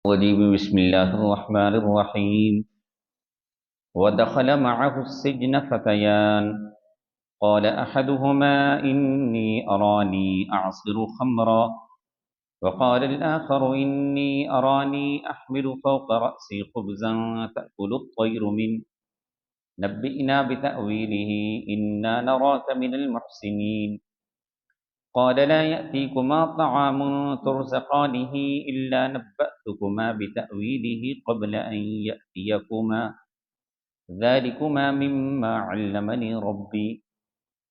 الرجيم بسم الله الرحمن الرحيم ودخل معه السجن فتيان قال أحدهما إني أراني أعصر خمرا وقال الآخر إني أراني أحمل فوق رأسي خبزا تأكل الطير منه نبئنا بتأويله إنا نراك من المحسنين قال لا يأتيكما طعام ترزقانه إلا نبأتكما بتأويله قبل أن يأتيكما ذلكما مما علمني ربي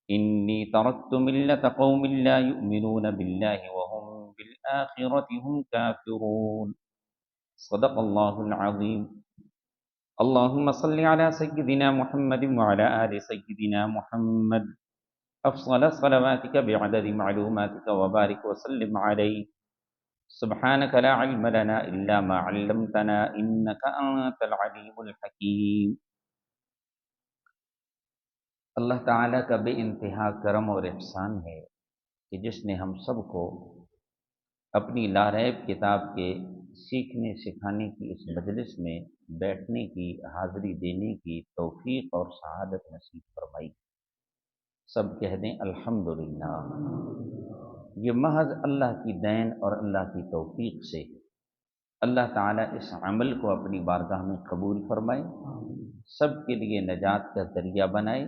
إني تركت ملة قوم لا يؤمنون بالله وهم بالآخرة هم كافرون صدق الله العظيم اللهم صل على سيدنا محمد وعلى آل سيدنا محمد أفصل صلواتك بعدد معلوماتك وبارك وسلم عليه سبحانك لا علم لنا إلا ما علمتنا إنك أنت العليم الحكيم۔ اللہ تعالیٰ کا بے انتہا کرم اور احسان ہے کہ جس نے ہم سب کو اپنی لاریب کتاب کے سیکھنے سکھانے کی اس مجلس میں بیٹھنے کی، حاضری دینے کی توفیق اور سعادت نصیب فرمائی۔ سب کہہ دیں الحمدللہ۔ یہ محض اللہ کی دین اور اللہ کی توفیق سے ہے۔ اللہ تعالیٰ اس عمل کو اپنی بارگاہ میں قبول فرمائے، سب کے لیے نجات کا ذریعہ بنائے،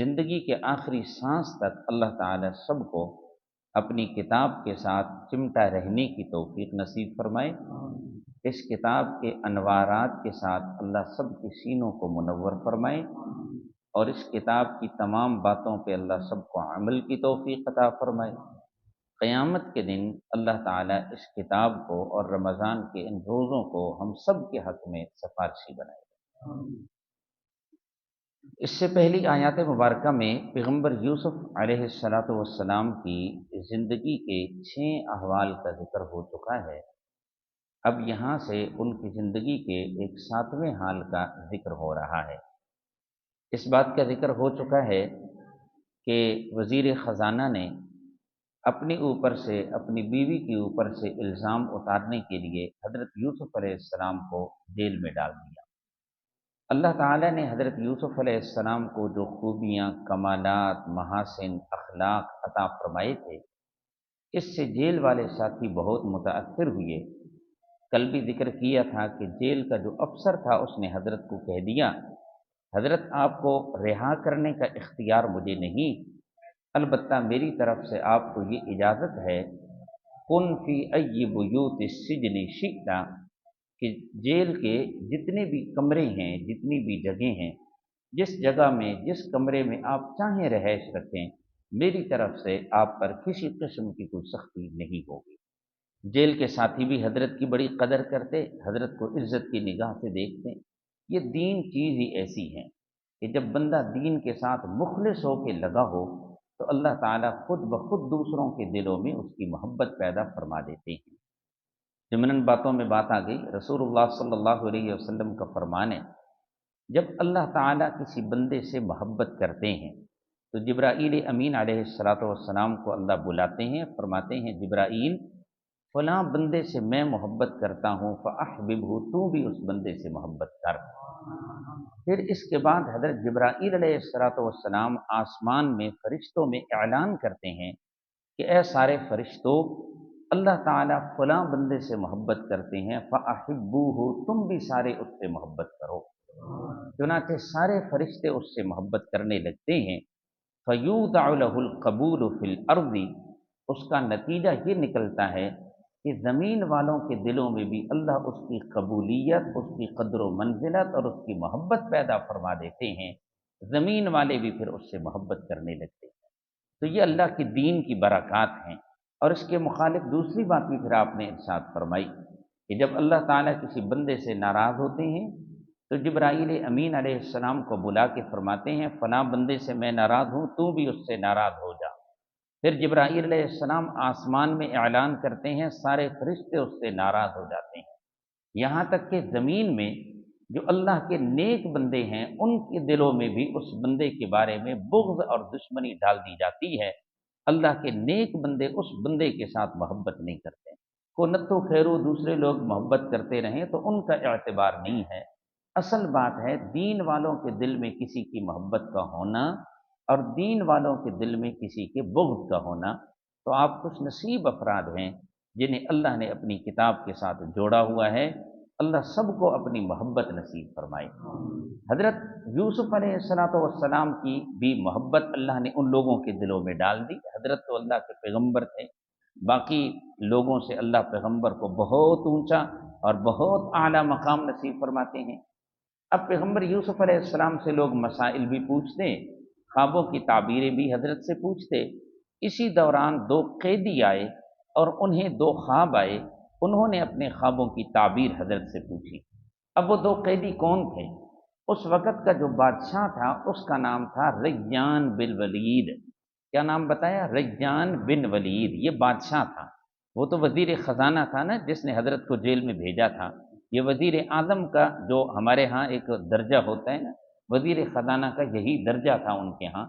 زندگی کے آخری سانس تک اللہ تعالیٰ سب کو اپنی کتاب کے ساتھ چمٹا رہنے کی توفیق نصیب فرمائے۔ اس کتاب کے انوارات کے ساتھ اللہ سب کے سینوں کو منور فرمائے، اور اس کتاب کی تمام باتوں پہ اللہ سب کو عمل کی توفیق عطا فرمائے۔ قیامت کے دن اللہ تعالیٰ اس کتاب کو اور رمضان کے ان روزوں کو ہم سب کے حق میں سفارشی بنائے۔ اس سے پہلی آیات مبارکہ میں پیغمبر یوسف علیہ السلام کی زندگی کے 6 احوال کا ذکر ہو چکا ہے۔ اب یہاں سے ان کی زندگی کے ایک 7ویں حال کا ذکر ہو رہا ہے۔ اس بات کا ذکر ہو چکا ہے کہ وزیر خزانہ نے اپنے اوپر سے، اپنی بیوی کے اوپر سے الزام اتارنے کے لیے حضرت یوسف علیہ السلام کو جیل میں ڈال دیا۔ اللہ تعالیٰ نے حضرت یوسف علیہ السلام کو جو خوبیاں، کمالات، محاسن، اخلاق عطا فرمائے تھے، اس سے جیل والے ساتھی بہت متاثر ہوئے۔ کل بھی ذکر کیا تھا کہ جیل کا جو افسر تھا اس نے حضرت کو کہہ دیا، حضرت آپ کو رہا کرنے کا اختیار مجھے نہیں، البتہ میری طرف سے آپ کو یہ اجازت ہے، کن فی ای بیوت السجن شئت، کہ جیل کے جتنے بھی کمرے ہیں، جتنی بھی جگہیں ہیں، جس جگہ میں، جس کمرے میں آپ چاہیں رہائش رکھیں، میری طرف سے آپ پر کسی قسم کی کوئی سختی نہیں ہوگی۔ جیل کے ساتھی بھی حضرت کی بڑی قدر کرتے، حضرت کو عزت کی نگاہ سے دیکھتے۔ یہ دین چیز ہی ایسی ہے کہ جب بندہ دین کے ساتھ مخلص ہو کے لگا ہو تو اللہ تعالیٰ خود بخود دوسروں کے دلوں میں اس کی محبت پیدا فرما دیتے ہیں۔ ضمناً باتوں میں بات آ گئی، رسول اللہ صلی اللہ علیہ وسلم کا فرمان ہے، جب اللہ تعالیٰ کسی بندے سے محبت کرتے ہیں تو جبرائیل امین علیہ السلام کو اللہ بلاتے ہیں، فرماتے ہیں جبرائیل فلاں بندے سے میں محبت کرتا ہوں، فاحببہ، تو بھی اس بندے سے محبت کر۔ پھر اس کے بعد حضرت جبرائیل علیہ السلام آسمان میں فرشتوں میں اعلان کرتے ہیں کہ اے سارے فرشتوں، اللہ تعالیٰ فلاں بندے سے محبت کرتے ہیں، فاحبوہ، تم بھی سارے اس سے محبت کرو۔ چنانچہ سارے فرشتے اس سے محبت کرنے لگتے ہیں۔ فیوضع لہ القبول فی الارض، اس کا نتیجہ یہ نکلتا ہے کہ زمین والوں کے دلوں میں بھی اللہ اس کی قبولیت، اس کی قدر و منزلت اور اس کی محبت پیدا فرما دیتے ہیں، زمین والے بھی پھر اس سے محبت کرنے لگتے ہیں۔ تو یہ اللہ کی دین کی برکات ہیں۔ اور اس کے مخالف دوسری بات بھی پھر آپ نے ارشاد فرمائی کہ جب اللہ تعالیٰ کسی بندے سے ناراض ہوتے ہیں تو جبرائیل امین علیہ السلام کو بلا کے فرماتے ہیں فلاں بندے سے میں ناراض ہوں، تو بھی اس سے ناراض ہو جا۔ پھر جبرائیل علیہ السلام آسمان میں اعلان کرتے ہیں، سارے فرشتے اس سے ناراض ہو جاتے ہیں، یہاں تک کہ زمین میں جو اللہ کے نیک بندے ہیں ان کے دلوں میں بھی اس بندے کے بارے میں بغض اور دشمنی ڈال دی جاتی ہے۔ اللہ کے نیک بندے اس بندے کے ساتھ محبت نہیں کرتے۔ کو نتو خیرو دوسرے لوگ محبت کرتے رہیں تو ان کا اعتبار نہیں ہے۔ اصل بات ہے دین والوں کے دل میں کسی کی محبت کا ہونا اور دین والوں کے دل میں کسی کے بغض کا ہونا۔ تو آپ خوش نصیب افراد ہیں جنہیں اللہ نے اپنی کتاب کے ساتھ جوڑا ہوا ہے۔ اللہ سب کو اپنی محبت نصیب فرمائے۔ حضرت یوسف علیہ السلام کی بھی محبت اللہ نے ان لوگوں کے دلوں میں ڈال دی۔ حضرت تو اللہ کے پیغمبر تھے، باقی لوگوں سے اللہ پیغمبر کو بہت اونچا اور بہت اعلیٰ مقام نصیب فرماتے ہیں۔ اب پیغمبر یوسف علیہ السلام سے لوگ مسائل بھی پوچھتے، خوابوں کی تعبیریں بھی حضرت سے پوچھتے۔ اسی دوران دو قیدی آئے اور انہیں دو خواب آئے، انہوں نے اپنے خوابوں کی تعبیر حضرت سے پوچھی۔ اب وہ دو قیدی کون تھے؟ اس وقت کا جو بادشاہ تھا اس کا نام تھا ریان بن ولید۔ کیا نام بتایا؟ ریان بن ولید۔ یہ بادشاہ تھا، وہ تو وزیر خزانہ تھا نا جس نے حضرت کو جیل میں بھیجا تھا۔ یہ وزیر اعظم کا جو ہمارے ہاں ایک درجہ ہوتا ہے نا، وزیر خزانہ کا یہی درجہ تھا ان کے ہاں،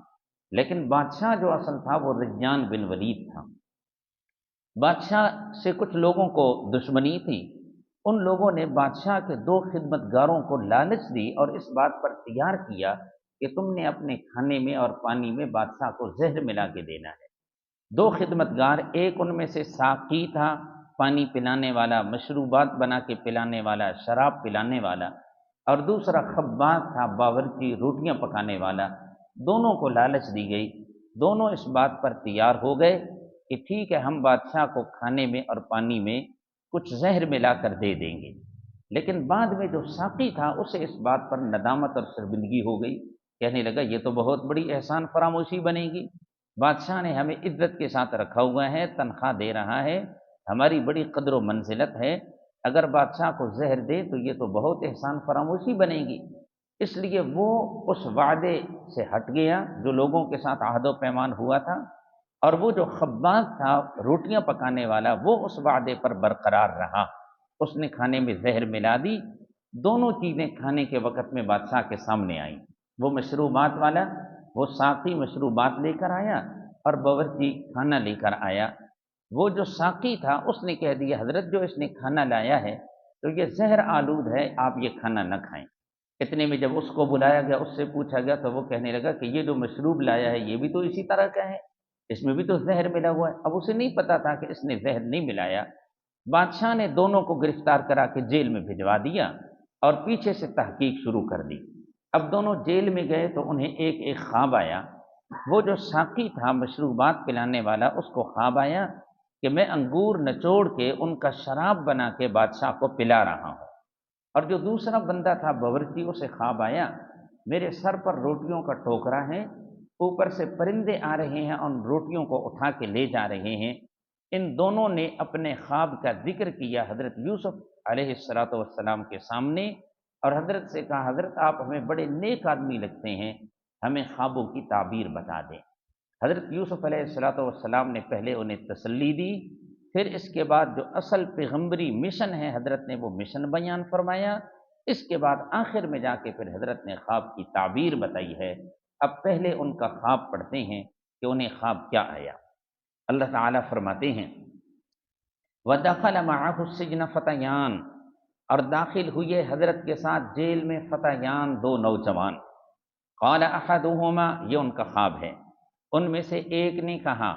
لیکن بادشاہ جو اصل تھا وہ ریان بن ولید تھا۔ بادشاہ سے کچھ لوگوں کو دشمنی تھی، ان لوگوں نے بادشاہ کے دو خدمتگاروں کو لالچ دی اور اس بات پر تیار کیا کہ تم نے اپنے کھانے میں اور پانی میں بادشاہ کو زہر ملا کے دینا ہے۔ دو خدمتگار، ایک ان میں سے ساقی تھا، پانی پلانے والا، مشروبات بنا کے پلانے والا، شراب پلانے والا، اور دوسرا خباز تھا، باورچی، روٹیاں پکانے والا۔ دونوں کو لالچ دی گئی، دونوں اس بات پر تیار ہو گئے کہ ٹھیک ہے ہم بادشاہ کو کھانے میں اور پانی میں کچھ زہر ملا کر دے دیں گے۔ لیکن بعد میں جو ساقی تھا اسے اس بات پر ندامت اور شرمندگی ہو گئی، کہنے لگا یہ تو بہت بڑی احسان فراموشی بنے گی، بادشاہ نے ہمیں عزت کے ساتھ رکھا ہوا ہے، تنخواہ دے رہا ہے، ہماری بڑی قدر و منزلت ہے، اگر بادشاہ کو زہر دے تو یہ تو بہت احسان فراموشی بنے گی۔ اس لیے وہ اس وعدے سے ہٹ گیا جو لوگوں کے ساتھ عہد و پیمان ہوا تھا، اور وہ جو خباز تھا روٹیاں پکانے والا وہ اس وعدے پر برقرار رہا، اس نے کھانے میں زہر ملا دی۔ دونوں چیزیں کھانے کے وقت میں بادشاہ کے سامنے آئیں، وہ مشروبات والا، وہ ساقی مشروبات لے کر آیا اور باورچی کھانا لے کر آیا۔ وہ جو ساقی تھا اس نے کہہ دیا حضرت جو اس نے کھانا لایا ہے تو یہ زہر آلود ہے، آپ یہ کھانا نہ کھائیں۔ اتنے میں جب اس کو بلایا گیا، اس سے پوچھا گیا تو وہ کہنے لگا کہ یہ جو مشروب لایا ہے یہ بھی تو اسی طرح کا ہے، اس میں بھی تو زہر ملا ہوا ہے۔ اب اسے نہیں پتا تھا کہ اس نے زہر نہیں ملایا۔ بادشاہ نے دونوں کو گرفتار کرا کے جیل میں بھجوا دیا اور پیچھے سے تحقیق شروع کر دی۔ اب دونوں جیل میں گئے تو انہیں ایک ایک خواب آیا۔ وہ جو ساقی تھا مشروبات پلانے والا، اس کو خواب آیا کہ میں انگور نچوڑ کے ان کا شراب بنا کے بادشاہ کو پلا رہا ہوں، اور جو دوسرا بندہ تھا باورچی، اسے خواب آیا میرے سر پر روٹیوں کا ٹوکرا ہے، اوپر سے پرندے آ رہے ہیں اور روٹیوں کو اٹھا کے لے جا رہے ہیں۔ ان دونوں نے اپنے خواب کا ذکر کیا حضرت یوسف علیہ السلام کے سامنے، اور حضرت سے کہا حضرت آپ ہمیں بڑے نیک آدمی لگتے ہیں، ہمیں خوابوں کی تعبیر بتا دیں۔ حضرت یوسف علیہ السلام نے پہلے انہیں تسلی دی، پھر اس کے بعد جو اصل پیغمبری مشن ہے حضرت نے وہ مشن بیان فرمایا، اس کے بعد آخر میں جا کے پھر حضرت نے خواب کی تعبیر بتائی ہے۔ اب پہلے ان کا خواب پڑھتے ہیں کہ انہیں خواب کیا آیا۔ اللہ تعالیٰ فرماتے ہیں وَدَخَلَ مَعَهُ السِّجْنَ فَتَيَانِ، اور داخل ہوئے حضرت کے ساتھ جیل میں فتیان، دو نوجوان۔ قال احدهما، یہ ان کا خواب ہے، ان میں سے ایک نے کہا،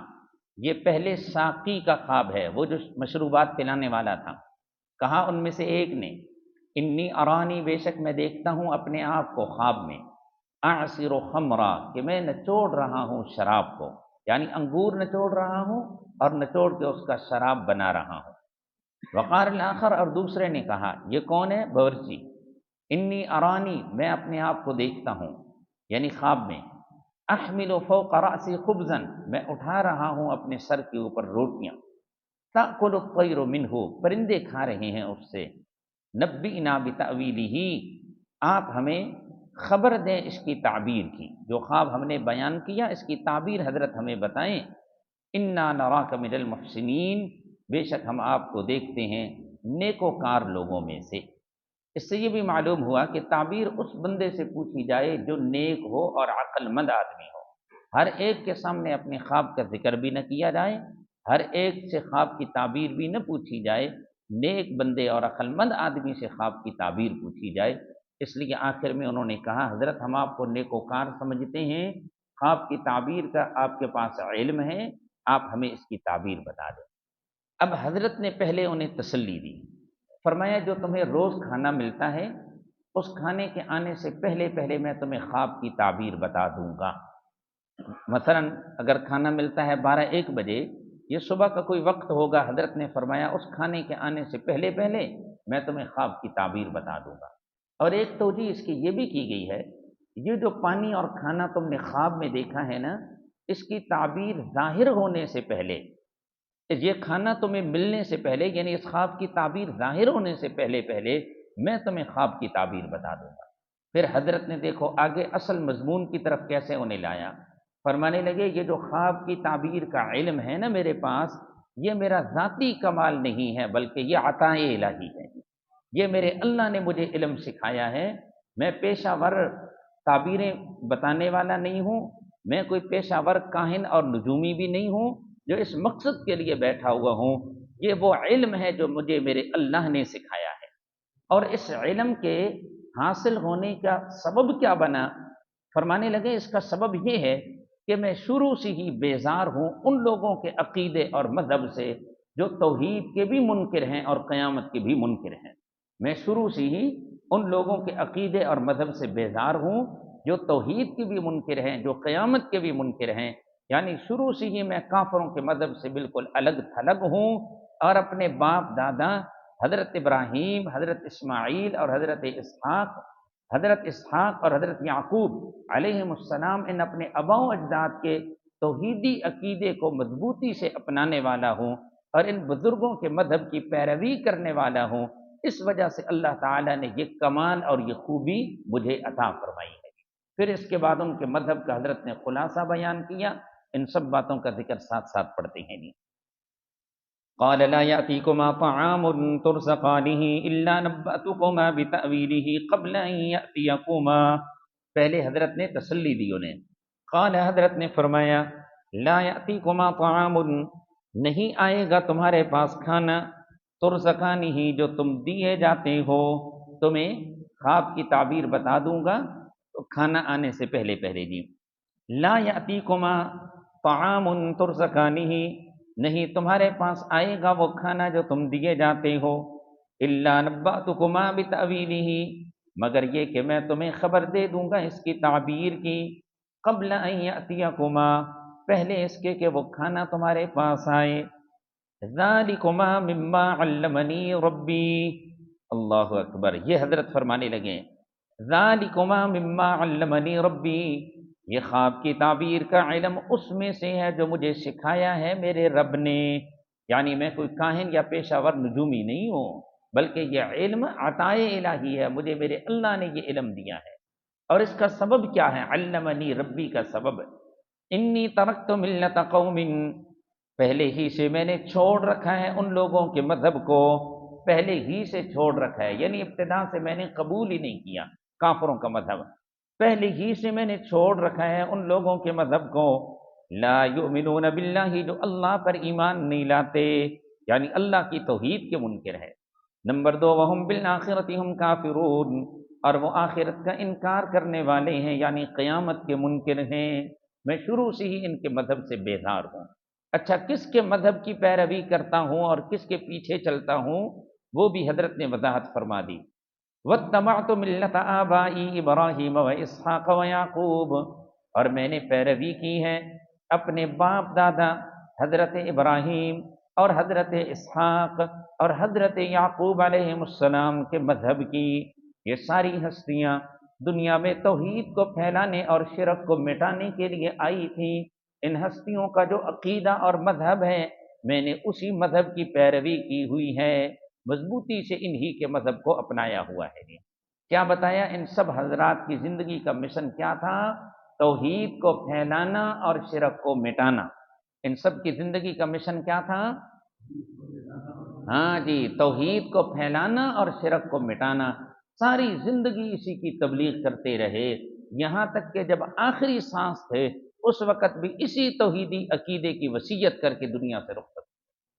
یہ پہلے ساقی کا خواب ہے، وہ جو مشروبات پلانے والا تھا، کہا ان میں سے ایک نے انی ارانی، بے شک میں دیکھتا ہوں اپنے آپ کو خواب میں، اعصر خمرا، کہ میں نچوڑ رہا ہوں شراب کو، یعنی انگور نچوڑ رہا ہوں اور نچوڑ کے اس کا شراب بنا رہا ہوں۔ وقال الاخر، اور دوسرے نے کہا، یہ کون ہے؟ باورچی، انی ارانی، میں اپنے آپ کو دیکھتا ہوں یعنی خواب میں، احمل فوق رأسی خبزا، میں اٹھا رہا ہوں اپنے سر کے اوپر روٹیاں، تأکل الطیر منہ، پرندے کھا رہے ہیں اس سے، نبئنا بتأویلہ، آپ ہمیں خبر دیں اس کی تعبیر کی، جو خواب ہم نے بیان کیا اس کی تعبیر حضرت ہمیں بتائیں۔ انا نراک من المحسنین، بے شک ہم آپ کو دیکھتے ہیں نیکوکار لوگوں میں سے۔ اس سے یہ بھی معلوم ہوا کہ تعبیر اس بندے سے پوچھی جائے جو نیک ہو اور عقل مند آدمی ہو، ہر ایک کے سامنے اپنے خواب کا ذکر بھی نہ کیا جائے ہر ایک سے خواب کی تعبیر بھی نہ پوچھی جائے، نیک بندے اور عقلمند آدمی سے خواب کی تعبیر پوچھی جائے۔ اس لیے آخر میں انہوں نے کہا حضرت ہم آپ کو نیکوکار سمجھتے ہیں، خواب کی تعبیر کا آپ کے پاس علم ہے، آپ ہمیں اس کی تعبیر بتا دیں۔ اب حضرت نے پہلے انہیں تسلی دی، فرمایا جو تمہیں روز کھانا ملتا ہے اس کھانے کے آنے سے پہلے پہلے میں تمہیں خواب کی تعبیر بتا دوں گا۔ مثلا اگر کھانا ملتا ہے 12-1 بجے، یہ صبح کا کوئی وقت ہوگا، حضرت نے فرمایا اس کھانے کے آنے سے پہلے پہلے میں تمہیں خواب کی تعبیر بتا دوں گا۔ اور ایک توجہ اس کی یہ بھی کی گئی ہے، یہ جو پانی اور کھانا تم نے خواب میں دیکھا ہے نا، اس کی تعبیر ظاہر ہونے سے پہلے، یہ کھانا تمہیں ملنے سے پہلے، یعنی اس خواب کی تعبیر ظاہر ہونے سے پہلے پہلے میں تمہیں خواب کی تعبیر بتا دوں گا۔ پھر حضرت نے دیکھو آگے اصل مضمون کی طرف کیسے انہیں لایا، فرمانے لگے یہ جو خواب کی تعبیر کا علم ہے نا میرے پاس، یہ میرا ذاتی کمال نہیں ہے بلکہ یہ عطائے الہی ہے، یہ میرے اللہ نے مجھے علم سکھایا ہے۔ میں پیشہ ور تعبیریں بتانے والا نہیں ہوں، میں کوئی پیشہ ور کاہن اور نجومی بھی نہیں ہوں جو اس مقصد کے لیے بیٹھا ہوا ہوں، یہ وہ علم ہے جو مجھے میرے اللہ نے سکھایا ہے۔ اور اس علم کے حاصل ہونے کا سبب کیا بنا، فرمانے لگے اس کا سبب یہ ہے کہ میں شروع سے ہی بیزار ہوں ان لوگوں کے عقیدے اور مذہب سے جو توحید کے بھی منکر ہیں اور قیامت کے بھی منکر ہیں۔ میں شروع سے ہی ان لوگوں کے عقیدے اور مذہب سے بیزار ہوں جو توحید کے بھی منکر ہیں، جو قیامت کے بھی منکر ہیں، یعنی شروع سے ہی میں کافروں کے مذہب سے بالکل الگ تھلگ ہوں، اور اپنے باپ دادا حضرت ابراہیم، حضرت اسماعیل اور حضرت اسحاق اور حضرت یعقوب علیہ السلام، ان اپنے آباء و اجداد کے توحیدی عقیدے کو مضبوطی سے اپنانے والا ہوں اور ان بزرگوں کے مذہب کی پیروی کرنے والا ہوں۔ اس وجہ سے اللہ تعالیٰ نے یہ کمال اور یہ خوبی مجھے عطا فرمائی ہے۔ پھر اس کے بعد ان کے مذہب کا حضرت نے خلاصہ بیان کیا، ان سب باتوں کا ذکر ساتھ ساتھ پڑھتے ہیں نہیں۔ قال لا يأتيكما طعام ترزقانه إلا نبأتكما بتأويله قبل أن يأتيكما، پہلے حضرت نے تسلی دی انہیں۔ قال حضرت نے فرمایا لا يأتيكما طعام، نہیں آئے گا تمہارے پاس کھانا، ترزقانه جو تم دیے جاتے ہو، تمہیں خواب کی تعبیر بتا دوں گا تو کھانا آنے سے پہلے پہلے جی۔ لا یأتیکما طعام ترزقانہ، نہیں تمہارے پاس آئے گا وہ کھانا جو تم دیے جاتے ہو، الا نبأتکما بتأویلہ، مگر یہ کہ میں تمہیں خبر دے دوں گا اس کی تعبیر کی، قبل ان یأتیکما، پہلے اس کے کہ وہ کھانا تمہارے پاس آئے۔ ذالکما مما علمنی ربی، اللہ اکبر، یہ حضرت فرمانے لگے ذالکما مما علمنی ربی، یہ خواب کی تعبیر کا علم اس میں سے ہے جو مجھے سکھایا ہے میرے رب نے، یعنی میں کوئی کاہن یا پیشہ ور نجومی نہیں ہوں، بلکہ یہ علم عطائے الہی ہے، مجھے میرے اللہ نے یہ علم دیا ہے۔ اور اس کا سبب کیا ہے، علمنی ربی کا سبب، انی ترکت ملت قوم، پہلے ہی سے میں نے چھوڑ رکھا ہے ان لوگوں کے مذہب کو، پہلے ہی سے چھوڑ رکھا ہے، یعنی ابتدا سے میں نے قبول ہی نہیں کیا کافروں کا مذہب، پہلے ہی سے میں نے چھوڑ رکھا ہے ان لوگوں کے مذہب کو، لا یؤمنون باللہ، جو اللہ پر ایمان نہیں لاتے، یعنی اللہ کی توحید کے منکر ہے۔ نمبر 2، وہم بالآخرۃ ہم کافرون، اور وہ آخرت کا انکار کرنے والے ہیں، یعنی قیامت کے منکر ہیں۔ میں شروع سے ہی ان کے مذہب سے بیزار ہوں۔ اچھا، کس کے مذہب کی پیروی کرتا ہوں اور کس کے پیچھے چلتا ہوں، وہ بھی حضرت نے وضاحت فرما دی۔ واتبعت ملت آبائی ابراہیم و اسحاق و یعقوب، اور میں نے پیروی کی ہے اپنے باپ دادا حضرت ابراہیم اور حضرت اسحاق اور حضرت یعقوب علیہ السلام کے مذہب کی۔ یہ ساری ہستیاں دنیا میں توحید کو پھیلانے اور شرک کو مٹانے کے لیے آئی تھیں۔ ان ہستیوں کا جو عقیدہ اور مذہب ہے، میں نے اسی مذہب کی پیروی کی ہوئی ہے، مضبوطی سے انہی کے مذہب کو اپنایا ہوا ہے۔ کیا بتایا، ان سب حضرات کی زندگی کا مشن کیا تھا، توحید کو پھیلانا اور شرک کو مٹانا۔ ان سب کی زندگی کا مشن کیا تھا، ہاں جی، توحید کو پھیلانا اور شرک کو مٹانا، ساری زندگی اسی کی تبلیغ کرتے رہے، یہاں تک کہ جب آخری سانس تھے اس وقت بھی اسی توحیدی عقیدے کی وصیت کر کے دنیا سے رخصت،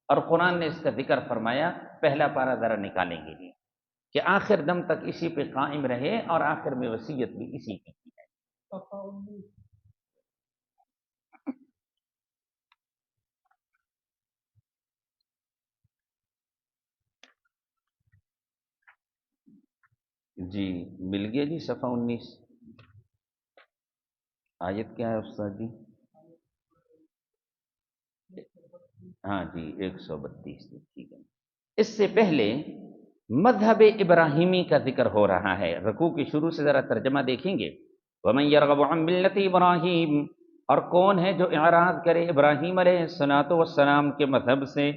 اور قرآن نے اس کا ذکر فرمایا، پہلا پارہ ذرا نکالیں گے جی، کہ آخر دم تک اسی پہ قائم رہے، اور آخر میں وصیت بھی اسی کی ہے۔ جی مل گیا جی، صفحہ 19، آیت کیا ہے استاد جی؟ ہاں جی 132، ٹھیک ہے۔ اس سے پہلے مذہب ابراہیمی کا ذکر ہو رہا ہے، رکوع کی شروع سے ذرا ترجمہ دیکھیں گے۔ وَمَن يَرْغَبُ عَن مِّلَّةِ ابراہیم، اور کون ہے جو اعراض کرے ابراہیم علیہ السلام کے مذہب سے،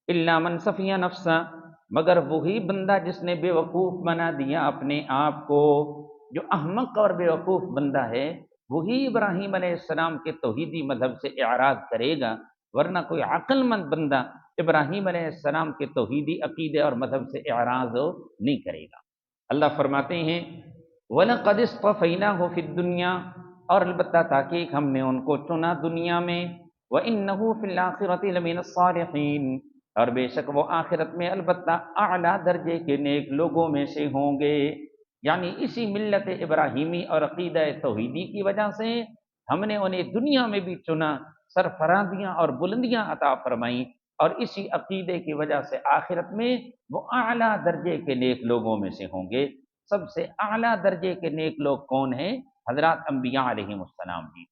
اِلَّا مَن صَفِیَ نَفْسَهُ، مگر وہی بندہ جس نے بے وقوف بنا دیا اپنے آپ کو۔ جو احمق اور بے وقوف بندہ ہے وہی ابراہیم علیہ السلام کے توحیدی مذہب سے اعراض کرے گا، ورنہ کوئی عقل مند بندہ ابراہیم علیہ السلام کے توحیدی عقیدے اور مذہب سے اعراض نہیں کرے گا۔ اللہ فرماتے ہیں وَلَقَدِ اصْطَفَيْنَاهُ فِي الدُّنْيَا، اور البتہ تحقیق ہم نے ان کو چنا دنیا میں، وَإِنَّهُ فِي الْآخِرَةِ لَمِنَ الصَّالِحِينَ، اور بے شک وہ آخرت میں البتہ اعلیٰ درجے کے نیک لوگوں میں سے ہوں گے۔ یعنی اسی ملت ابراہیمی اور عقیدہ توحیدی کی وجہ سے ہم نے انہیں دنیا میں بھی چنا، سرفرازیاں اور بلندیاں عطا فرمائیں، اور اسی عقیدے کی وجہ سے آخرت میں وہ اعلیٰ درجے کے نیک لوگوں میں سے ہوں گے۔ سب سے اعلیٰ درجے کے نیک لوگ کون ہیں؟ حضرات انبیاء علیہم السلام بھی۔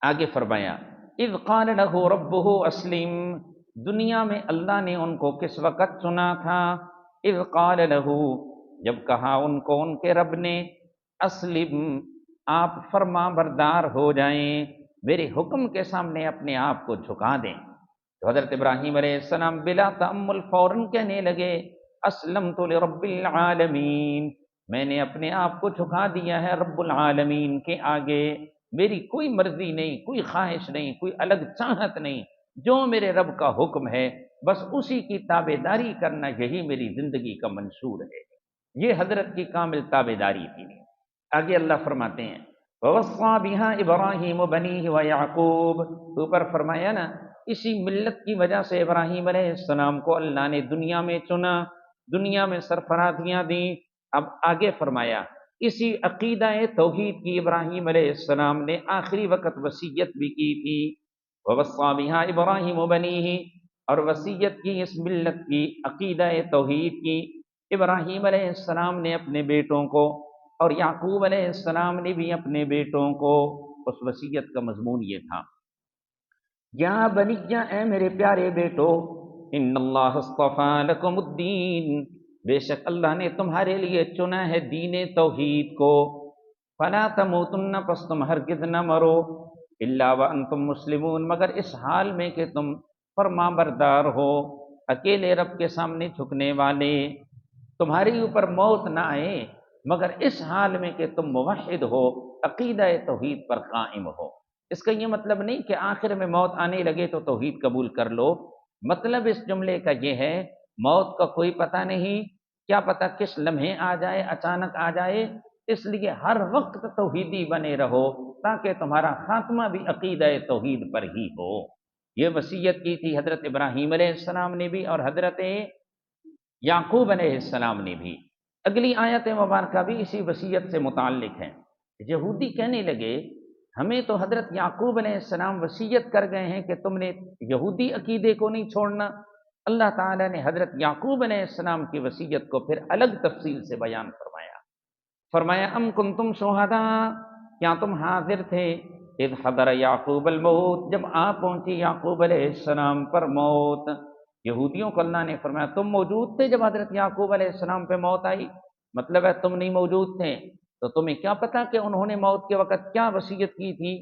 آگے فرمایا اذ قال له ربه اسلم، دنیا میں اللہ نے ان کو کس وقت چنا تھا؟ اذ قال له، جب کہا ان کو ان کے رب نے، اسلم، آپ فرما بردار ہو جائیں، میرے حکم کے سامنے اپنے آپ کو جھکا دیں۔ تو حضرت ابراہیم علیہ السلام بلا تأمل فوراً کہنے لگے اسلمت لرب العالمین، میں نے اپنے آپ کو جھکا دیا ہے رب العالمین کے آگے، میری کوئی مرضی نہیں، کوئی خواہش نہیں، کوئی الگ چاہت نہیں، جو میرے رب کا حکم ہے بس اسی کی تابع داری کرنا، یہی میری زندگی کا منشور ہے۔ یہ حضرت کی کامل تابع داری تھی۔ آگے اللہ فرماتے ہیں وَوَصَّى بِهَا إِبْرَاهِيمُ بَنِيهِ وَيَعْقُوبُ، اوپر فرمایا نا اسی ملت کی وجہ سے ابراہیم علیہ السلام کو اللہ نے دنیا میں چنا، دنیا میں سرفرازیاں دیں۔ اب آگے فرمایا اسی عقیدہ توحید کی ابراہیم علیہ السلام نے آخری وقت وصیت بھی کی تھی۔ وَوَصَّى بِهَا إِبْرَاهِيمُ بَنِيهِ، اور وصیت کی اس ملت کی عقیدہ توحید کی ابراہیم علیہ السلام نے اپنے بیٹوں کو، اور یعقوب علیہ السلام نے بھی اپنے بیٹوں کو۔ اس وصیت کا مضمون یہ تھا یا بنی، اے میرے پیارے بیٹو، ان اللہ اصطفیٰ لکم الدین، بے شک اللہ نے تمہارے لیے چنا ہے دین توحید کو، فلا تموتن، پس تم ہرگز نہ مرو، الا وانتم مسلمون، مگر اس حال میں کہ تم فرما بردار ہو، اکیلے رب کے سامنے جھکنے والے۔ تمہارے اوپر موت نہ آئے مگر اس حال میں کہ تم موحد ہو، عقیدہ توحید پر قائم ہو۔ اس کا یہ مطلب نہیں کہ آخر میں موت آنے لگے تو توحید قبول کر لو، مطلب اس جملے کا یہ ہے موت کا کوئی پتہ نہیں، کیا پتہ کس لمحے آ جائے، اچانک آ جائے، اس لیے ہر وقت توحیدی بنے رہو تاکہ تمہارا خاتمہ بھی عقیدہ توحید پر ہی ہو۔ یہ وصیت کی تھی حضرت ابراہیم علیہ السلام نے بھی اور حضرت یعقوب علیہ السلام نے بھی۔ اگلی آیت مبارکہ بھی اسی وصیت سے متعلق ہے۔ یہودی کہنے لگے ہمیں تو حضرت یعقوب علیہ السلام وصیت کر گئے ہیں کہ تم نے یہودی عقیدے کو نہیں چھوڑنا۔ اللہ تعالیٰ نے حضرت یعقوب علیہ السلام کی وصیت کو پھر الگ تفصیل سے بیان فرمایا ام کنتم شہداء، کیا تم حاضر تھے، اذ حضر یعقوب الموت، جب آ پہنچی یعقوب علیہ السلام پر موت۔ یہودیوں کو اللہ نے فرمایا تم موجود تھے جب حضرت یعقوب علیہ السلام پہ موت آئی، مطلب ہے تم نہیں موجود تھے تو تمہیں کیا پتا کہ انہوں نے موت کے وقت کیا وصیت کی تھی؟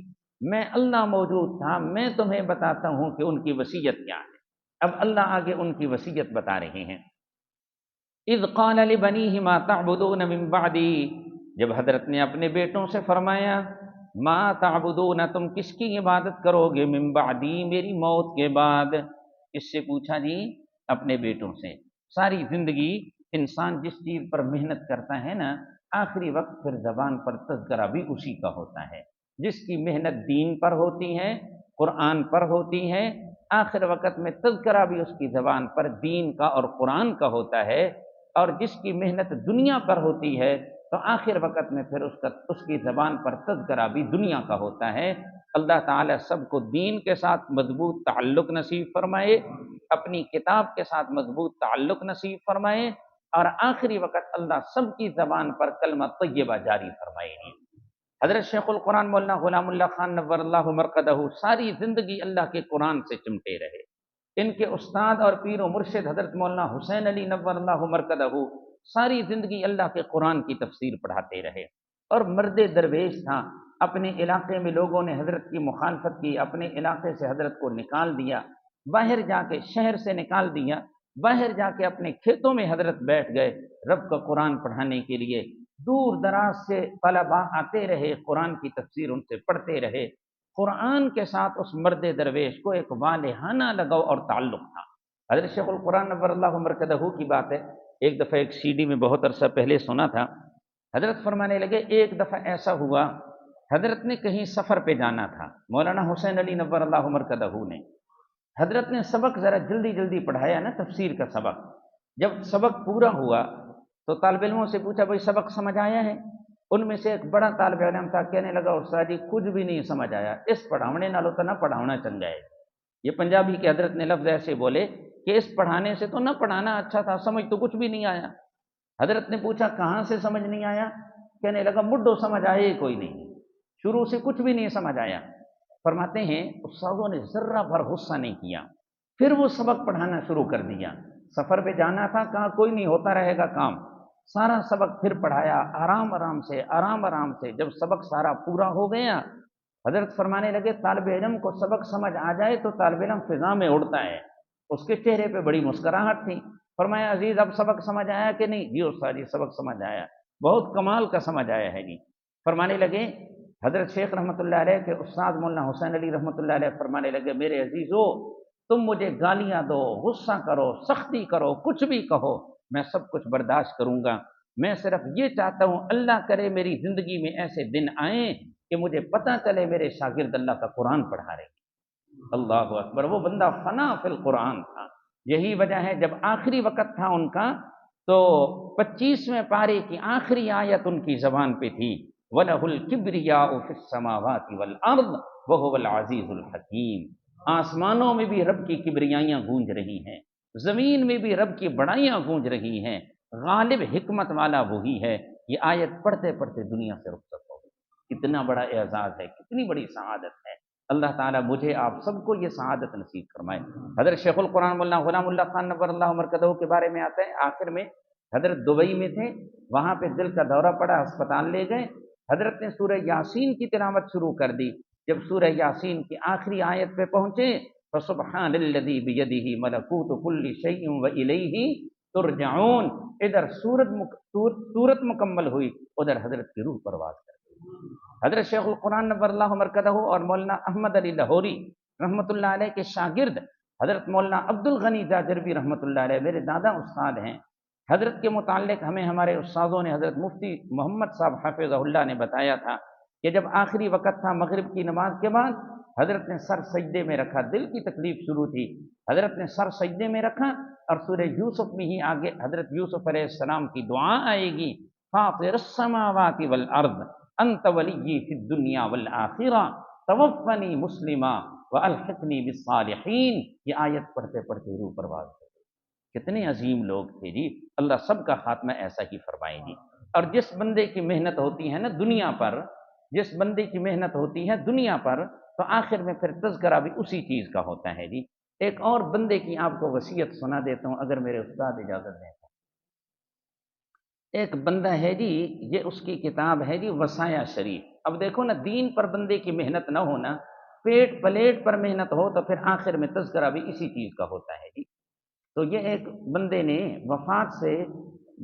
میں اللہ موجود تھا، میں تمہیں بتاتا ہوں کہ ان کی وصیت کیا ہے۔ اب اللہ آگے ان کی وصیت بتا رہے ہیں اذ قال لبنیہ ما تعبدون من بعدی، جب حضرت نے اپنے بیٹوں سے فرمایا ما تعبدون، تم کس کی عبادت کرو گے، من بعدی، میری موت کے بعد۔ اس سے پوچھا جی اپنے بیٹوں سے۔ ساری زندگی انسان جس چیز پر محنت کرتا ہے نا، آخری وقت پھر زبان پر تذکرہ بھی اسی کا ہوتا ہے۔ جس کی محنت دین پر ہوتی ہے، قرآن پر ہوتی ہے، آخر وقت میں تذکرہ بھی اس کی زبان پر دین کا اور قرآن کا ہوتا ہے، اور جس کی محنت دنیا پر ہوتی ہے تو آخر وقت میں پھر اس کی زبان پر تذکرہ بھی دنیا کا ہوتا ہے۔ اللہ تعالیٰ سب کو دین کے ساتھ مضبوط تعلق نصیب فرمائے، اپنی کتاب کے ساتھ مضبوط تعلق نصیب فرمائے، اور آخری وقت اللہ سب کی زبان پر کلمہ طیبہ جاری فرمائے گی۔ حضرت شیخ القرآن مولانا غلام اللہ خان نور اللہ مرقدہ ساری زندگی اللہ کے قرآن سے چمٹے رہے۔ ان کے استاد اور پیر و مرشد حضرت مولانا حسین علی نور اللہ مرقدہ ساری زندگی اللہ کے قرآن کی تفسیر پڑھاتے رہے، اور مرد درویش تھا۔ اپنے علاقے میں لوگوں نے حضرت کی مخالفت کی، اپنے علاقے سے حضرت کو نکال دیا، باہر جا کے شہر سے نکال دیا، باہر جا کے اپنے کھیتوں میں حضرت بیٹھ گئے رب کا قرآن پڑھانے کے لیے۔ دور دراز سے طلباء آتے رہے، قرآن کی تفسیر ان سے پڑھتے رہے۔ قرآن کے ساتھ اس مرد درویش کو ایک والہانہ لگاؤ اور تعلق تھا۔ حضرت شیخ القرآن نور اللہ مرقدہ کی بات ہے، ایک دفعہ ایک سی ڈی میں بہت عرصہ پہلے سنا تھا، حضرت فرمانے لگے ایک دفعہ ایسا ہوا، حضرت نے کہیں سفر پہ جانا تھا، مولانا حسین علی نور اللہ مرقدہ نے، حضرت نے سبق ذرا جلدی جلدی پڑھایا نا، تفسیر کا سبق۔ جب سبق پورا ہوا تو طالب علموں سے پوچھا بھائی سبق سمجھ آیا ہے؟ ان میں سے ایک بڑا طالب علم تھا، کہنے لگا استاد جی کچھ بھی نہیں سمجھ آیا، اس پڑھاونے نالوں تو نہ پڑھاونا چنگا ہے۔ یہ پنجابی کے حضرت نے لفظ ایسے بولے کہ اس پڑھانے سے تو نہ پڑھانا اچھا تھا، سمجھ تو کچھ بھی نہیں آیا۔ حضرت نے پوچھا کہاں سے سمجھ نہیں آیا؟ کہنے لگا مڈو سمجھ آئے کوئی نہیں، شروع سے کچھ بھی نہیں سمجھ آیا۔ فرماتے ہیں استادوں نے ذرہ بھر غصہ نہیں کیا، پھر وہ سبق پڑھانا شروع کر دیا۔ سفر پہ جانا تھا، کہا کوئی نہیں ہوتا رہے گا کام، سارا سبق پھر پڑھایا آرام آرام سے۔ جب سبق سارا پورا ہو گیا، حضرت فرمانے لگے طالب علم کو سبق سمجھ آ جائے تو طالب علم فضا میں اڑتا ہے۔ اس کے چہرے پہ بڑی مسکراہٹ تھی۔ فرمایا عزیز اب سبق سمجھ آیا کہ نہیں؟ جی استاد جی سبق سمجھ آیا، بہت کمال کا سمجھ آیا ہے جی۔ فرمانے لگے حضرت شیخ رحمۃ اللہ علیہ کے استاد مولانا حسین علی رحمۃ اللہ علیہ فرمانے لگے میرے عزیزو تم مجھے گالیاں دو، غصہ کرو، سختی کرو، کچھ بھی کہو، میں سب کچھ برداشت کروں گا، میں صرف یہ چاہتا ہوں اللہ کرے میری زندگی میں ایسے دن آئیں کہ مجھے پتہ چلے میرے شاگرد اللہ کا قرآن پڑھا رہے ہیں۔ اللہ اکبر، وہ بندہ فنا فی القرآن تھا۔ یہی وجہ ہے جب آخری وقت تھا ان کا تو 25ویں پارے کی آخری آیت ان کی زبان پہ تھی، وَلَهُ الْكِبْرِيَاءُ فِي السَّمَاوَاتِ وَالْأَرْضِ وَهُوَ الْعَزِيزُ الْحَكِيمُ۔ آسمانوں میں بھی رب کی کبریائیاں گونج رہی ہیں، زمین میں بھی رب کی بڑائیاں گونج رہی ہیں، غالب حکمت والا وہی ہے۔ یہ آیت پڑھتے پڑھتے دنیا سے رخصت ہو گئی۔ کتنا بڑا اعزاز ہے، کتنی بڑی سعادت ہے۔ اللہ تعالیٰ مجھے آپ سب کو یہ سعادت نصیب فرمائے۔ حضرت شیخ القرآن مولانا غلام اللہ خان نور اللہ مرقدہ کے بارے میں آتا ہے، آخر میں حضرت دبئی میں تھے، وہاں پہ دل کا دورہ پڑا، اسپتال لے گئے، حضرت نے سورہ یاسین کی تلاوت شروع کر دی۔ جب سورہ یاسین کی آخری آیت پہ پہنچے فسبحان الذی بیدہ ملکوت کل شیء والیہ ترجعون، ادھر سورت مکمل ہوئی، ادھر حضرت کی روح پرواز کر گئی۔ حضرت شیخ القرآن نور اللہ مرقدہ اور مولانا احمد علی لاہوری رحمۃ اللہ علیہ کے شاگرد حضرت مولانا عبد الغنی جاجربی رحمۃ اللہ علیہ میرے دادا استاد ہیں۔ حضرت کے متعلق ہمیں ہمارے استاذوں نے حضرت مفتی محمد صاحب حافظہ اللہ نے بتایا تھا کہ جب آخری وقت تھا مغرب کی نماز کے بعد، حضرت نے سر سجدے میں رکھا، دل کی تکلیف شروع تھی، حضرت نے سر سجدے میں رکھا اور سورہ یوسف میں ہی آگے حضرت یوسف علیہ السلام کی دعا آئے گی، فاطر السماوات والارض انت ولی فی الدنیا والآخرہ توفنی مسلما والحقنی بالصالحین۔ یہ آیت پڑھتے پڑھتے روح پرواز کر گئی۔ کتنے عظیم لوگ تھے جی، اللہ سب کا خاتمہ ایسا ہی فرمائے گی۔ اور جس بندے کی محنت ہوتی ہے نا دنیا پر، جس بندے کی محنت ہوتی ہے دنیا پر، تو آخر میں پھر تذکرہ بھی اسی چیز کا ہوتا ہے جی۔ ایک اور بندے کی آپ کو وصیت سنا دیتا ہوں اگر میرے استاد اجازت دیں۔ ایک بندہ ہے جی، یہ اس کی کتاب ہے جی وصایا شریف۔ اب دیکھو نا، دین پر بندے کی محنت نہ ہونا، پیٹ پلیٹ پر محنت ہو تو پھر آخر میں تذکرہ بھی اسی چیز کا ہوتا ہے جی۔ تو یہ ایک بندے نے وفات سے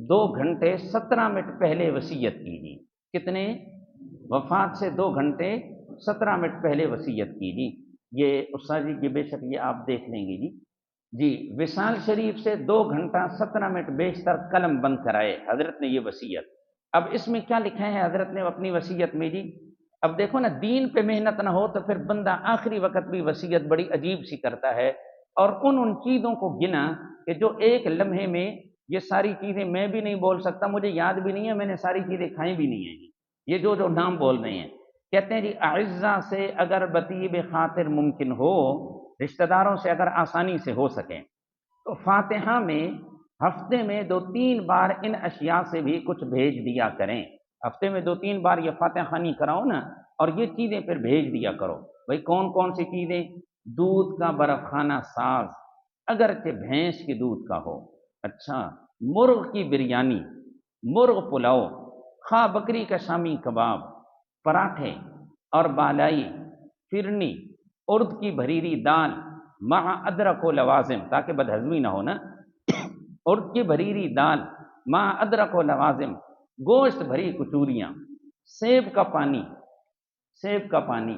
2 گھنٹے 17 منٹ پہلے وصیت کی جی۔ کتنے؟ وفات سے 2 گھنٹے 17 منٹ پہلے وصیت کی جی۔ یہ استاد جی یہ بے شک یہ آپ دیکھ لیں گے جی، وصال شریف سے 2 گھنٹہ 17 منٹ بیشتر قلم بند کرائے حضرت نے یہ وصیت۔ اب اس میں کیا لکھا ہے حضرت نے اپنی وصیت میں جی؟ اب دیکھو نا، دین پہ محنت نہ ہو تو پھر بندہ آخری وقت بھی وصیت بڑی عجیب سی کرتا ہے، اور ان چیزوں کو گنا کہ جو ایک لمحے میں یہ ساری چیزیں میں بھی نہیں بول سکتا، مجھے یاد بھی نہیں ہے، میں نے ساری چیزیں کھائی بھی نہیں ہیں، یہ جو نام بول رہے ہیں، کہتے ہیں جی اعزا سے اگر بطیب خاطر ممکن ہو، رشتہ داروں سے اگر آسانی سے ہو سکے تو فاتحہ میں ہفتے میں 2-3 بار ان اشیاء سے بھی کچھ بھیج دیا کریں۔ ہفتے میں 2-3 بار یہ فاتحہ خوانی کراؤ نا، اور یہ چیزیں پھر بھیج دیا کرو۔ بھائی کون کون سی چیزیں؟ دودھ کا برف خانہ ساز، اگرچہ بھینس کے دودھ کا ہو، اچھا، مرغ کی بریانی، مرغ پلاؤ، خواہ بکری کا شامی کباب، پراٹھے اور بالائی، فرنی، ارد کی بھریری دال، مع ادرک و لوازم، تاکہ بدہضمی نہ ہو نا، ارد کی بھریری دال، مع ادرک و لوازم، گوشت بھری کچوریاں، سیب کا پانی، سیب کا پانی،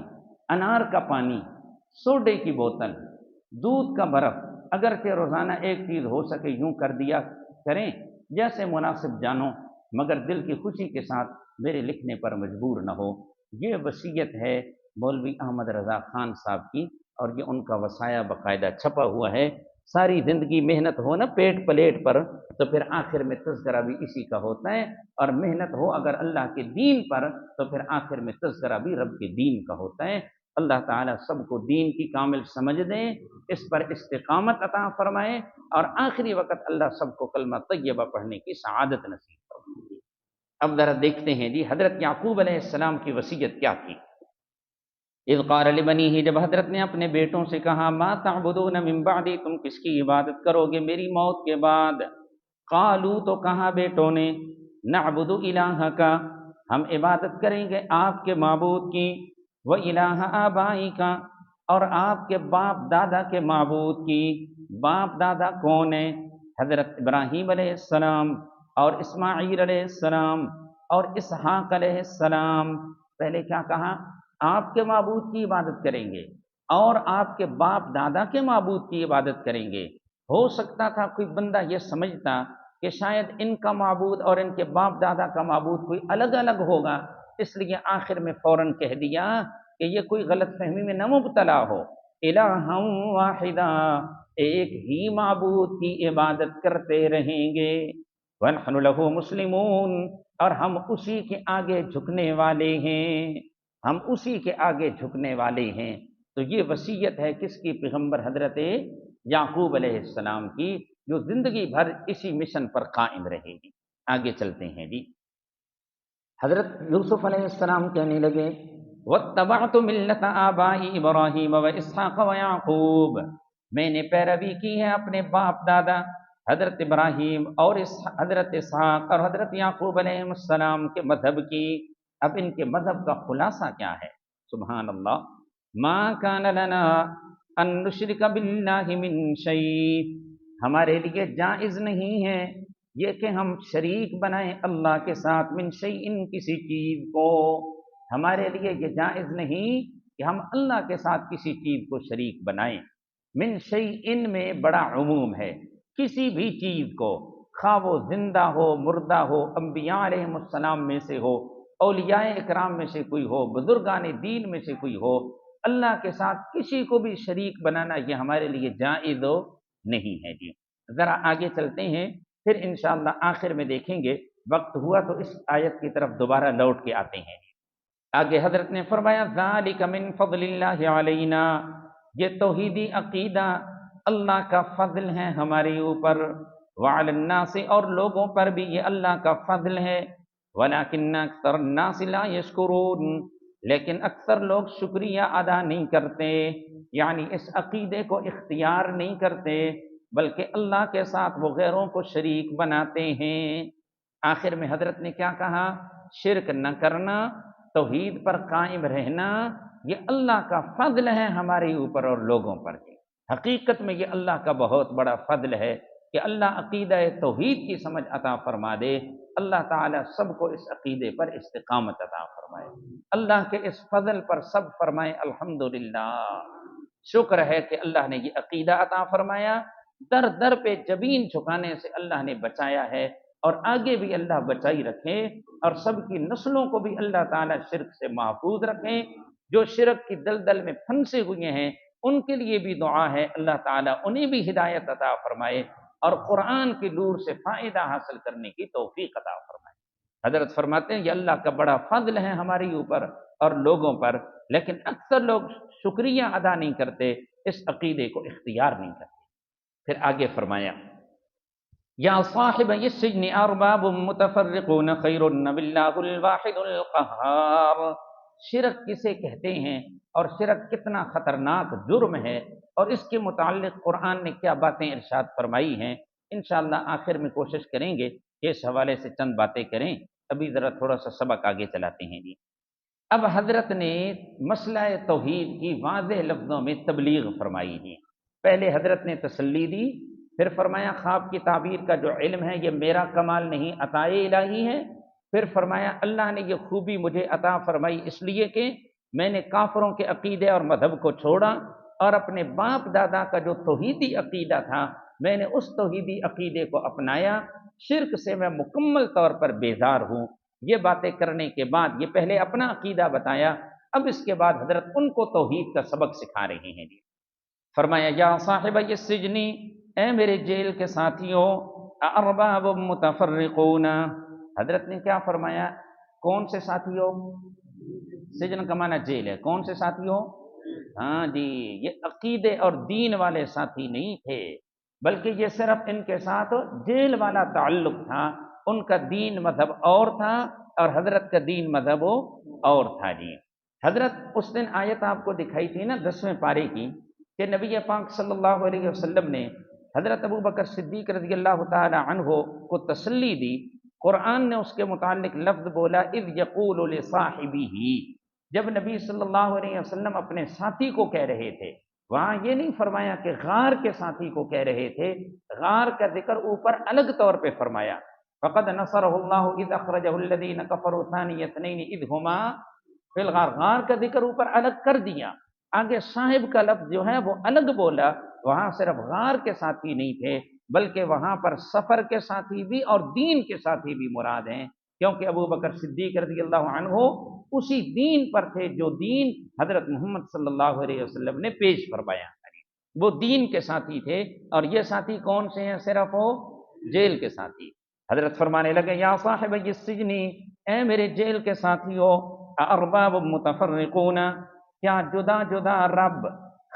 انار کا پانی، سوڈے کی بوتل، دودھ کا برف، اگرچہ روزانہ ایک چیز ہو سکے یوں کر دیا کریں جیسے مناسب جانو، مگر دل کی خوشی کے ساتھ میرے لکھنے پر مجبور نہ ہو۔ یہ وصیت ہے مولوی احمد رضا خان صاحب کی، اور یہ ان کا وصایا باقاعدہ چھپا ہوا ہے۔ ساری زندگی محنت ہو نا پیٹ پلیٹ پر، تو پھر آخر میں تذکرہ بھی اسی کا ہوتا ہے، اور محنت ہو اگر اللہ کے دین پر تو پھر آخر میں تذکرہ بھی رب کے دین کا ہوتا ہے۔ اللہ تعالیٰ سب کو دین کی کامل سمجھ دیں، اس پر استقامت عطا فرمائے، اور آخری وقت اللہ سب کو کلمہ طیبہ پڑھنے کی سعادت نصیب فرمائے۔ اب ذرا دیکھتے ہیں جی حضرت یعقوب علیہ السلام کی وصیت کیا تھی۔ اذ قال لبنیہ، جب حضرت نے اپنے بیٹوں سے کہا، ما تعبدون من بعدی، تم کس کی عبادت کرو گے میری موت کے بعد؟ قالوا، تو کہا بیٹوں نے، نعبد الہک، ہم عبادت کریں گے آپ کے معبود کی، و الہ آبائک، اور آپ کے باپ دادا کے معبود کی۔ باپ دادا کون ہیں؟ حضرت ابراہیم علیہ السلام اور اسماعیل علیہ السلام اور اسحاق علیہ السلام۔ پہلے کیا کہا؟ آپ کے معبود کی عبادت کریں گے اور آپ کے باپ دادا کے معبود کی عبادت کریں گے۔ ہو سکتا تھا کوئی بندہ یہ سمجھتا کہ شاید ان کا معبود اور ان کے باپ دادا کا معبود کوئی الگ الگ ہوگا، اس لیے آخر میں فوراً کہہ دیا کہ یہ کوئی غلط فہمی میں نہ مبتلا ہو۔ الہا واحدا، ایک ہی معبود کی عبادت کرتے رہیں گے۔ ونحن لہ مسلمون، اور ہم اسی کے آگے جھکنے والے ہیں، ہم اسی کے آگے جھکنے والے ہیں۔ تو یہ وصیت ہے کس کی؟ پیغمبر حضرت یعقوب علیہ السلام کی، جو زندگی بھر اسی مشن پر قائم رہے گی۔ آگے چلتے ہیں جی۔ حضرت یوسف علیہ السلام کہنے لگے، واتبعت ملت آبائی ابراہیم و اسحاق و یعقوب، میں نے پیروی کی ہے اپنے باپ دادا حضرت ابراہیم اور حضرت اسحاق اور حضرت یعقوب علیہ السلام کے مذہب کی۔ اب ان کے مذہب کا خلاصہ کیا ہے؟ سبحان اللہ، ما کان لنا ان نشرک باللہ من شیء، ہمارے لیے جائز نہیں ہے یہ کہ ہم شریک بنائیں اللہ کے ساتھ، من شیء، کسی چیز کو، ہمارے لیے یہ جائز نہیں کہ ہم اللہ کے ساتھ کسی چیز کو شریک بنائیں۔ من شیء میں بڑا عموم ہے، کسی بھی چیز کو، خواہ وہ زندہ ہو مردہ ہو، انبیاء علیہ السلام میں سے ہو، اولیاء اکرام میں سے کوئی ہو، بزرگان دین میں سے کوئی ہو، اللہ کے ساتھ کسی کو بھی شریک بنانا یہ ہمارے لیے جائز نہیں ہے جی۔ ذرا آگے چلتے ہیں، پھر انشاءاللہ آخر میں دیکھیں گے، وقت ہوا تو اس آیت کی طرف دوبارہ لوٹ کے آتے ہیں۔ آگے حضرت نے فرمایا، ذالک من فضل اللہ علینا، یہ توحیدی عقیدہ اللہ کا فضل ہے ہمارے اوپر، وعلی الناس، اور لوگوں پر بھی یہ اللہ کا فضل ہے، ولکن اکثر الناس لا یشکرون، لیکن اکثر لوگ شکریہ ادا نہیں کرتے، یعنی اس عقیدے کو اختیار نہیں کرتے، بلکہ اللہ کے ساتھ وہ غیروں کو شریک بناتے ہیں۔ آخر میں حضرت نے کیا کہا؟ شرک نہ کرنا، توحید پر قائم رہنا، یہ اللہ کا فضل ہے ہمارے اوپر اور لوگوں پر۔ حقیقت میں یہ اللہ کا بہت بڑا فضل ہے کہ اللہ عقیدہ توحید کی سمجھ عطا فرما دے۔ اللہ تعالیٰ سب کو اس عقیدے پر استقامت عطا فرمائے۔ اللہ کے اس فضل پر سب فرمائے الحمدللہ، شکر ہے کہ اللہ نے یہ عقیدہ عطا فرمایا، در در پہ جبین جھکانے سے اللہ نے بچایا ہے، اور آگے بھی اللہ بچائی رکھے اور سب کی نسلوں کو بھی اللہ تعالیٰ شرک سے محفوظ رکھیں۔ جو شرک کی دلدل میں پھنسے ہوئے ہیں ان کے لیے بھی دعا ہے، اللہ تعالیٰ انہیں بھی ہدایت عطا فرمائے اور قرآن کی نور سے فائدہ حاصل کرنے کی توفیق عطا فرمائے۔ حضرت فرماتے ہیں یہ اللہ کا بڑا فضل ہے ہماری اوپر اور لوگوں پر، لیکن اکثر لوگ شکریہ ادا نہیں کرتے، اس عقیدے کو اختیار نہیں کرتے۔ پھر آگے فرمایا یا صاحب السجن ارباب متفرقون خیر ام اللہ الواحد القہار۔ شرک کسے کہتے ہیں اور شرک کتنا خطرناک جرم ہے اور اس کے متعلق قرآن نے کیا باتیں ارشاد فرمائی ہیں، انشاءاللہ آخر میں کوشش کریں گے کہ اس حوالے سے چند باتیں کریں۔ ابھی ذرا تھوڑا سا سبق آگے چلاتے ہیں جی۔ اب حضرت نے مسئلہ توحید کی واضح لفظوں میں تبلیغ فرمائی ہے۔ پہلے حضرت نے تسلی دی، پھر فرمایا خواب کی تعبیر کا جو علم ہے یہ میرا کمال نہیں، عطا الہی ہے۔ پھر فرمایا اللہ نے یہ خوبی مجھے عطا فرمائی اس لیے کہ میں نے کافروں کے عقیدے اور مذہب کو چھوڑا اور اپنے باپ دادا کا جو توحیدی عقیدہ تھا میں نے اس توحیدی عقیدے کو اپنایا، شرک سے میں مکمل طور پر بیزار ہوں۔ یہ باتیں کرنے کے بعد یہ پہلے اپنا عقیدہ بتایا، اب اس کے بعد حضرت ان کو توحید کا سبق سکھا رہے ہیں جی۔ فرمایا یا صاحب السجن، اے میرے جیل کے ساتھیوں، ارباب متفرقون۔ حضرت نے کیا فرمایا؟ کون سے ساتھیوں؟ سجن کا معنی جیل ہے، کون سے ساتھیوں؟ ہاں جی، یہ عقیدے اور دین والے ساتھی نہیں تھے، بلکہ یہ صرف ان کے ساتھ جیل والا تعلق تھا۔ ان کا دین مذہب اور تھا اور حضرت کا دین مذہب اور تھا جی۔ حضرت اس دن آیت آپ کو دکھائی تھی نا 10ویں پارے کی، کہ نبی پاک صلی اللہ علیہ وسلم نے حضرت ابو بکر صدیق رضی اللہ تعالی عنہ کو تسلی دی۔ قرآن نے اس کے متعلق لفظ بولا اذ یقول لصاحبہ، جب نبی صلی اللہ علیہ وسلم اپنے ساتھی کو کہہ رہے تھے، وہاں یہ نہیں فرمایا کہ غار کے ساتھی کو کہہ رہے تھے، غار کا ذکر اوپر الگ طور پہ فرمایا، فقد نصرہ اللہ اذ اخرجہ الذین کفروا ثانی اثنین اذ ہما فی الغار۔ غار کا ذکر اوپر الگ کر دیا، آگے صاحب کا لفظ جو ہے وہ الگ بولا۔ وہاں صرف غار کے ساتھی نہیں تھے بلکہ وہاں پر سفر کے ساتھی بھی اور دین کے ساتھی بھی مراد ہیں، کیونکہ ابو بکر صدیق رضی اللہ عنہ اسی دین پر تھے جو دین حضرت محمد صلی اللہ علیہ وسلم نے پیش فرمایا، وہ دین کے ساتھی تھے۔ اور یہ ساتھی کون سے ہیں؟ صرف وہ جیل کے ساتھی۔ حضرت فرمانے لگے یا صاحب السجن، اے میرے جیل کے ساتھیوں، ارباب متفرقون، کیا جدا جدا رب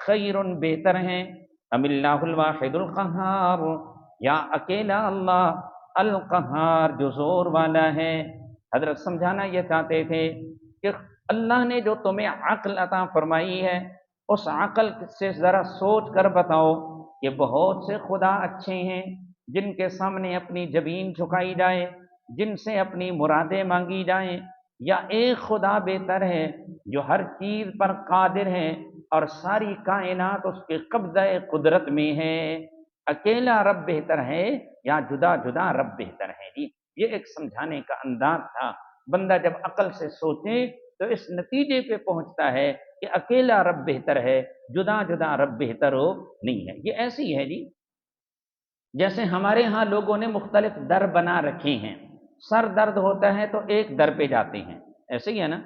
خیر بہتر ہیں، ام اللہ الواحد القہار، یا اکیلا اللہ القہار جو زور والا ہے۔ حضرت سمجھانا یہ چاہتے تھے کہ اللہ نے جو تمہیں عقل عطا فرمائی ہے اس عقل سے ذرا سوچ کر بتاؤ کہ بہت سے خدا اچھے ہیں جن کے سامنے اپنی جبین جھکائی جائے، جن سے اپنی مرادیں مانگی جائیں، یا ایک خدا بہتر ہے جو ہر چیز پر قادر ہے اور ساری کائنات اس کے قبضہ قدرت میں ہے۔ اکیلا رب بہتر ہے یا جدا جدا رب بہتر ہے جی۔ یہ ایک سمجھانے کا انداز تھا۔ بندہ جب عقل سے سوچے تو اس نتیجے پہ پہنچتا ہے کہ اکیلا رب بہتر ہے، جدا جدا رب بہتر ہو نہیں ہے۔ یہ ایسی ہے جی جیسے ہمارے ہاں لوگوں نے مختلف در بنا رکھے ہیں، سر درد ہوتا ہے تو ایک در پہ جاتے ہیں، ایسے ہی ہے نا،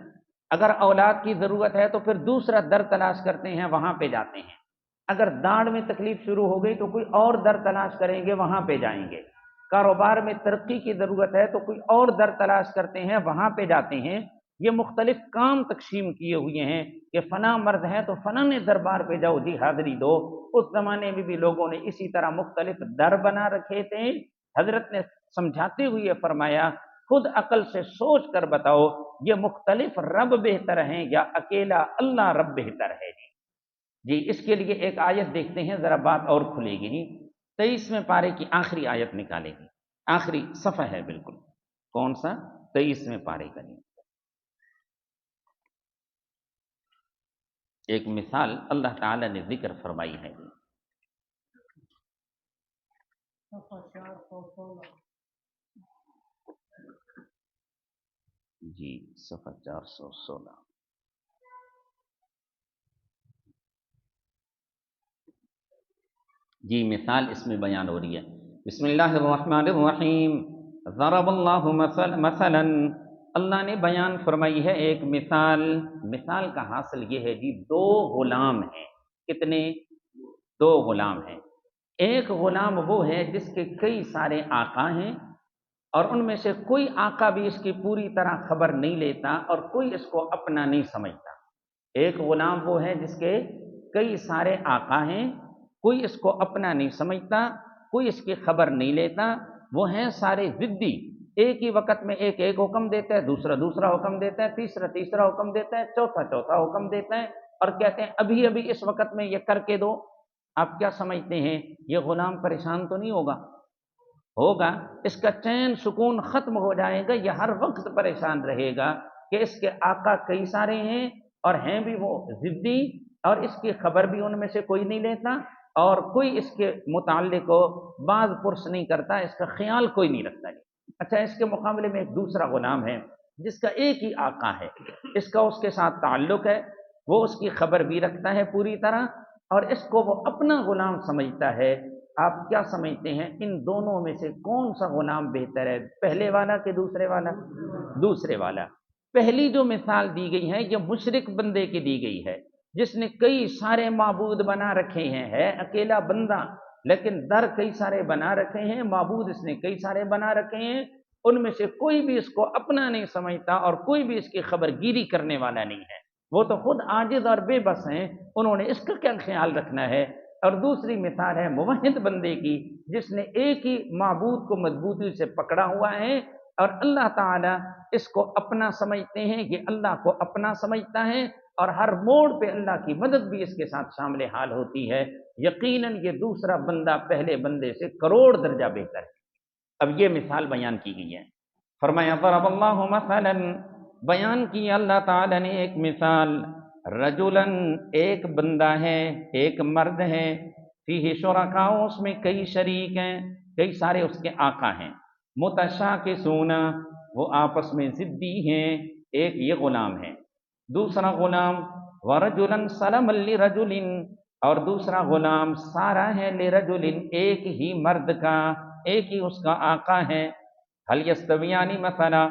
اگر اولاد کی ضرورت ہے تو پھر دوسرا در تلاش کرتے ہیں، وہاں پہ جاتے ہیں، اگر داڑھ میں تکلیف شروع ہو گئی تو کوئی اور در تلاش کریں گے، وہاں پہ جائیں گے، کاروبار میں ترقی کی ضرورت ہے تو کوئی اور در تلاش کرتے ہیں، وہاں پہ جاتے ہیں۔ یہ مختلف کام تقسیم کیے ہوئے ہیں کہ فلاں مرد ہے تو فلاں دربار پہ جاؤ جی حاضری دو۔ اس زمانے میں بھی لوگوں نے اسی طرح مختلف در بنا رکھے تھے۔ حضرت نے سمجھاتے ہوئے فرمایا خود عقل سے سوچ کر بتاؤ یہ مختلف رب بہتر ہیں یا اکیلا اللہ رب بہتر ہے جی۔ اس کے لیے ایک آیت دیکھتے ہیں، ذرا بات اور کھلے گی جی۔ 23ویں پارے کی آخری آیت نکالے گی، آخری صفحہ ہے بالکل، کون سا؟ 23ویں پارے کا جی۔ ایک مثال اللہ تعالی نے ذکر فرمائی ہے جی، صفحہ 416۔ جی مثال اس میں بیان ہو رہی ہے، بسم اللہ الرحمن الرحیم، ضرب اللہ مثلا، اللہ نے بیان فرمائی ہے ایک مثال۔ مثال کا حاصل یہ ہے جی، دو غلام ہیں۔ کتنے؟ دو غلام ہیں۔ ایک غلام وہ ہے جس کے کئی سارے آقا ہیں، اور ان میں سے کوئی آقا بھی اس کی پوری طرح خبر نہیں لیتا اور کوئی اس کو اپنا نہیں سمجھتا۔ ایک غلام وہ ہے جس کے کئی سارے آقا ہیں، کوئی اس کو اپنا نہیں سمجھتا، کوئی اس کی خبر نہیں لیتا، وہ ہیں سارے ضدی، ایک ہی وقت میں ایک ایک حکم دیتا ہے، دوسرا دوسرا حکم دیتا ہے، تیسرا تیسرا حکم دیتا ہے، چوتھا چوتھا حکم دیتا ہے، اور کہتے ہیں ابھی ابھی اس وقت میں یہ کر کے دو۔ آپ کیا سمجھتے ہیں یہ غلام پریشان تو نہیں ہوگا؟ ہوگا، اس کا چین سکون ختم ہو جائے گا، یہ ہر وقت پریشان رہے گا کہ اس کے آقا کئی سارے ہیں اور ہیں بھی وہ ضدی، اور اس کی خبر بھی ان میں سے کوئی نہیں لیتا، اور کوئی اس کے متعلق بعض پرس نہیں کرتا، اس کا خیال کوئی نہیں رکھتا۔ اچھا، اس کے مقابلے میں ایک دوسرا غلام ہے جس کا ایک ہی آقا ہے، اس کا اس کے ساتھ تعلق ہے، وہ اس کی خبر بھی رکھتا ہے پوری طرح، اور اس کو وہ اپنا غلام سمجھتا ہے۔ آپ کیا سمجھتے ہیں ان دونوں میں سے کون سا غلام بہتر ہے، پہلے والا کہ دوسرے والا؟ دوسرے والا۔ پہلی جو مثال دی گئی ہے یہ مشرک بندے کی دی گئی ہے، جس نے کئی سارے معبود بنا رکھے ہیں، ہے اکیلا بندہ لیکن در کئی سارے بنا رکھے ہیں، معبود اس نے کئی سارے بنا رکھے ہیں، ان میں سے کوئی بھی اس کو اپنا نہیں سمجھتا اور کوئی بھی اس کی خبر گیری کرنے والا نہیں ہے، وہ تو خود عاجز اور بے بس ہیں، انہوں نے اس کا کیا خیال رکھنا ہے۔ اور دوسری مثال ہے موحد بندے کی، جس نے ایک ہی معبود کو مضبوطی سے پکڑا ہوا ہے اور اللہ تعالیٰ اس کو اپنا سمجھتے ہیں، یہ اللہ کو اپنا سمجھتا ہے، اور ہر موڑ پہ اللہ کی مدد بھی اس کے ساتھ شامل حال ہوتی ہے۔ یقیناً یہ دوسرا بندہ پہلے بندے سے کروڑ درجہ بہتر ہے۔ اب یہ مثال بیان کی گئی ہے، فرمایا ضرب اللہ مثلا، بیان کی اللہ تعالیٰ نے ایک مثال، رجلاً ایک بندہ ہے، ایک مرد ہے، فیہ شرکاء اس میں کئی شریک ہیں، کئی سارے اس کے آقا ہیں، متشاکسون وہ آپس میں ضدی ہیں، ایک یہ غلام ہے۔ دوسرا غلام ورجلاً سلما لرجل، اور دوسرا غلام سارا ہے لرجل ایک ہی مرد کا، ایک ہی اس کا آقا ہے۔ حل یستویان مثلا،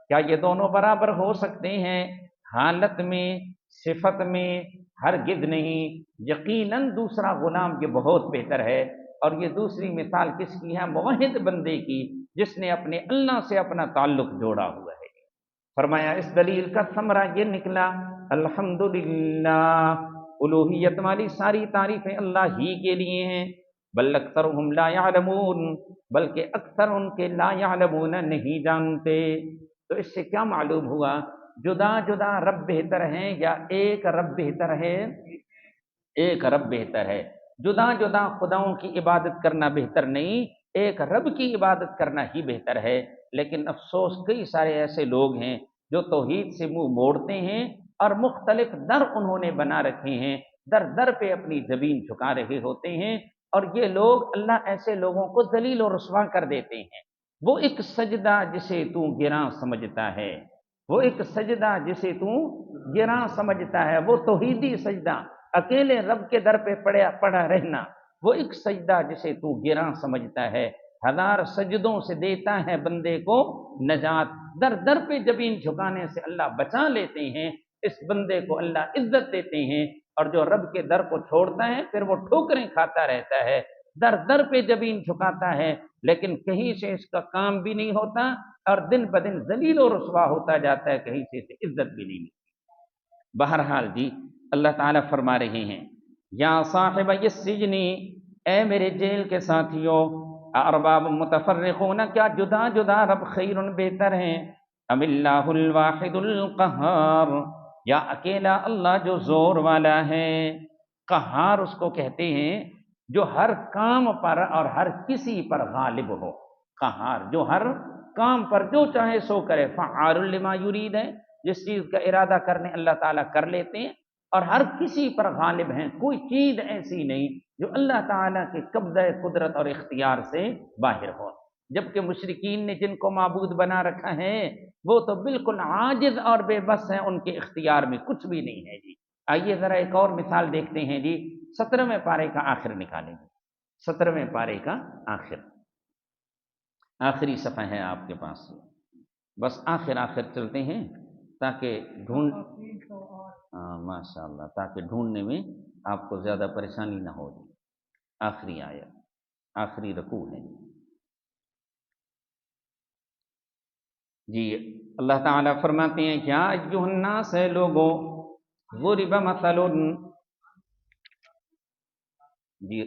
کیا یہ دونوں برابر ہو سکتے ہیں حالت میں، صفت میں؟ ہرگز نہیں۔ یقیناً دوسرا غلام یہ بہت بہتر ہے، اور یہ دوسری مثال کس کی ہے؟ موحد بندے کی، جس نے اپنے اللہ سے اپنا تعلق جوڑا ہوا ہے۔ فرمایا اس دلیل کا ثمرہ یہ نکلا، الحمدللہ، الوہیت والی ساری تعریفیں اللہ ہی کے لیے ہیں، بل اکثرهم لا يعلمون، بلکہ اکثر ان کے لا يعلمون نہیں جانتے۔ تو اس سے کیا معلوم ہوا؟ جدا جدا رب بہتر ہیں یا ایک رب بہتر ہے؟ ایک رب بہتر ہے۔ جدا جدا خداؤں کی عبادت کرنا بہتر نہیں، ایک رب کی عبادت کرنا ہی بہتر ہے۔ لیکن افسوس کئی سارے ایسے لوگ ہیں جو توحید سے منہ موڑتے ہیں اور مختلف در انہوں نے بنا رکھے ہیں، در در پہ اپنی زمین جھکا رہے ہوتے ہیں، اور یہ لوگ اللہ ایسے لوگوں کو ذلیل و رسوا کر دیتے ہیں۔ وہ ایک سجدہ جسے تو گراں سمجھتا ہے، وہ ایک سجدہ جسے تو گراں سمجھتا ہے، وہ توحیدی سجدہ، اکیلے رب کے در پہ پڑا رہنا، وہ ایک سجدہ جسے تو گراں سمجھتا ہے، ہزار سجدوں سے دیتا ہے بندے کو نجات۔ در در پہ زمین جھکانے سے اللہ بچا لیتے ہیں، اس بندے کو اللہ عزت دیتے ہیں، اور جو رب کے در کو چھوڑتا ہے پھر وہ ٹھوکریں کھاتا رہتا ہے، در در پہ زمین جھکاتا ہے لیکن کہیں سے اس کا کام بھی نہیں ہوتا، اور دن بدن ذلیل و رسوا ہوتا جاتا ہے، کہیں سے اسے عزت بھی نہیں ملتی۔ بہرحال جی، اللہ تعالیٰ فرما رہے ہیں، یا صاحب السجن، اے میرے جیل کے ساتھیوں، ارباب متفرقون، کیا جدا جدا رب خیر بہتر ہیں، ام اللہ الواحد القہار، یا اکیلا اللہ جو زور والا ہے۔ قہار اس کو کہتے ہیں جو ہر کام پر اور ہر کسی پر غالب ہو، قہار جو ہر کام پر جو چاہے سو کرے، فعال لما یرید ہے، جس چیز کا ارادہ کرنے اللہ تعالیٰ کر لیتے ہیں، اور ہر کسی پر غالب ہیں، کوئی چیز ایسی نہیں جو اللہ تعالیٰ کے قبضہ قدرت اور اختیار سے باہر ہو۔ جبکہ مشرکین نے جن کو معبود بنا رکھا ہے وہ تو بالکل عاجز اور بے بس ہیں، ان کے اختیار میں کچھ بھی نہیں ہے جی۔ آئیے ذرا ایک اور مثال دیکھتے ہیں جی، 17ویں پارے کا آخر نکالیں گے، 17ویں پارے کا آخر، آخری صفحہ ہے آپ کے پاس، بس آخر چلتے ہیں تاکہ ڈھونڈ ماشاء اللہ، تاکہ ڈھونڈنے میں آپ کو زیادہ پریشانی نہ ہو۔ آخری آیت، آخری رکوع ہے جی۔ اللہ تعالیٰ فرماتے ہیں یا ایھا الناس، ہے لوگوں، ضرب مثل، جی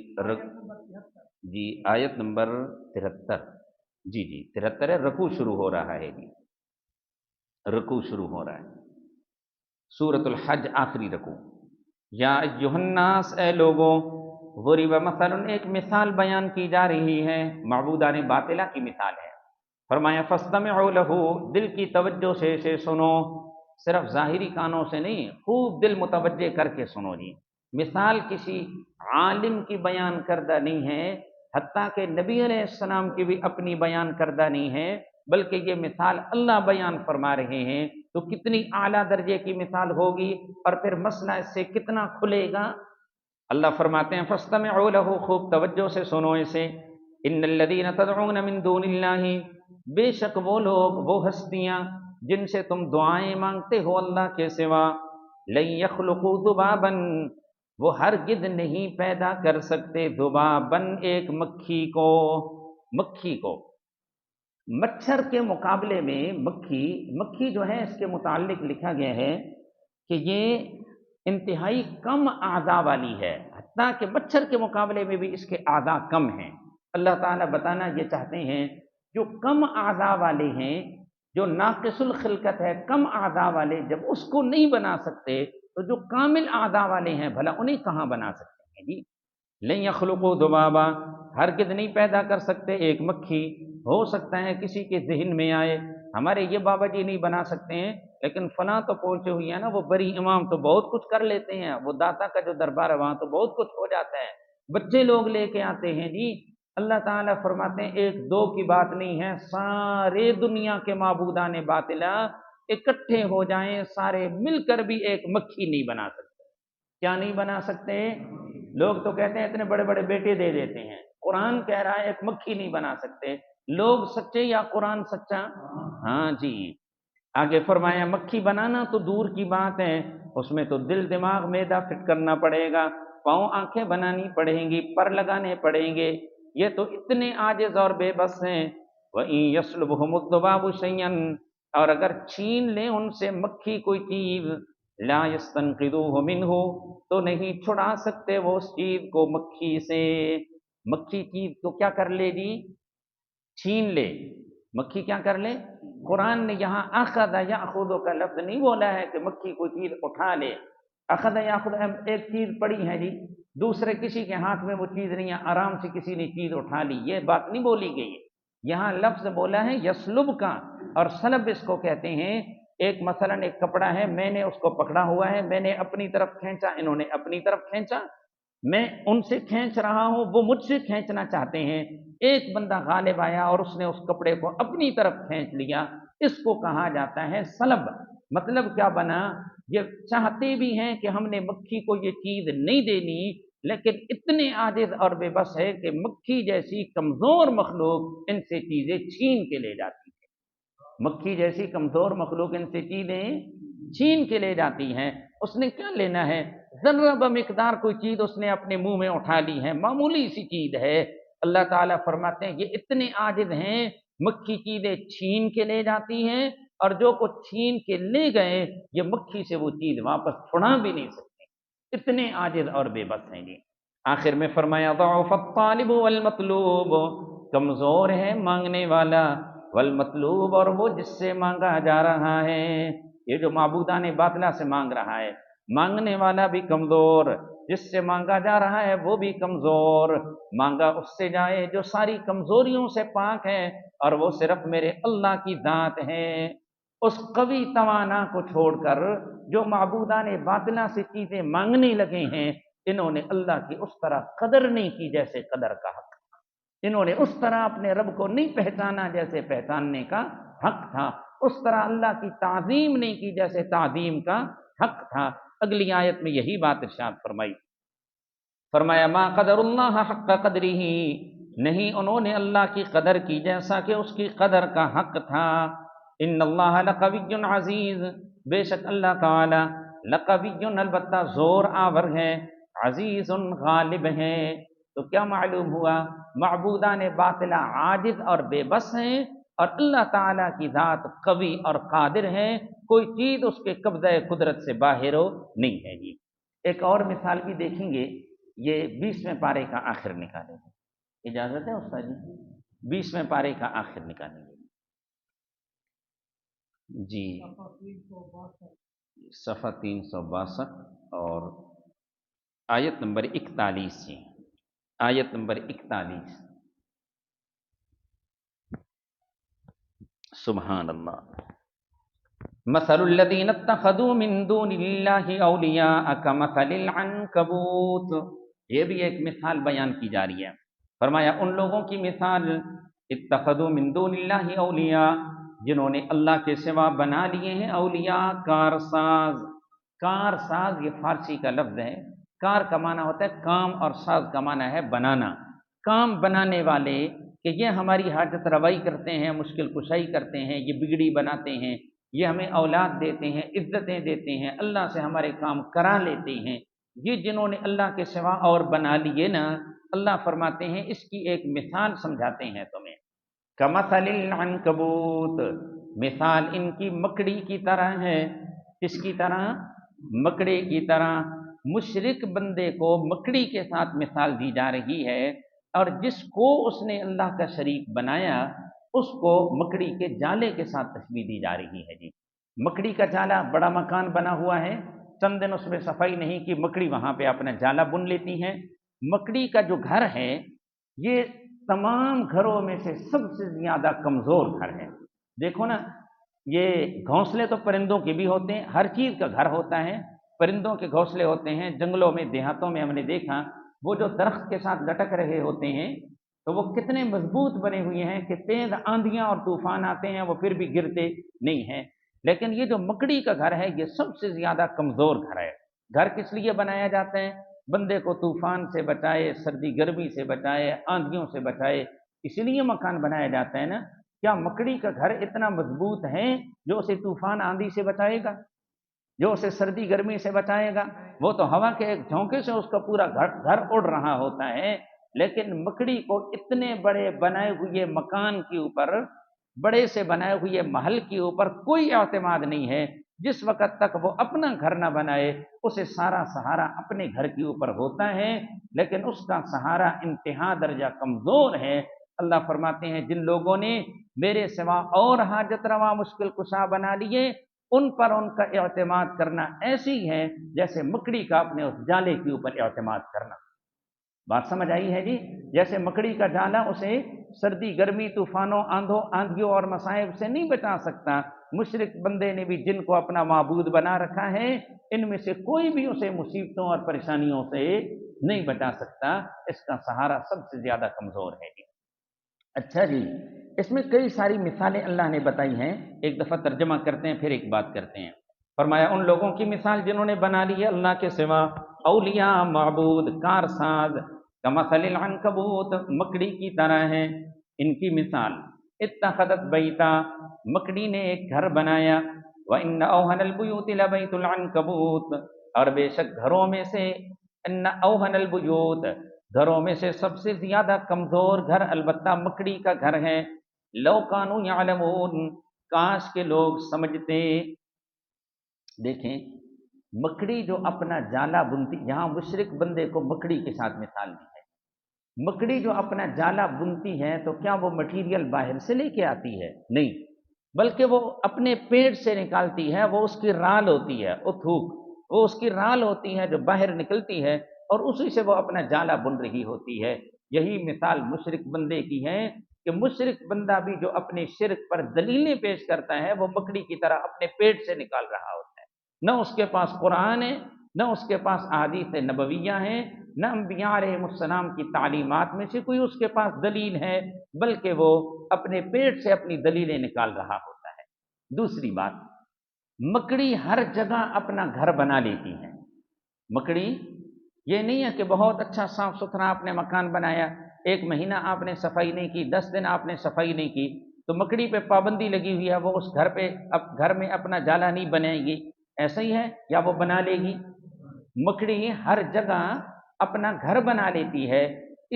جی آیت نمبر 73، جی 73 ہے، رکوع شروع ہو رہا ہے جی، رکوع شروع ہو رہا ہے، سورۃ الحج آخری رکوع۔ یا ایھا الناس، اے لوگوں، ضرب مثل، ایک مثال بیان کی جا رہی ہے، معبودان باطلہ کی مثال ہے۔ فرمایا فاستمعوا لہ، دل کی توجہ سے اسے سنو، صرف ظاہری کانوں سے نہیں، خوب دل متوجہ کر کے سنو جی۔ مثال کسی عالم کی بیان کردہ نہیں ہے، حتیٰ کہ نبی علیہ السلام کی بھی اپنی بیان کردہ نہیں ہے، بلکہ یہ مثال اللہ بیان فرما رہے ہیں، تو کتنی اعلیٰ درجے کی مثال ہوگی، اور پھر مسئلہ اس سے کتنا کھلے گا۔ اللہ فرماتے ہیں فاستمعوا لہ، خوب توجہ سے سنو اسے۔ ان الذین تدعون من دون اللہ، بے شک وہ لوگ، وہ ہستیاں جن سے تم دعائیں مانگتے ہو اللہ کے سوا، لن یخلقوا ذبابا، وہ ہرگز نہیں پیدا کر سکتے، ذبابا، ایک مکھی کو۔ مکھی کو، مچھر کے مقابلے میں مکھی جو ہے، اس کے متعلق لکھا گیا ہے کہ یہ انتہائی کم اعضاء والی ہے، حتیٰ کہ مچھر کے مقابلے میں بھی اس کے اعضاء کم ہیں۔ اللہ تعالیٰ بتانا یہ چاہتے ہیں جو کم اعضاء والے ہیں، جو ناقص الخلقت ہے، کم اعضاء والے، جب اس کو نہیں بنا سکتے تو جو کامل اعضاء والے ہیں بھلا انہیں کہاں بنا سکتے ہیں جی۔ لن یخلقوا ذبابا، ہرگز نہیں پیدا کر سکتے ایک مکھی۔ ہو سکتا ہے کسی کے ذہن میں آئے ہمارے یہ بابا جی نہیں بنا سکتے ہیں، لیکن فلاں تو پہنچے ہوئی ہیں نا، وہ بڑی امام تو بہت کچھ کر لیتے ہیں، وہ داتا کا جو دربار ہے وہاں تو بہت کچھ ہو جاتا ہے، بچے لوگ لے کے آتے ہیں جی۔ اللہ تعالیٰ فرماتے ہیں ایک دو کی بات نہیں ہے، سارے دنیا کے معبودان باطلہ اکٹھے ہو جائیں، سارے مل کر بھی ایک مکھی نہیں بنا سکتے۔ کیا نہیں بنا سکتے؟ لوگ تو کہتے ہیں اتنے بڑے بڑے بیٹے دے دیتے ہیں، قرآن کہہ رہا ہے ایک مکھی نہیں بنا سکتے۔ لوگ سچے یا قرآن سچا؟ ہاں جی۔ آگے فرمایا مکھی بنانا تو دور کی بات ہے، اس میں تو دل، دماغ، معدہ فٹ کرنا پڑے گا، پاؤں، آنکھیں بنانی پڑیں گی، پر لگانے پڑیں گے، یہ تو اتنے عاجز اور بے بس ہیں۔ وَإِن يَسْلُبْهُمُ الذُّبَابُ شَيْئًا، اور اگر چھین لیں ان سے مکھی کوئی چیز، لا يستنقذوه منه، تو نہیں چھڑا سکتے وہ اس چیز کو مکھی سے۔ مکھی چیز کو کیا کر لے جی؟ چھین لے۔ مکھی کیا کر لے؟ قرآن نے یہاں اخذ یاخذ کا لفظ نہیں بولا ہے کہ مکھی کوئی چیز اٹھا لے۔ اخذ یاخذ، ایک چیز پڑی ہے جی، دوسرے کسی کے ہاتھ میں وہ چیز نہیں ہے، آرام سے کسی نے چیز اٹھا لی، یہ بات نہیں بولی گئی ہے۔ یہاں لفظ بولا ہے یسلب کا، اور سلب اس کو کہتے ہیں، ایک مثلا ایک کپڑا ہے، میں نے اس کو پکڑا ہوا ہے، میں نے اپنی طرف کھینچا، انہوں نے اپنی طرف کھینچا، میں ان سے کھینچ رہا ہوں، وہ مجھ سے کھینچنا چاہتے ہیں، ایک بندہ غالب آیا اور اس نے اس کپڑے کو اپنی طرف کھینچ لیا، اس کو کہا جاتا ہے سلب۔ مطلب کیا بنا؟ یہ چاہتے بھی ہیں کہ ہم نے مکھی کو یہ چیز نہیں دینی، لیکن اتنے عاجز اور بے بس ہے کہ مکھی جیسی کمزور مخلوق ان سے چیزیں چھین کے لے جاتی ہے۔ مکھی جیسی کمزور مخلوق ان سے چیزیں چھین کے لے جاتی ہیں، اس نے کیا لینا ہے؟ ذرہ بمقدار کوئی چیز اس نے اپنے منہ میں اٹھا لی ہے، معمولی سی چیز ہے۔ اللہ تعالیٰ فرماتے ہیں یہ اتنے عاجز ہیں، مکھی چیزیں چھین کے لے جاتی ہیں، اور جو کچھ چھین کے لے گئے یہ مکھی سے وہ چیز واپس چھڑا بھی نہیں سکتے، اتنے عاجز اور بے بس ہیں جی۔ آخر میں فرمایا ضعف الطالب والمطلوب، کمزور ہے مانگنے والا، والمطلوب، اور وہ جس سے مانگا جا رہا ہے۔ یہ جو معبودان باطلہ سے مانگ رہا ہے، مانگنے والا بھی کمزور، جس سے مانگا جا رہا ہے وہ بھی کمزور۔ مانگا اس سے جائے جو ساری کمزوریوں سے پاک ہے، اور وہ صرف میرے اللہ کی ذات ہے۔ اس قوی توانا کو چھوڑ کر جو معبودان باطلہ سے چیزیں مانگنے لگے ہیں، انہوں نے اللہ کی اس طرح قدر نہیں کی جیسے قدر کا حق، انہوں نے اس طرح اپنے رب کو نہیں پہچانا جیسے پہچاننے کا حق تھا، اس طرح اللہ کی تعظیم نہیں کی جیسے تعظیم کا حق تھا۔ اگلی آیت میں یہی بات ارشاد فرمائی، فرمایا ما قدر اللہ حق قدرہ، نہیں انہوں نے اللہ کی قدر کی جیسا کہ اس کی قدر کا حق تھا۔ ان اللہ لقوی عزیز، بے شک اللہ تعالی لقوی البتہ زور آور ہے، عزیز غالب ہے۔ تو کیا معلوم ہوا؟ معبودان باطلہ عاجز اور بے بس ہیں، اور اللہ تعالیٰ کی ذات قوی اور قادر ہے، کوئی چیز اس کے قبضہ قدرت سے باہر ہو نہیں ہے جی۔ ایک اور مثال بھی دیکھیں گے، یہ 20ویں پارے کا آخر نکالیں گے، اجازت ہے استاد جی؟ 20ویں پارے کا آخر نکالیں گے جی، صفحہ 362 اور آیت نمبر 41 جی، آیت نمبر 41۔ سبحان اللہ۔ مثل الذین اتخذوا من دون اللہ اولیاء کمثل العنکبوت، یہ بھی ایک مثال بیان کی جا رہی ہے۔ فرمایا ان لوگوں کی مثال، اتخذوا من دون اللہ اولیاء، جنہوں نے اللہ کے سوا بنا لیے ہیں اولیاء کارساز۔ کارساز یہ فارسی کا لفظ ہے، کار کا معنی ہوتا ہے کام اور ساز کا معنی ہے بنانا۔ کام بنانے والے کہ یہ ہماری حاجت روائی کرتے ہیں، مشکل کشائی کرتے ہیں، یہ بگڑی بناتے ہیں، یہ ہمیں اولاد دیتے ہیں، عزتیں دیتے ہیں، اللہ سے ہمارے کام کرا لیتے ہیں، یہ جنہوں نے اللہ کے سوا اور بنا لیے نا، اللہ فرماتے ہیں اس کی ایک مثال سمجھاتے ہیں تمہیں۔ کمثل العنکبوت، مثال ان کی مکڑی کی طرح ہے۔ کس کی طرح؟ مکڑی کی طرح۔ مشرک بندے کو مکڑی کے ساتھ مثال دی جا رہی ہے، اور جس کو اس نے اللہ کا شریک بنایا اس کو مکڑی کے جالے کے ساتھ تشبیہ دی جا رہی ہے جی۔ مکڑی کا جالا بڑا مکان بنا ہوا ہے، چند دن اس میں صفائی نہیں کی، مکڑی وہاں پہ اپنا جالا بن لیتی ہے۔ مکڑی کا جو گھر ہے یہ تمام گھروں میں سے سب سے زیادہ کمزور گھر ہے۔ دیکھو نا، یہ گھونسلے تو پرندوں کے بھی ہوتے ہیں، ہر چیز کا گھر ہوتا ہے، پرندوں کے گھونسلے ہوتے ہیں، جنگلوں میں دیہاتوں میں ہم نے دیکھا وہ جو درخت کے ساتھ لٹک رہے ہوتے ہیں تو وہ کتنے مضبوط بنے ہوئے ہیں کہ تیز آندھیاں اور طوفان آتے ہیں وہ پھر بھی گرتے نہیں ہیں۔ لیکن یہ جو مکڑی کا گھر ہے یہ سب سے زیادہ کمزور گھر ہے۔ گھر کس لیے بنایا جاتا ہے؟ بندے کو طوفان سے بچائے، سردی گرمی سے بچائے، آندھیوں سے بچائے، اسی لیے مکان بنایا جاتا ہے نا۔ کیا مکڑی کا گھر اتنا مضبوط ہے جو اسے طوفان آندھی سے بچائے گا، جو اسے سردی گرمی سے بچائے گا؟ وہ تو ہوا کے ایک جھونکے سے اس کا پورا گھر اڑ رہا ہوتا ہے۔ لیکن مکڑی کو اتنے بڑے بنائے ہوئے مکان کے اوپر، بڑے سے بنائے ہوئے محل کے اوپر کوئی اعتماد نہیں ہے۔ جس وقت تک وہ اپنا گھر نہ بنائے اسے سارا سہارا اپنے گھر کے اوپر ہوتا ہے، لیکن اس کا سہارا انتہا درجہ کمزور ہے۔ اللہ فرماتے ہیں جن لوگوں نے میرے سوا اور حاجت روا مشکل کشا بنا لیے ان پر ان کا اعتماد کرنا ایسی ہے جیسے مکڑی کا اپنے اس جالے کے اوپر اعتماد کرنا۔ بات سمجھ آئی ہے جی؟ جیسے مکڑی کا جالا اسے سردی گرمی طوفانوں آندھیوں اور مصائب سے نہیں بچا سکتا، مشرک بندے نے بھی جن کو اپنا معبود بنا رکھا ہے ان میں سے کوئی بھی اسے مصیبتوں اور پریشانیوں سے نہیں بچا سکتا، اس کا سہارا سب سے زیادہ کمزور ہے جی۔ اچھا جی، اس میں کئی ساری مثالیں اللہ نے بتائی ہیں، ایک دفعہ ترجمہ کرتے ہیں پھر ایک بات کرتے ہیں۔ فرمایا ان لوگوں کی مثال جنہوں نے بنا لی ہے اللہ کے سوا اولیاء معبود کارساز، کمثل العنکبوت، مکڑی کی طرح ہے ان کی مثال۔ اتخذت بیتا، مکڑی نے ایک گھر بنایا، وان اوہن البیوت لبیت العنکبوت، اور بے شک گھروں میں سے ان اوہن البیوت، گھروں میں سے سب سے زیادہ کمزور گھر البتہ مکڑی کا گھر ہے۔ لو کانوا یعلمون، کاش کے لوگ سمجھتے۔ دیکھیں مکڑی جو اپنا جالا بنتی، یہاں مشرک بندے کو مکڑی کے ساتھ مثال دی ہے۔ مکڑی جو اپنا جالا بنتی ہے تو کیا وہ مٹیریل باہر سے لے کے آتی ہے؟ نہیں، بلکہ وہ اپنے پیڑ سے نکالتی ہے، وہ اس کی رال ہوتی ہے، وہ اس کی رال ہوتی ہے جو باہر نکلتی ہے اور اسی سے وہ اپنا جالا بن رہی ہوتی ہے۔ یہی مثال مشرک بندے کی ہے کہ مشرک بندہ بھی جو اپنے شرک پر دلیلیں پیش کرتا ہے وہ مکڑی کی طرح اپنے پیٹ سے نکال رہا ہوتا ہے۔ نہ اس کے پاس قرآن ہے، نہ اس کے پاس احادیث نبویہ ہیں، نہ انبیاء علیہ السلام کی تعلیمات میں سے کوئی اس کے پاس دلیل ہے، بلکہ وہ اپنے پیٹ سے اپنی دلیلیں نکال رہا ہوتا ہے۔ دوسری بات، مکڑی ہر جگہ اپنا گھر بنا لیتی ہے۔ مکڑی یہ نہیں ہے کہ بہت اچھا صاف ستھرا اپنے مکان بنایا، 1 مہینہ آپ نے صفائی نہیں کی، 10 دن آپ نے صفائی نہیں کی، تو مکڑی پہ پابندی لگی ہوئی ہے، وہ اس گھر پہ گھر میں اپنا جالا نہیں بنائے گی، ایسا ہی ہے یا وہ بنا لے گی؟ مکڑی ہر جگہ اپنا گھر بنا لیتی ہے۔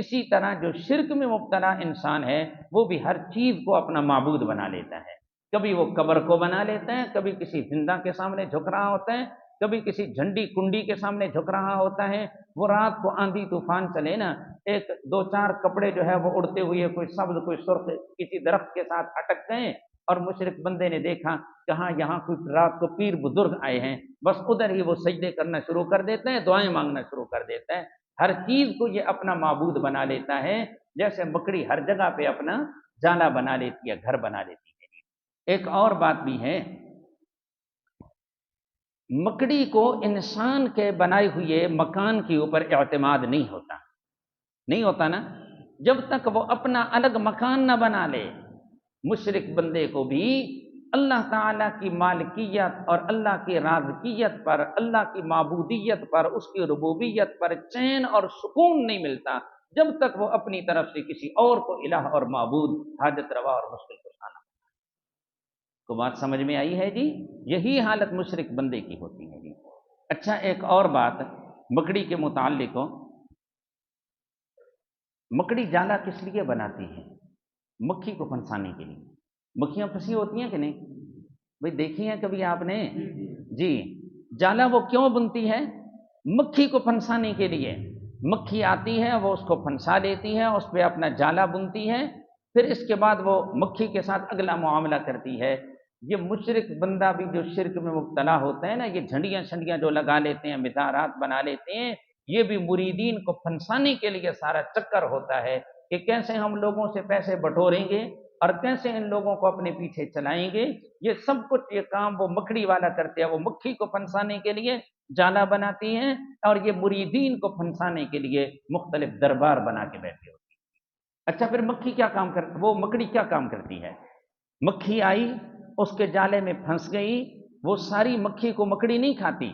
اسی طرح جو شرک میں مبتلا انسان ہے وہ بھی ہر چیز کو اپنا معبود بنا لیتا ہے، کبھی وہ قبر کو بنا لیتا ہے، کبھی کسی زندہ کے سامنے جھک رہا ہوتا ہے، کبھی کسی جھنڈی کنڈی کے سامنے جھک رہا ہوتا ہے۔ وہ رات کو آندھی طوفان چلے نا، 1 2 4 کپڑے جو ہے وہ اڑتے ہوئے کوئی سبز کوئی سرخ کسی درخت کے ساتھ اٹک گئے، اور مشرک بندے نے دیکھا کہاں یہاں کوئی رات کو پیر بزرگ آئے ہیں، بس ادھر ہی وہ سجدے کرنا شروع کر دیتے ہیں، دعائیں مانگنا شروع کر دیتا ہے، ہر چیز کو یہ اپنا معبود بنا لیتا ہے، جیسے مکڑی ہر جگہ پہ اپنا جالا بنا لیتی ہے، گھر بنا لیتی ہے۔ ایک اور بات بھی ہے، مکڑی کو انسان کے بنائے ہوئے مکان کے اوپر اعتماد نہیں ہوتا، نہیں ہوتا نا، جب تک وہ اپنا الگ مکان نہ بنا لے۔ مشرک بندے کو بھی اللہ تعالیٰ کی مالکیت اور اللہ کی رازقیت پر، اللہ کی معبودیت پر، اس کی ربوبیت پر چین اور سکون نہیں ملتا جب تک وہ اپنی طرف سے کسی اور کو الہ اور معبود، حاجت روا اور مشکل کشا نہ۔ کو بات سمجھ میں آئی ہے جی؟ یہی حالت مشرک بندے کی ہوتی ہے جی۔ اچھا، ایک اور بات مکڑی کے متعلق ہو، مکڑی جالا کس لیے بناتی ہے؟ مکھی کو پھنسانے کے لیے۔ مکھیاں پھنسی ہوتی ہیں کہ نہیں؟ بھئی دیکھی ہیں کبھی آپ نے؟ جی، جالا وہ کیوں بنتی ہے؟ مکھی کو پھنسانے کے لیے۔ مکھی آتی ہے، وہ اس کو پھنسا لیتی ہے، اس پہ اپنا جالا بنتی ہے، پھر اس کے بعد وہ مکھی کے ساتھ اگلا معاملہ کرتی ہے۔ یہ مشرک بندہ بھی جو شرک میں مبتلا ہوتا ہے نا، یہ جھنڈیاں شنڈیاں جو لگا لیتے ہیں، مزارات بنا لیتے ہیں، یہ بھی مریدین کو پھنسانے کے لیے سارا چکر ہوتا ہے کہ کیسے ہم لوگوں سے پیسے بٹوریں گے اور کیسے ان لوگوں کو اپنے پیچھے چلائیں گے۔ یہ سب کچھ یہ کام وہ مکڑی والا کرتے ہیں، وہ مکھی کو پھنسانے کے لیے جالا بناتی ہیں، اور یہ مریدین کو پھنسانے کے لیے مختلف دربار بنا کے بیٹھے ہوتے ہیں۔ اچھا، پھر مکھی کیا کام کرتی، وہ مکڑی کیا کام کرتی ہے؟ مکھی آئی، اس کے جالے میں پھنس گئی، وہ ساری مکھی کو مکڑی نہیں کھاتی۔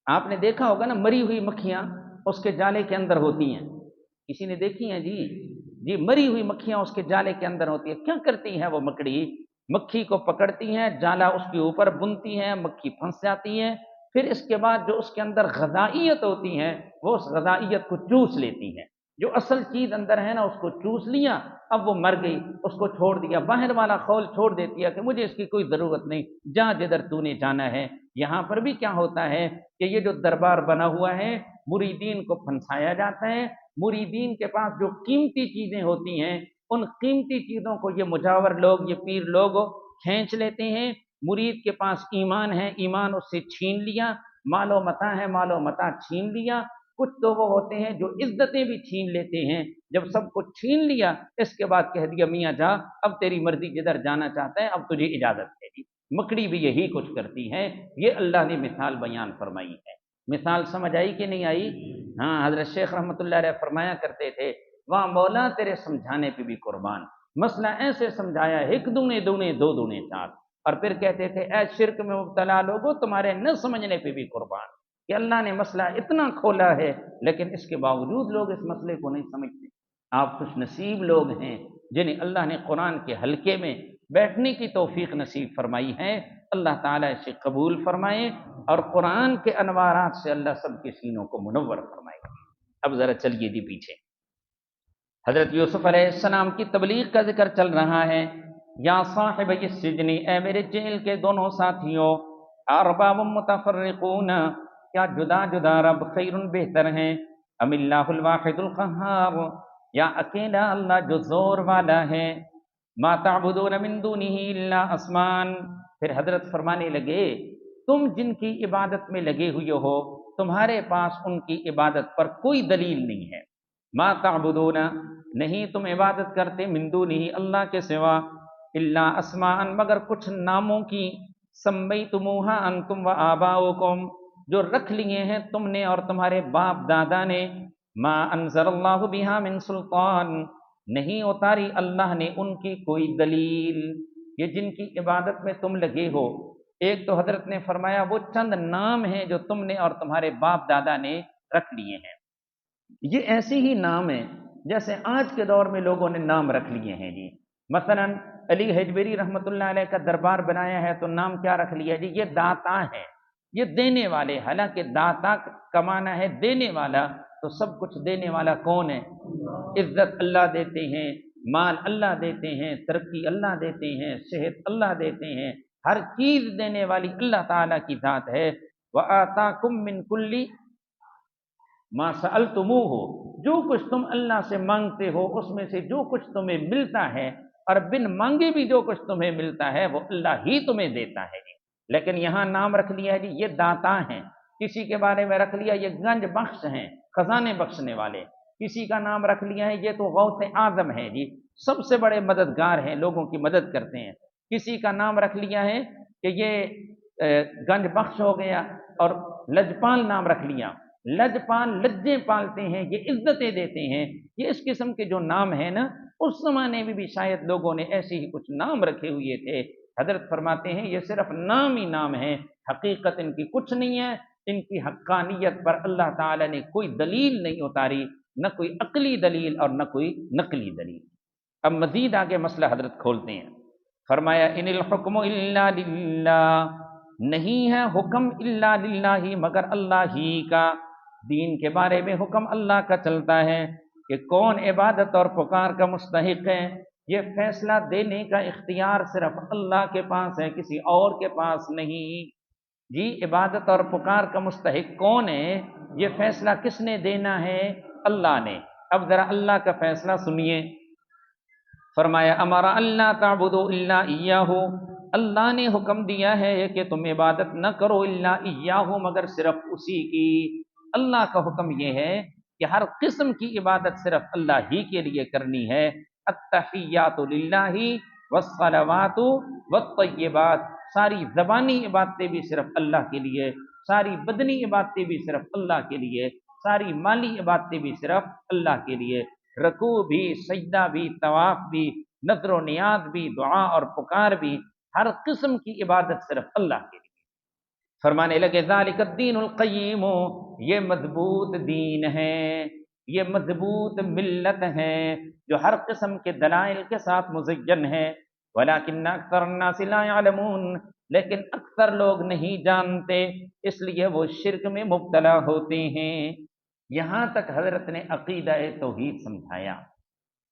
آپ نے دیکھا ہوگا نا، مری ہوئی مکھیاں اس کے جالے کے اندر ہوتی ہیں، کسی نے دیکھی ہیں جی؟ جی، مری ہوئی مکھیاں اس کے جالے کے اندر ہوتی ہیں۔ کیا کرتی ہے وہ مکڑی؟ مکھی کو پکڑتی ہیں، جالا اس کے اوپر بنتی ہے، مکھی پھنس جاتی ہے، پھر اس کے بعد جو اس کے اندر غذائیت ہوتی ہے وہ اس غذائیت کو چوس لیتی ہے، جو اصل چیز اندر ہے نا اس کو چوس لیا، اب وہ مر گئی، اس کو چھوڑ دیا، باہر والا خول چھوڑ دیتی ہے کہ مجھے اس کی کوئی ضرورت نہیں، جا جدھر تو نے جانا ہے۔ یہاں پر بھی کیا ہوتا ہے کہ یہ جو دربار بنا ہوا ہے، مریدین کو پھنسایا جاتا ہے، مریدین کے پاس جو قیمتی چیزیں ہوتی ہیں ان قیمتی چیزوں کو یہ مجاور لوگ، یہ پیر لوگ کھینچ لیتے ہیں۔ مرید کے پاس ایمان ہے، ایمان اس سے چھین لیا، مال و متاع ہے، مال و متاع چھین لیا۔ کچھ تو وہ ہوتے ہیں جو عزتیں بھی چھین لیتے ہیں، جب سب کچھ چھین لیا اس کے بعد کہہ دیا میاں جا، اب تیری مرضی، جدھر جانا چاہتا ہے اب تجھے اجازت ہے۔ مکڑی بھی یہی کچھ کرتی ہے، یہ اللہ نے مثال بیان فرمائی ہے۔ مثال سمجھ آئی کہ نہیں آئی؟ ہاں، حضرت شیخ رحمۃ اللہ علیہ فرمایا کرتے تھے، واہ مولا تیرے سمجھانے پہ بھی قربان، مسئلہ ایسے سمجھایا، 1 دونے دونے 2 دونے 4، اور پھر کہتے تھے اے شرک میں مبتلا لوگوں تمہارے نہ سمجھنے پہ بھی قربان، کہ اللہ نے مسئلہ اتنا کھولا ہے لیکن اس کے باوجود لوگ اس مسئلے کو نہیں سمجھتے۔ آپ خوش نصیب لوگ ہیں جنہیں اللہ نے قرآن کے حلقے میں بیٹھنے کی توفیق نصیب فرمائی ہے۔ اللہ تعالیٰ اسے قبول فرمائے اور قرآن کے انوارات سے اللہ سب کے سینوں کو منور فرمائے۔ اب ذرا چلیے جی پیچھے، حضرت یوسف علیہ السلام کی تبلیغ کا ذکر چل رہا ہے۔ یا صاحب السجن، اے میرے جیل کے دونوں ساتھیوں، ارباب متفرقون، کیا جدا جدا رب خیر بہتر ہیں، ام اللہ الواحد القہار، یا اکیلا اللہ جو زور والا ہے، ما تعبدون من دونہ الا اسمان۔ پھر حضرت فرمانے لگے تم جن کی عبادت میں لگے ہوئے ہو تمہارے پاس ان کی عبادت پر کوئی دلیل نہیں ہے، ما تعبدون، نہیں تم عبادت کرتے، من دونہ اللہ کے سوا، الا اسماء، مگر کچھ ناموں کی، سمیتموہا انتم و آباؤکم، جو رکھ لیے ہیں تم نے اور تمہارے باپ دادا نے، ما انزل اللہ بہا من سلطان، نہیں اتاری اللہ نے ان کی کوئی دلیل۔ یہ جن کی عبادت میں تم لگے ہو، ایک تو حضرت نے فرمایا وہ چند نام ہیں جو تم نے اور تمہارے باپ دادا نے رکھ لیے ہیں، یہ ایسے ہی نام ہیں جیسے آج کے دور میں لوگوں نے نام رکھ لیے ہیں جی، مثلا علی حجویری رحمۃ اللہ علیہ کا دربار بنایا ہے تو نام کیا رکھ لیا جی، یہ داتا ہے، یہ دینے والے، حالانکہ داتا کا معنی ہے دینے والا، تو سب کچھ دینے والا کون ہے؟ عزت اللہ دیتے ہیں، مال اللہ دیتے ہیں، ترقی اللہ دیتے ہیں، صحت اللہ دیتے ہیں، ہر چیز دینے والی اللہ تعالیٰ کی ذات ہے۔ وَآتَاكُم مِّن كُلِّ مَا سَأَلْتُمُوهُ، جو کچھ تم اللہ سے مانگتے ہو اس میں سے جو کچھ تمہیں ملتا ہے، اور بن مانگے بھی جو کچھ تمہیں ملتا ہے وہ اللہ ہی تمہیں دیتا ہے۔ لیکن یہاں نام رکھ لیا ہے جی یہ داتا ہیں، کسی کے بارے میں رکھ لیا یہ گنج بخش ہیں، خزانے بخشنے والے، کسی کا نام رکھ لیا ہے یہ تو غوث اعظم ہے جی، سب سے بڑے مددگار ہیں، لوگوں کی مدد کرتے ہیں، کسی کا نام رکھ لیا ہے کہ یہ گنج بخش ہو گیا، اور لجپال نام رکھ لیا، لجپال لجیں پالتے ہیں، یہ عزتیں دیتے ہیں، یہ اس قسم کے جو نام ہیں نا، اس زمانے میں بھی شاید لوگوں نے ایسے ہی کچھ نام رکھے ہوئے تھے۔ حضرت فرماتے ہیں یہ صرف نام ہی نام ہے، حقیقت ان کی کچھ نہیں ہے، ان کی حقانیت پر اللہ تعالی نے کوئی دلیل نہیں اتاری، نہ کوئی عقلی دلیل اور نہ کوئی نقلی دلیل۔ اب مزید آگے مسئلہ حضرت کھولتے ہیں، فرمایا ان الحکم الا للہ، نہیں ہے حکم الا للہ مگر اللہ ہی کا، دین کے بارے میں حکم اللہ کا چلتا ہے کہ کون عبادت اور پکار کا مستحق ہے، یہ فیصلہ دینے کا اختیار صرف اللہ کے پاس ہے، کسی اور کے پاس نہیں جی۔ عبادت اور پکار کا مستحق کون ہے، یہ فیصلہ کس نے دینا ہے؟ اللہ نے۔ اب ذرا اللہ کا فیصلہ سنیے، فرمایا امر اللہ تعبدوا الا ایاہ، اللہ نے حکم دیا ہے کہ تم عبادت نہ کرو الا ایاہ مگر صرف اسی کی۔ اللہ کا حکم یہ ہے کہ ہر قسم کی عبادت صرف اللہ ہی کے لیے کرنی ہے۔ التحیات للہ والصلوات والطیبات، ساری زبانی عبادتیں بھی صرف اللہ کے لیے، ساری بدنی عبادتیں بھی صرف اللہ کے لیے، ساری مالی عبادتیں بھی صرف اللہ کے لیے، رکوع بھی، سجدہ بھی، طواف بھی، نذر و نیاز بھی، دعا اور پکار بھی، ہر قسم کی عبادت صرف اللہ کے لیے۔ فرمانے لگے ذالک الدین القیم، یہ مضبوط دین ہے، یہ مضبوط ملت ہے جو ہر قسم کے دلائل کے ساتھ مزین ہے، ولکن اکثر الناس لا یعلمون، لیکن اکثر لوگ نہیں جانتے، اس لیے وہ شرک میں مبتلا ہوتے ہیں۔ یہاں تک حضرت نے عقیدہ توحید سمجھایا۔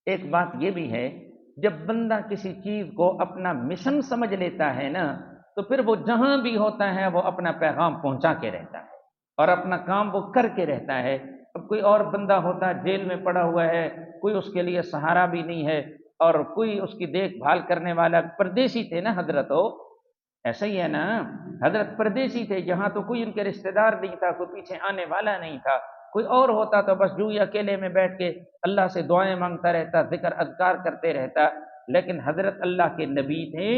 ایک بات یہ بھی ہے، جب بندہ کسی چیز کو اپنا مشن سمجھ لیتا ہے نا، تو پھر وہ جہاں بھی ہوتا ہے وہ اپنا پیغام پہنچا کے رہتا ہے اور اپنا کام وہ کر کے رہتا ہے۔ اب کوئی اور بندہ ہوتا ہے جیل میں پڑا ہوا ہے، کوئی اس کے لیے سہارا بھی نہیں ہے اور کوئی اس کی دیکھ بھال کرنے والا، پردیسی تھے نا حضرت، ہو ایسا ہی ہے نا، حضرت پردیسی تھے، یہاں تو کوئی ان کے رشتہ دار نہیں تھا، کوئی پیچھے آنے والا نہیں تھا، کوئی اور ہوتا تو بس جو ہی اکیلے میں بیٹھ کے اللہ سے دعائیں مانگتا رہتا، ذکر اذکار کرتے رہتا، لیکن حضرت اللہ کے نبی تھے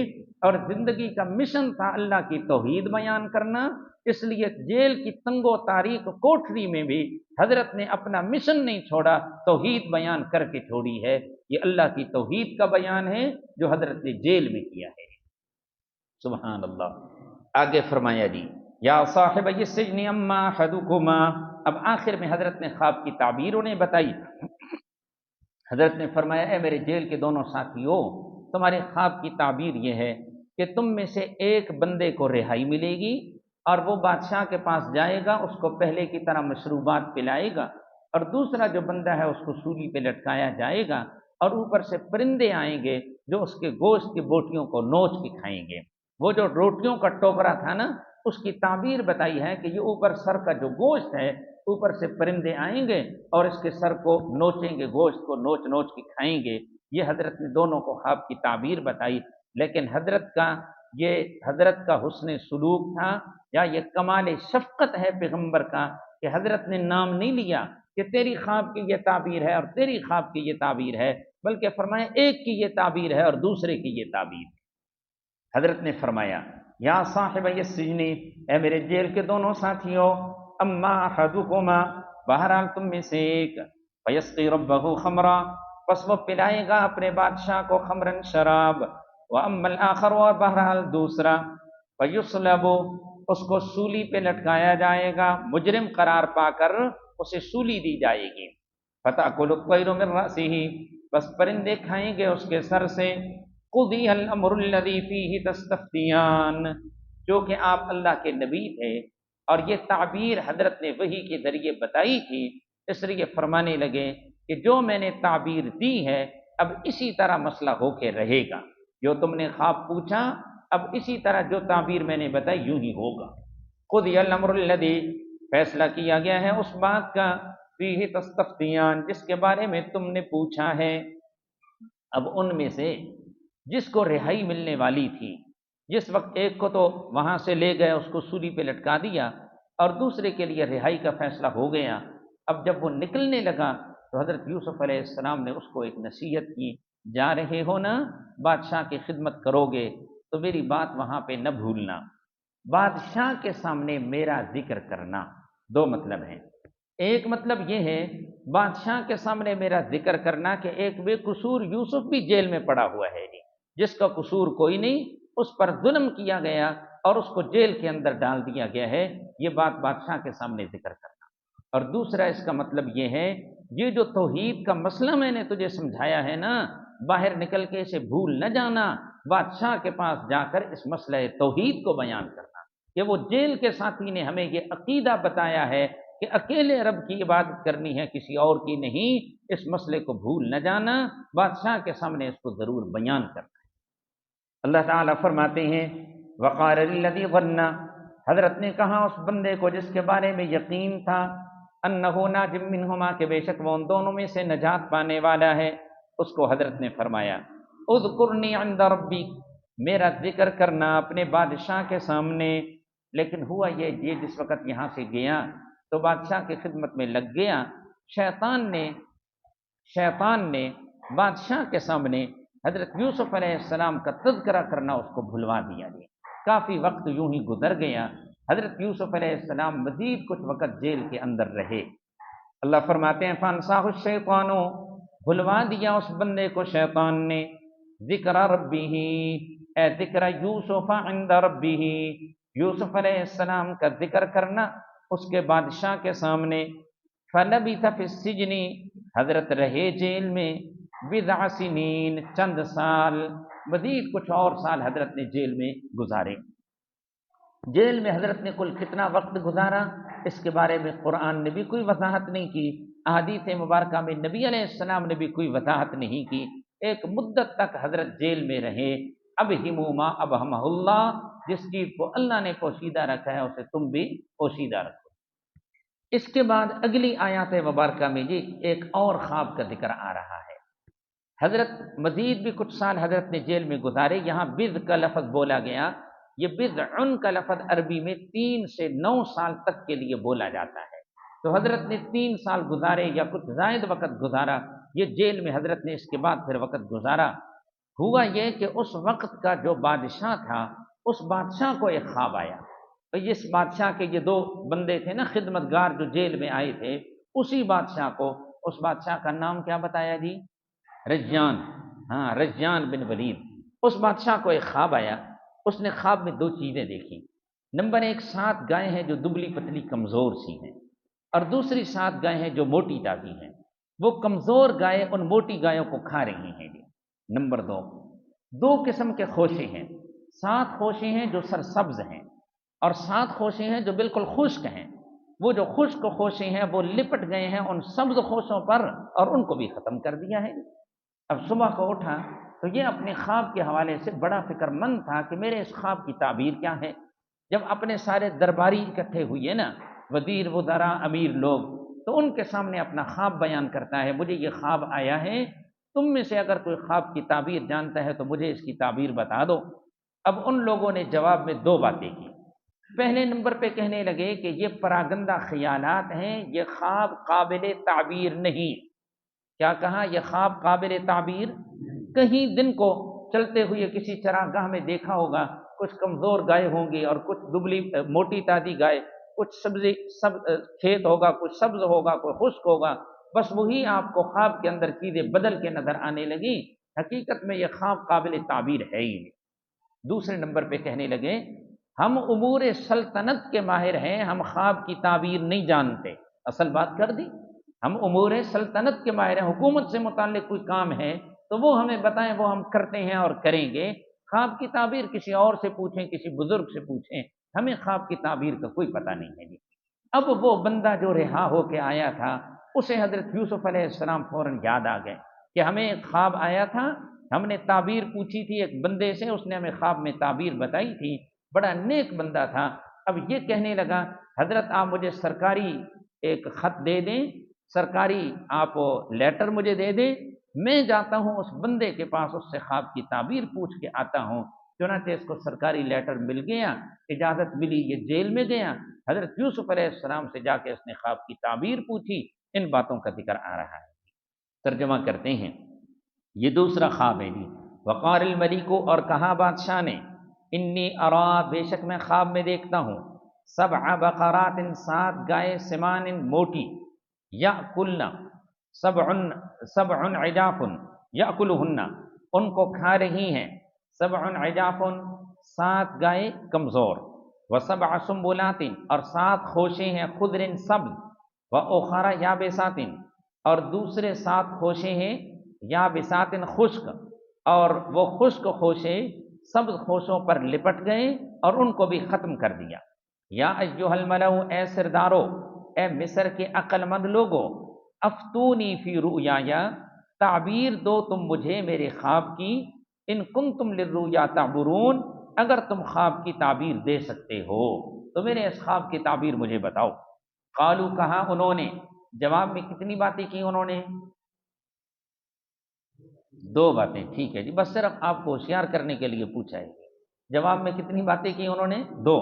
اور زندگی کا مشن تھا اللہ کی توحید بیان کرنا، اس لیے جیل کی تنگ و تاریک کوٹری میں بھی حضرت نے اپنا مشن نہیں چھوڑا، توحید بیان کر کے چھوڑی ہے۔ یہ اللہ کی توحید کا بیان ہے جو حضرت نے جیل میں کیا ہے۔ سبحان اللہ۔ آگے فرمایا جی یا صاحب السجن اما احدکما، اب آخر میں حضرت نے خواب کی تعبیر انہیں بتائی۔ حضرت نے فرمایا اے میرے جیل کے دونوں ساتھیوں، تمہارے خواب کی تعبیر یہ ہے کہ تم میں سے ایک بندے کو رہائی ملے گی اور وہ بادشاہ کے پاس جائے گا، اس کو پہلے کی طرح مشروبات پلائے گا، اور دوسرا جو بندہ ہے اس کو سولی پہ لٹکایا جائے گا، اور اوپر سے پرندے آئیں گے جو اس کے گوشت کی بوٹیوں کو نوچ کے کھائیں گے۔ وہ جو روٹیوں کا ٹوکرا تھا نا، اس کی تعبیر بتائی ہے کہ یہ اوپر سر کا جو گوشت ہے، اوپر سے پرندے آئیں گے اور اس کے سر کو نوچیں گے، گوشت کو نوچ نوچ کے کھائیں گے۔ یہ حضرت نے دونوں کو خواب کی تعبیر بتائی، لیکن حضرت کا حسن سلوک تھا یا یہ کمال شفقت ہے پیغمبر کا کہ حضرت نے نام نہیں لیا کہ تیری خواب کی یہ تعبیر ہے اور تیری خواب کی یہ تعبیر ہے، بلکہ فرمایا ایک کی یہ تعبیر ہے اور دوسرے کی یہ تعبیر ہے۔ حضرت نے فرمایا یا صاحب السجن، اے میرے جیل کے دونوں ساتھیوں، اما احدکما، بہرحال تم میں سے ایک، فیسقی ربہ خمرا، پس وہ پلائے گا اپنے بادشاہ کو خمرن شراب، واما الاخر، اور بہرحال دوسرا، فیصلب، اس کو سولی پہ لٹکایا جائے گا، مجرم قرار پا کر اسے سولی دی جائے گی، فتأکل الطیر من رأسہ، بس پرندے کھائیں گے اس کے سر سے۔ قضی الامر الذی فیہ تستفتیان، جو کہ آپ اللہ کے نبی تھے اور یہ تعبیر حضرت نے وحی کے ذریعے بتائی تھی، اس لیے فرمانے لگے کہ جو میں نے تعبیر دی ہے اب اسی طرح مسئلہ ہو کے رہے گا، جو تم نے خواب پوچھا اب اسی طرح جو تعبیر میں نے بتائی یوں ہی ہوگا۔ قضی الامر الذی، فیصلہ کیا گیا ہے اس بات کا، فیہ تستفتیان، جس کے بارے میں تم نے پوچھا ہے۔ اب ان میں سے جس کو رہائی ملنے والی تھی، جس وقت ایک کو تو وہاں سے لے گئے، اس کو سولی پہ لٹکا دیا، اور دوسرے کے لیے رہائی کا فیصلہ ہو گیا۔ اب جب وہ نکلنے لگا تو حضرت یوسف علیہ السلام نے اس کو ایک نصیحت کی، جا رہے ہو نا، بادشاہ کی خدمت کرو گے تو میری بات وہاں پہ نہ بھولنا، بادشاہ کے سامنے میرا ذکر کرنا۔ دو مطلب ہیں، ایک مطلب یہ ہے بادشاہ کے سامنے میرا ذکر کرنا کہ ایک بے قصور یوسف بھی جیل میں پڑا ہوا ہے، جس کا قصور کوئی نہیں، اس پر ظلم کیا گیا اور اس کو جیل کے اندر ڈال دیا گیا ہے، یہ بات بادشاہ کے سامنے ذکر کرنا۔ اور دوسرا اس کا مطلب یہ ہے، یہ جو توحید کا مسئلہ میں نے تجھے سمجھایا ہے نا، باہر نکل کے اسے بھول نہ جانا، بادشاہ کے پاس جا کر اس مسئلہ توحید کو بیان کرنا کہ وہ جیل کے ساتھی نے ہمیں یہ عقیدہ بتایا ہے کہ اکیلے رب کی عبادت کرنی ہے، کسی اور کی نہیں، اس مسئلے کو بھول نہ جانا، بادشاہ کے سامنے اس کو ضرور بیان کرنا۔ اللہ تعالیٰ فرماتے ہیں وقال للذی ظن، حضرت نے کہا اس بندے کو جس کے بارے میں یقین تھا، انہ ناج منہما، کہ بے شک وہ ان دونوں میں سے نجات پانے والا ہے، اس کو حضرت نے فرمایا اذکرنی عند ربی، میرا ذکر کرنا اپنے بادشاہ کے سامنے۔ لیکن ہوا یہ جس وقت یہاں سے گیا تو بادشاہ کی خدمت میں لگ گیا، شیطان نے بادشاہ کے سامنے حضرت یوسف علیہ السلام کا تذکرہ کرنا اس کو بھلوا دیا۔ کافی وقت یوں ہی گزر گیا، حضرت یوسف علیہ السلام مزید کچھ وقت جیل کے اندر رہے۔ اللہ فرماتے ہیں فانساہ الشیطان، بھلوا دیا اس بندے کو شیطان نے، ذکر ربہ، اے ذکر یوسف عند ربہ، یوسف علیہ السلام کا ذکر کرنا اس کے بادشاہ کے سامنے۔ فلبث فی السجن، حضرت رہے جیل میں، بضع سنین، چند سال، مزید کچھ اور سال حضرت نے جیل میں گزارے۔ جیل میں حضرت نے کل کتنا وقت گزارا اس کے بارے میں قرآن نے بھی کوئی وضاحت نہیں کی، احادیث مبارکہ میں نبی علیہ السلام نے بھی کوئی وضاحت نہیں کی۔ ایک مدت تک حضرت جیل میں رہے۔ اب ہموما اب ہمہ اللہ، جس چیز کو اللہ نے پوشیدہ رکھا ہے اسے تم بھی پوشیدہ رکھو۔ اس کے بعد اگلی آیات مبارکہ میں جی ایک اور خواب کا ذکر آ رہا ہے۔ حضرت مزید بھی کچھ سال حضرت نے جیل میں گزارے۔ یہاں بضع کا لفظ بولا گیا، یہ بضع کا لفظ عربی میں 3 سے 9 سال تک کے لیے بولا جاتا ہے۔ تو حضرت نے 3 سال گزارے یا کچھ زائد وقت گزارا، یہ جیل میں حضرت نے اس کے بعد پھر وقت گزارا۔ ہوا یہ کہ اس وقت کا جو بادشاہ تھا، اس بادشاہ کو ایک خواب آیا۔ تو اس بادشاہ کے یہ 2 بندے تھے نا خدمتگار جو جیل میں آئے تھے، اسی بادشاہ کو، اس بادشاہ کا نام کیا بتایا جی؟ رجیان، رجیان بن ولید۔ اس بادشاہ کو ایک خواب آیا، اس نے خواب میں 2 چیزیں دیکھی۔ نمبر 1، 7 گائے ہیں جو دبلی پتلی کمزور سی ہیں، اور دوسری 7 گائے ہیں جو موٹی تازی ہیں۔ وہ کمزور گائے ان موٹی گایوں کو کھا رہی ہیں جی۔ نمبر 2 قسم کے خوشے ہیں، 7 خوشے ہیں جو سرسبز ہیں، اور 7 خوشے ہیں جو بالکل خشک ہیں۔ وہ جو خشک خوشے ہیں وہ لپٹ گئے ہیں ان سبز خوشوں پر اور ان کو بھی ختم کر دیا ہے۔ اب صبح کو اٹھا تو یہ اپنے خواب کے حوالے سے بڑا فکر مند تھا کہ میرے اس خواب کی تعبیر کیا ہے۔ جب اپنے سارے درباری اکٹھے ہوئے نا، وزیر، وزراء، امیر لوگ، تو ان کے سامنے اپنا خواب بیان کرتا ہے، مجھے یہ خواب آیا ہے، تم میں سے اگر کوئی خواب کی تعبیر جانتا ہے تو مجھے اس کی تعبیر بتا دو۔ اب ان لوگوں نے جواب میں 2 باتیں کی۔ پہلے نمبر پہ کہنے لگے کہ یہ پراگندہ خیالات ہیں، یہ خواب قابل تعبیر نہیں۔ کیا کہا؟ یہ خواب قابل تعبیر، کہیں دن کو چلتے ہوئے کسی چراگاہ میں دیکھا ہوگا، کچھ کمزور گائے ہوں گی اور کچھ دبلی موٹی تازی گائے، کچھ سبزی کھیت ہوگا، کچھ سبز ہوگا، کوئی خشک ہوگا، بس وہی آپ کو خواب کے اندر چیزیں بدل کے نظر آنے لگی۔ حقیقت میں یہ خواب قابل تعبیر ہے ہی نہیں۔ دوسرے نمبر پہ کہنے لگے ہم امور سلطنت کے ماہر ہیں، ہم خواب کی تعبیر نہیں جانتے۔ اصل بات کر دی، ہم امور سلطنت کے ماہر ہیں، حکومت سے متعلق کوئی کام ہے تو وہ ہمیں بتائیں، وہ ہم کرتے ہیں اور کریں گے۔ خواب کی تعبیر کسی اور سے پوچھیں، کسی بزرگ سے پوچھیں، ہمیں خواب کی تعبیر کا کوئی پتہ نہیں ہے جی۔ اب وہ بندہ جو رہا ہو کے آیا تھا، اسے حضرت یوسف علیہ السلام فوراً یاد آ گئے کہ ہمیں ایک خواب آیا تھا، ہم نے تعبیر پوچھی تھی ایک بندے سے، اس نے ہمیں خواب میں تعبیر بتائی تھی، بڑا نیک بندہ تھا۔ اب یہ کہنے لگا حضرت آپ مجھے سرکاری ایک خط دے دیں، سرکاری آپ لیٹر مجھے دے دیں، میں جاتا ہوں اس بندے کے پاس، اس سے خواب کی تعبیر پوچھ کے آتا ہوں۔ چنانچہ اس کو سرکاری لیٹر مل گیا، اجازت ملی، یہ جیل میں گیا، حضرت یوسف علیہ السلام سے جا کے اس نے خواب کی تعبیر پوچھی۔ ان باتوں کا ذکر آ رہا ہے، ترجمہ کرتے ہیں۔ یہ دوسرا خواب ہے جی۔ وقال الملک، اور کہا بادشاہ نے، انی ارا، بے شک میں خواب میں دیکھتا ہوں، سبع بقرات، 7 گائے، سمان، موٹی، یاکلن، سبع عجاف، یاکلہن، ان کو کھا رہی ہیں، سبع عجاف، 7 گائے کمزور، وسبع سنبلات، اور 7 خوشے ہیں، خضر سبز، واخر یابسات، اور دوسرے 7 خوشے ہیں یابسات خشک، اور وہ خشک خوشے سبز خوشوں پر لپٹ گئے اور ان کو بھی ختم کر دیا۔ یا ایھا الملأ، اے سردارو، اے مصر کے عقل مند لوگو، افتونی فی رؤیایا، تعبیر دو تم مجھے میرے خواب کی، ان کنتم للرؤیا تعبرون، اگر تم خواب کی تعبیر دے سکتے ہو تو میرے اس خواب کی تعبیر مجھے بتاؤ۔ قالو، کہا انہوں نے، جواب میں کتنی باتیں کی انہوں نے؟ 2 باتیں، ٹھیک ہے جی، بس صرف آپ کو ہوشیار کرنے کے لیے پوچھا ہے۔ جواب میں کتنی باتیں کی انہوں نے؟ 2۔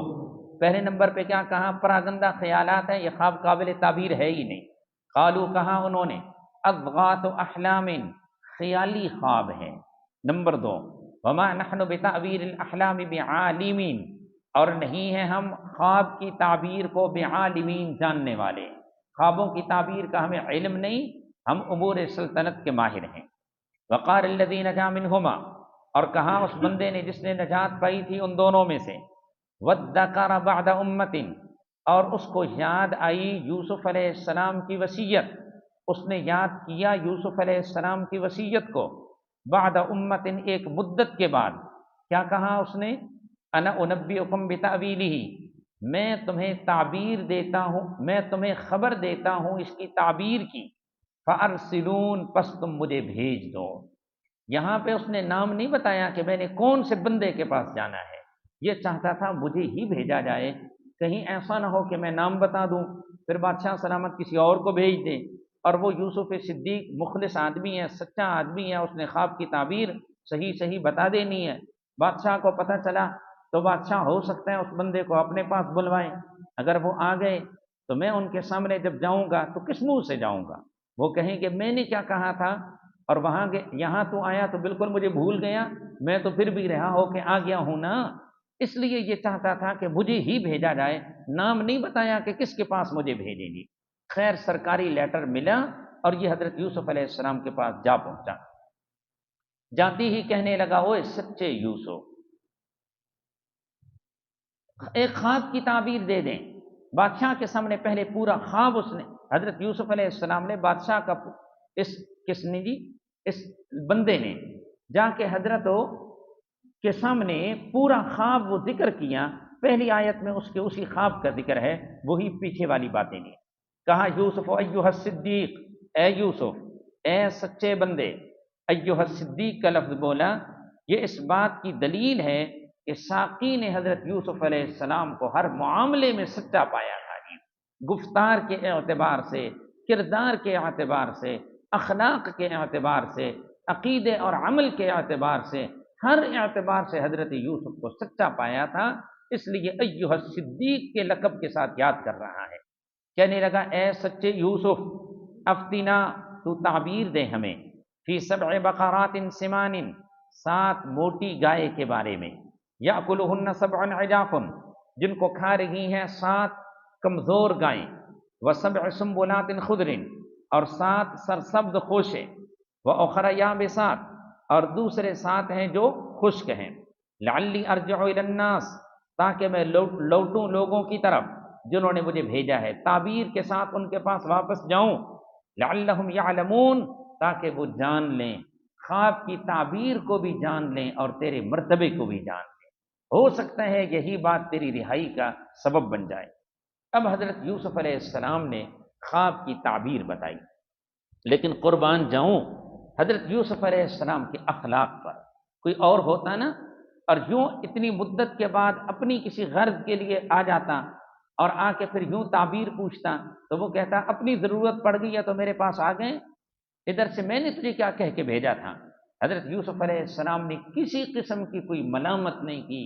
پہلے نمبر پہ کیا کہا؟ پراگندہ خیالات ہیں، یہ خواب قابل تعبیر ہے ہی نہیں۔ قالو، کہا انہوں نے، اضغاث احلام، خیالی خواب ہے۔ نمبر 2، وما نحن بتعبیر الاحلام بعالمین، اور نہیں ہیں ہم خواب کی تعبیر کو بعالمین، جاننے والے، خوابوں کی تعبیر کا ہمیں علم نہیں، ہم امور سلطنت کے ماہر ہیں۔ وقال الذی نجا منہما، اور کہا اس بندے نے جس نے نجات پائی تھی ان دونوں میں سے، وادکر بعد امت، اور اس کو یاد آئی یوسف علیہ السلام کی وصیت، اس نے یاد کیا یوسف علیہ السلام کی وصیت کو، بعد امت، ایک مدت کے بعد۔ کیا کہا اس نے؟ انا انبئکم بتأویلہ، میں تمہیں تعبیر دیتا ہوں، میں تمہیں خبر دیتا ہوں اس کی تعبیر کی، فارسلون، پس تم مجھے بھیج دو۔ یہاں پہ اس نے نام نہیں بتایا کہ میں نے کون سے بندے کے پاس جانا ہے، یہ چاہتا تھا مجھے ہی بھیجا جائے، کہیں ایسا نہ ہو کہ میں نام بتا دوں پھر بادشاہ سلامت کسی اور کو بھیج دے، اور وہ یوسف صدیق مخلص آدمی ہے، سچا آدمی ہے، اس نے خواب کی تعبیر صحیح بتا دینی ہے۔ بادشاہ کو پتہ چلا تو بادشاہ ہو سکتا ہے اس بندے کو اپنے پاس بلوائے، اگر وہ آ گئے تو میں ان کے سامنے جب جاؤں گا تو کس منہ سے جاؤں گا؟ وہ کہیں کہ میں نے کیا کہا تھا، اور یہاں تو آیا تو بالکل مجھے بھول گیا، میں تو پھر بھی رہا ہو کے آ گیا ہوں نا۔ اس لیے یہ چاہتا تھا کہ مجھے ہی بھیجا جائے، نام نہیں بتایا کہ کس کے پاس مجھے بھیجیں گی۔ خیر سرکاری لیٹر ملا اور یہ حضرت یوسف علیہ السلام کے پاس جا پہنچا۔ جاتی ہی کہنے لگا، اوے سچے یوسف، ایک خواب کی تعبیر دے دیں۔ بادشاہ کے سامنے پہلے پورا خواب اس نے، حضرت یوسف علیہ السلام نے بادشاہ کا، کس نے جی؟ اس بندے نے جا کے حضرت کے سامنے پورا خواب وہ ذکر کیا۔ پہلی آیت میں اس کے اسی خواب کا ذکر ہے، وہی پیچھے والی باتیں نہیں۔ کہا یوسف ایھا الصدیق، اے یوسف، اے سچے بندے، ایھا الصدیق کا لفظ بولا، یہ اس بات کی دلیل ہے کہ ساقی نے حضرت یوسف علیہ السلام کو ہر معاملے میں سچا پایا تھا، گفتار کے اعتبار سے، کردار کے اعتبار سے، اخلاق کے اعتبار سے، عقیدے اور عمل کے اعتبار سے، ہر اعتبار سے حضرت یوسف کو سچا پایا تھا، اس لیے ایھا الصدیق کے لقب کے ساتھ یاد کر رہا ہے۔ کہنے لگا، اے سچے یوسف، افتنا، تو تعبیر دے ہمیں، فی 7 بقرات سمان، 7 موٹی گائے کے بارے میں، یاکلہن 7 عجاف، جن کو کھا رہی ہیں 7 کمزور گائیں، وسبع سنبلات خضر، اور 7 سرسبز خوشے، واخر یابسات، اور دوسرے 7 ہیں جو خشک ہیں، لعلی ارجع الی الناس، تاکہ میں لوٹوں لوگوں کی طرف جنہوں نے مجھے بھیجا ہے، تعبیر کے ساتھ ان کے پاس واپس جاؤں، لعلہم یعلمون، تاکہ وہ جان لیں، خواب کی تعبیر کو بھی جان لیں اور تیرے مرتبے کو بھی جان لیں، ہو سکتا ہے یہی بات تیری رہائی کا سبب بن جائے۔ اب حضرت یوسف علیہ السلام نے خواب کی تعبیر بتائی، لیکن قربان جاؤں حضرت یوسف علیہ السلام کے اخلاق پر، کوئی اور ہوتا نا اور یوں اتنی مدت کے بعد اپنی کسی غرض کے لیے آ جاتا اور آ کے پھر یوں تعبیر پوچھتا، تو وہ کہتا اپنی ضرورت پڑ گئی ہے تو میرے پاس آ گئے، ادھر سے میں نے تجھے کیا کہہ کے بھیجا تھا۔ حضرت یوسف علیہ السلام نے کسی قسم کی کوئی ملامت نہیں کی،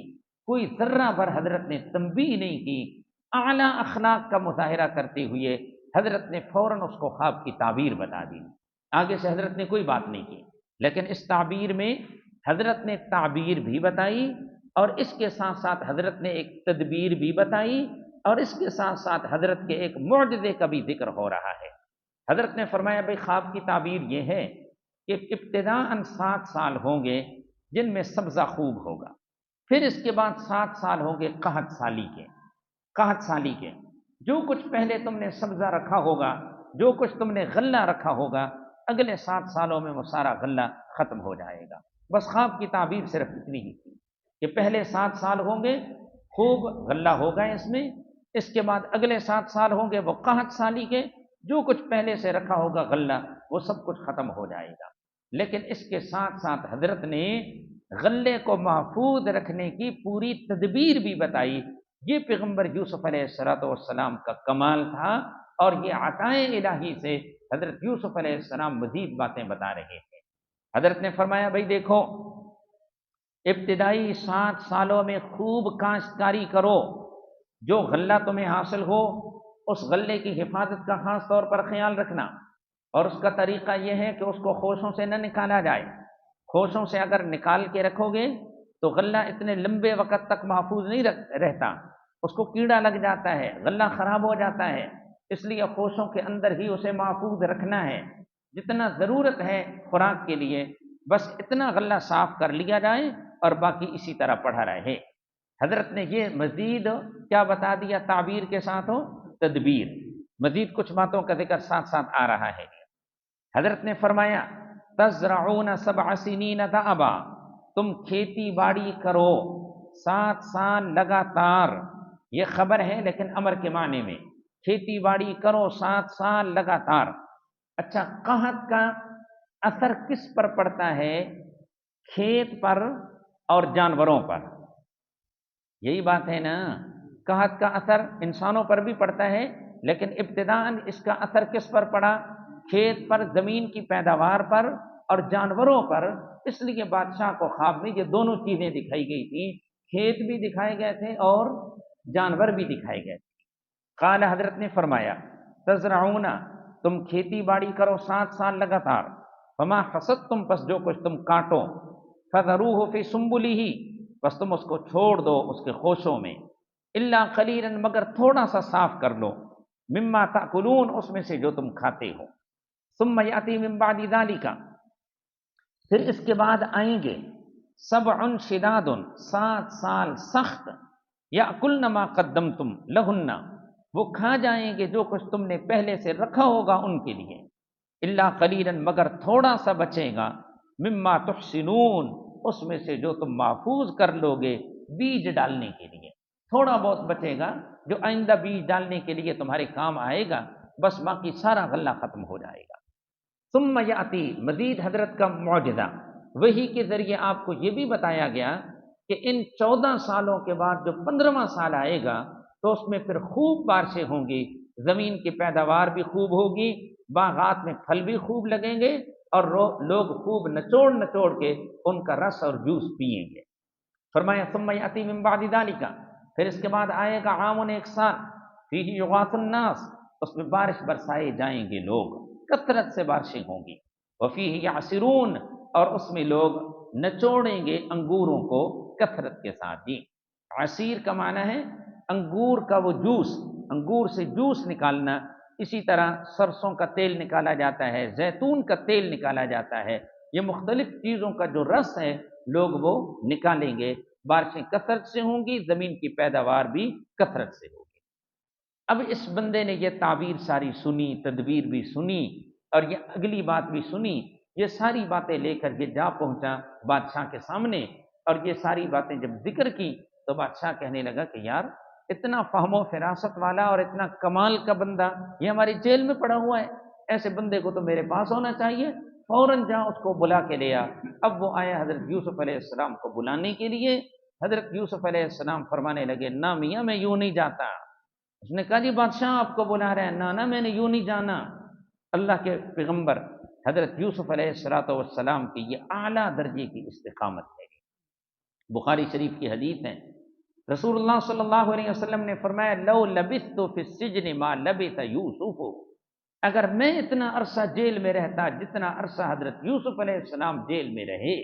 کوئی ذرہ بھر حضرت نے تنبیہ نہیں کی، اعلیٰ اخلاق کا مظاہرہ کرتے ہوئے حضرت نے فوراً اس کو خواب کی تعبیر بتا دی، آگے سے حضرت نے کوئی بات نہیں کی۔ لیکن اس تعبیر میں حضرت نے تعبیر بھی بتائی اور اس کے ساتھ ساتھ حضرت نے ایک تدبیر بھی بتائی اور اس کے ساتھ ساتھ حضرت کے ایک معجزے کا بھی ذکر ہو رہا ہے۔ حضرت نے فرمایا بھائی خواب کی تعبیر یہ ہے کہ ابتداءً 7 سال ہوں گے جن میں سبزہ خوب ہوگا، پھر اس کے بعد 7 سال ہوں گے قحط سالی کے، جو کچھ پہلے تم نے سبزہ رکھا ہوگا، جو کچھ تم نے غلہ رکھا ہوگا، اگلے 7 سالوں میں وہ سارا غلہ ختم ہو جائے گا۔ بس خواب کی تعبیر صرف اتنی ہی تھی کہ پہلے 7 سال ہوں گے خوب غلہ ہوگا اس میں، اس کے بعد اگلے 7 سال ہوں گے وہ قحط سالی کے، جو کچھ پہلے سے رکھا ہوگا غلہ وہ سب کچھ ختم ہو جائے گا۔ لیکن اس کے ساتھ ساتھ حضرت نے غلے کو محفوظ رکھنے کی پوری تدبیر بھی بتائی۔ یہ پیغمبر یوسف علیہ السلام کا کمال تھا اور یہ عطائے الہی سے حضرت یوسف علیہ السلام مزید باتیں بتا رہے تھے۔ حضرت نے فرمایا بھائی دیکھو، ابتدائی 7 سالوں میں خوب کاشتکاری کرو، جو غلہ تمہیں حاصل ہو اس غلے کی حفاظت کا خاص طور پر خیال رکھنا، اور اس کا طریقہ یہ ہے کہ اس کو خوشوں سے نہ نکالا جائے، خوشوں سے اگر نکال کے رکھو گے تو غلہ اتنے لمبے وقت تک محفوظ نہیں رہتا، اس کو کیڑا لگ جاتا ہے، غلہ خراب ہو جاتا ہے، اس لیے خوشوں کے اندر ہی اسے محفوظ رکھنا ہے، جتنا ضرورت ہے خوراک کے لیے بس اتنا غلہ صاف کر لیا جائے اور باقی اسی طرح پڑا رہے۔ حضرت نے یہ مزید کیا بتا دیا تعبیر کے ساتھ ہو تدبیر، مزید کچھ باتوں کا ذکر ساتھ ساتھ آ رہا ہے۔ حضرت نے فرمایا تزرعون 7 سنین دأبا، تم کھیتی باڑی کرو 7 سال لگاتار، یہ خبر ہے لیکن امر کے معنی میں، کھیتی باڑی کرو 7 سال لگاتار۔ اچھا، قحط کا اثر کس پر پڑتا ہے؟ کھیت پر اور جانوروں پر، یہی بات ہے نا، قحط کا اثر انسانوں پر بھی پڑتا ہے لیکن ابتداءً اس کا اثر کس پر پڑا؟ کھیت پر، زمین کی پیداوار پر اور جانوروں پر، اس لیے بادشاہ کو خواب میں یہ دونوں چیزیں دکھائی گئی تھیں، کھیت بھی دکھائے گئے تھے اور جانور بھی دکھائے گئے تھے۔ قال، حضرت نے فرمایا تزرعون، تم کھیتی باڑی کرو 7 سال لگاتار، فما حصدتم، پس جو کچھ تم کاٹو، فذروه فی سنبلہ، بس تم اس کو چھوڑ دو اس کے خوشوں میں، الا قلیلا، مگر تھوڑا سا صاف کر لو، مما تاکلون، اس میں سے جو تم کھاتے ہو، ثم یاتی من بعد ذلک، پھر اس کے بعد آئیں گے 7 شداد، 7 سال سخت، یاکلن ما قدمتم لہن، وہ کھا جائیں گے جو کچھ تم نے پہلے سے رکھا ہوگا ان کے لیے، الا قلیلا، مگر تھوڑا سا بچے گا، مما تحسنون، اس میں سے جو تم محفوظ کر لو گے بیج ڈالنے کے لیے، تھوڑا بہت بچے گا جو آئندہ بیج ڈالنے کے لیے تمہارے کام آئے گا، بس باقی سارا غلہ ختم ہو جائے گا۔ ثم یاتی، مزید حضرت کا معجزہ، وحی کے ذریعے آپ کو یہ بھی بتایا گیا کہ ان 14 سالوں کے بعد جو 15واں سال آئے گا تو اس میں پھر خوب بارشیں ہوں گی، زمین کی پیداوار بھی خوب ہوگی، باغات میں پھل بھی خوب لگیں گے اور لوگ خوب نچوڑ کے ان کا رس اور جوس پئیں گے۔ فرمایا ثم یاتی من بعد ذلک، پھر اس کے بعد آئے گا عام، ایک سال، فیہ یغاث الناس، اس میں بارش برسائے جائیں گے لوگ، کثرت سے بارشیں ہوں گی، وفیہ یعصرون، اور اس میں لوگ نچوڑیں گے انگوروں کو کثرت کے ساتھ ہی۔ عصیر کا معنی ہے انگور کا وہ جوس، انگور سے جوس نکالنا، اسی طرح سرسوں کا تیل نکالا جاتا ہے، زیتون کا تیل نکالا جاتا ہے، یہ مختلف چیزوں کا جو رس ہے لوگ وہ نکالیں گے، بارشیں کثرت سے ہوں گی، زمین کی پیداوار بھی کثرت سے ہوگی۔ اب اس بندے نے یہ تعبیر ساری سنی، تدبیر بھی سنی، اور یہ اگلی بات بھی سنی، یہ ساری باتیں لے کر یہ جا پہنچا بادشاہ کے سامنے، اور یہ ساری باتیں جب ذکر کی تو بادشاہ کہنے لگا کہ یار اتنا فہم و فراست والا اور اتنا کمال کا بندہ یہ ہماری جیل میں پڑا ہوا ہے، ایسے بندے کو تو میرے پاس ہونا چاہیے، فوراً جا اس کو بلا کے لیا۔ اب وہ آیا حضرت یوسف علیہ السلام کو بلانے کے لیے۔ حضرت یوسف علیہ السلام فرمانے لگے نہ میاں میں یوں نہیں جاتا۔ اس نے کہا جی بادشاہ آپ کو بلا رہے ہیں، نہ میں نے یوں نہیں جانا۔ اللہ کے پیغمبر حضرت یوسف علیہ السلام کی یہ اعلیٰ درجے کی استقامت ہے۔ بخاری شریف کی حدیث ہے، رسول اللہ صلی اللہ علیہ وسلم نے فرمایا لو لبثت فی السجن ما لبث یوسف، اگر میں اتنا عرصہ جیل میں رہتا جتنا عرصہ حضرت یوسف علیہ السلام جیل میں رہے،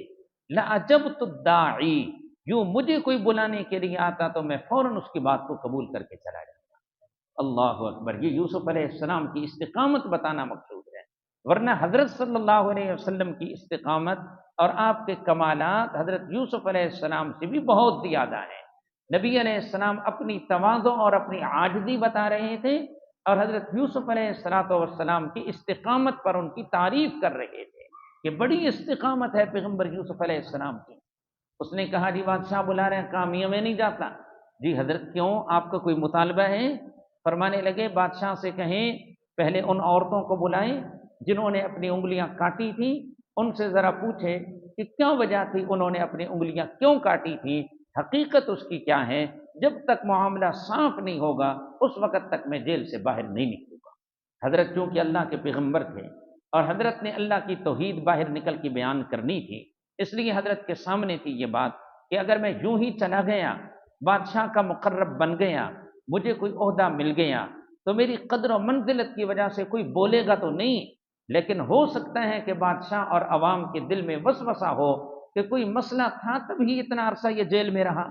لعجبت الداعی، یوں مجھے کوئی بلانے کے لیے آتا تو میں فوراً اس کی بات کو قبول کر کے چلا جاتا۔ اللہ اکبر، یہ یوسف علیہ السلام کی استقامت بتانا مقصود ہے، ورنہ حضرت صلی اللہ علیہ وسلم کی استقامت اور آپ کے کمالات حضرت یوسف علیہ السلام سے بھی بہت زیادہ ہیں۔ نبی علیہ السلام اپنی تواضع اور اپنی عاجزی بتا رہے تھے، اور حضرت یوسف علیہ السلام کی استقامت پر ان کی تعریف کر رہے تھے کہ بڑی استقامت ہے پیغمبر یوسف علیہ السلام کی۔ اس نے کہا جی بادشاہ بلا رہے ہیں، کہا میاں میں نہیں جاتا۔ جی حضرت کیوں، آپ کا کوئی مطالبہ ہے؟ فرمانے لگے بادشاہ سے کہیں پہلے ان عورتوں کو بلائیں جنہوں نے اپنی انگلیاں کاٹی تھیں، ان سے ذرا پوچھے کہ کیا وجہ تھی، انہوں نے اپنی انگلیاں کیوں کاٹی تھی، حقیقت اس کی کیا ہے۔ جب تک معاملہ صاف نہیں ہوگا اس وقت تک میں جیل سے باہر نہیں نکلوں گا۔ حضرت چونکہ اللہ کے پیغمبر تھے اور حضرت نے اللہ کی توحید باہر نکل کے بیان کرنی تھی، اس لیے حضرت کے سامنے تھی یہ بات کہ اگر میں یوں ہی چلا گیا، بادشاہ کا مقرب بن گیا، مجھے کوئی عہدہ مل گیا، تو میری قدر و منزلت کی وجہ سے کوئی بولے گا تو نہیں، لیکن ہو سکتا ہے کہ بادشاہ اور عوام کے دل میں وسوسہ ہو کہ کوئی مسئلہ تھا تبھی اتنا عرصہ یہ جیل میں رہا،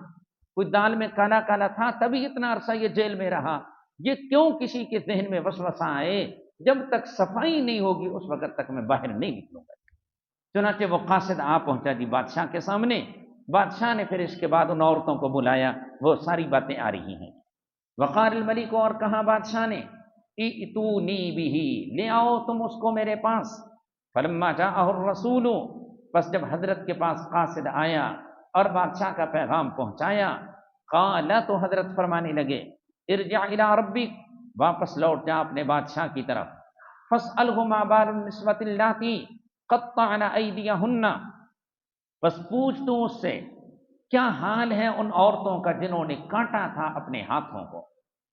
کوئی دال میں کالا کالا تھا تبھی اتنا عرصہ یہ جیل میں رہا، یہ کیوں کسی کے ذہن میں وسوسہ آئے، جب تک صفائی نہیں ہوگی اس وقت تک میں باہر نہیں نکلوں گا۔ چنانچہ وہ قاصد آ پہنچا جی بادشاہ کے سامنے۔ بادشاہ نے پھر اس کے بعد ان عورتوں کو بلایا، وہ ساری باتیں آ رہی ہیں۔ وقال الملک، اور کہا بادشاہ نے ائتونی بہ، لے آؤ تم اس کو میرے پاس۔ فلما جاءہ الرسول، بس جب حضرت کے پاس قاصد آیا اور بادشاہ کا پیغام پہنچایا، قال، تو حضرت فرمانے لگے ارجع الی ربک، واپس لوٹ جا اپنے بادشاہ کی طرف، فاسألہ ما بال النسوۃ اللاتی قطعن ایدیہن، بس پوچھ تو اس سے کیا حال ہے ان عورتوں کا جنہوں نے کاٹا تھا اپنے ہاتھوں کو۔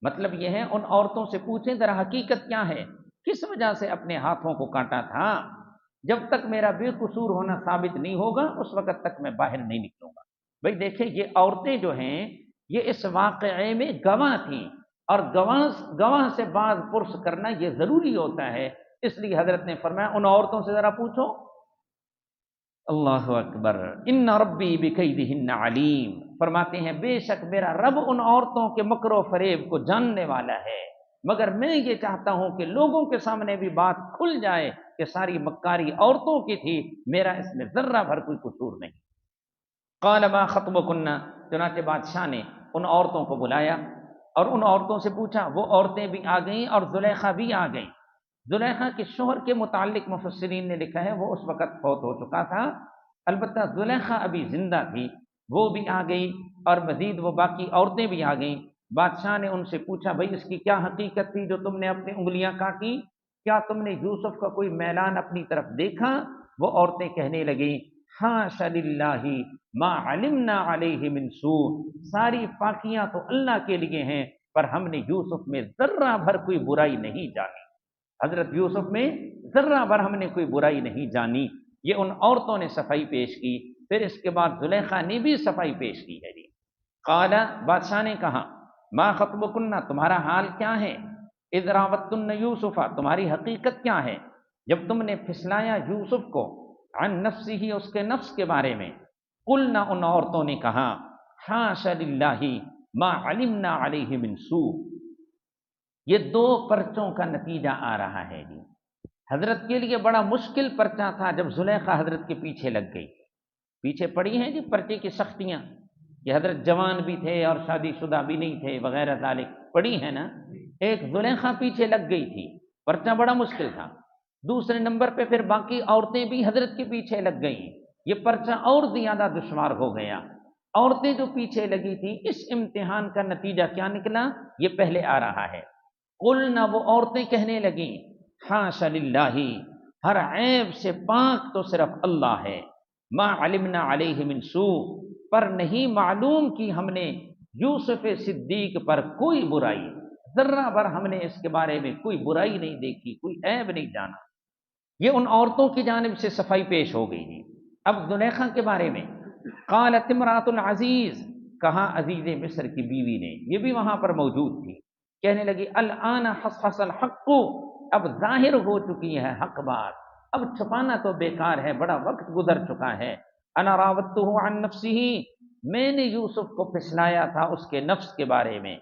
مطلب یہ ہے ان عورتوں سے پوچھیں ذرا حقیقت کیا ہے، کس وجہ سے اپنے ہاتھوں کو کاٹا تھا۔ جب تک میرا بے قصور ہونا ثابت نہیں ہوگا اس وقت تک میں باہر نہیں نکلوں گا۔ بھئی دیکھیں یہ عورتیں جو ہیں یہ اس واقعے میں گواہ تھیں، اور گواہ سے بعض پرس کرنا یہ ضروری ہوتا ہے، اس لیے حضرت نے فرمایا ان عورتوں سے ذرا پوچھو۔ اللہ اکبر، ان ربی بکیدہن علیم، فرماتے ہیں بے شک میرا رب ان عورتوں کے مکر و فریب کو جاننے والا ہے، مگر میں یہ چاہتا ہوں کہ لوگوں کے سامنے بھی بات کھل جائے کہ ساری مکاری عورتوں کی تھی، میرا اس میں ذرہ بھر کوئی قصور نہیں۔ قال ما خطبکن، چنانچہ بادشاہ نے ان عورتوں کو بلایا اور ان عورتوں سے پوچھا، وہ عورتیں بھی آ گئیں اور زلیخا بھی آ گئیں۔ زلیخا کے شوہر کے متعلق مفسرین نے لکھا ہے وہ اس وقت فوت ہو چکا تھا، البتہ زلیخا ابھی زندہ تھی، وہ بھی آ گئی، اور مزید وہ باقی عورتیں بھی آ گئیں۔ بادشاہ نے ان سے پوچھا بھئی اس کی کیا حقیقت تھی جو تم نے اپنی انگلیاں کاٹی، کیا تم نے یوسف کا کوئی میلان اپنی طرف دیکھا؟ وہ عورتیں کہنے لگیں حاشا للہ ما علمنا علیہ من سوء، ساری پاکیاں تو اللہ کے لیے ہیں پر ہم نے یوسف میں ذرہ بھر کوئی برائی نہیں جانی، حضرت یوسف میں ذرہ بھر ہم نے کوئی برائی نہیں جانی۔ یہ ان عورتوں نے صفائی پیش کی، پھر اس کے بعد زلیخا نے بھی صفائی پیش کی ہے جی۔ قال، بادشاہ نے کہا ما خطبکن، تمہارا حال کیا ہے، اذ راوتن یوسف، تمہاری حقیقت کیا ہے جب تم نے پھسلایا یوسف کو، عن نفسہ، اس کے نفس کے بارے میں۔ قلنا، ان عورتوں نے کہا حاشا للہ ما علمنا علیہ من سوء۔ یہ دو پرچوں کا نتیجہ آ رہا ہے جی۔ حضرت کے لیے بڑا مشکل پرچہ تھا جب زلیخا حضرت کے پیچھے لگ گئی، پیچھے پڑی ہیں جی پرچے کی سختیاں کہ حضرت جوان بھی تھے اور شادی شدہ بھی نہیں تھے وغیرہ ذالک، پڑی ہے نا۔ ایک زلیخا پیچھے لگ گئی تھی، پرچہ بڑا مشکل تھا، دوسرے نمبر پہ پھر باقی عورتیں بھی حضرت کے پیچھے لگ گئیں، یہ پرچہ اور زیادہ دشوار ہو گیا۔ عورتیں جو پیچھے لگی تھیں، اس امتحان کا نتیجہ کیا نکلا؟ یہ پہلے آ رہا ہے۔ قلنا، وہ عورتیں کہنے لگیں، حاشا للہ، ہر عیب سے پاک تو صرف اللہ ہے، ما علمنا علیہ من سوء، پر نہیں معلوم کی ہم نے یوسف صدیق پر کوئی برائی، ذرہ بھر ہم نے اس کے بارے میں کوئی برائی نہیں دیکھی، کوئی عیب نہیں جانا۔ یہ ان عورتوں کی جانب سے صفائی پیش ہو گئی تھی۔ اب زلیخا کے بارے میں، قالت امرات العزیز، کہا عزیز مصر کی بیوی نے، یہ بھی وہاں پر موجود تھی، کہنے لگی الآن حصحص الحق، اب ظاہر ہو چکی ہے حق بات، اب چھپانا تو بیکار ہے، بڑا وقت گزر چکا ہے۔ انا راودتہ عن نفسہ، میں نے یوسف کو پھسلایا تھا اس کے نفس کے بارے میں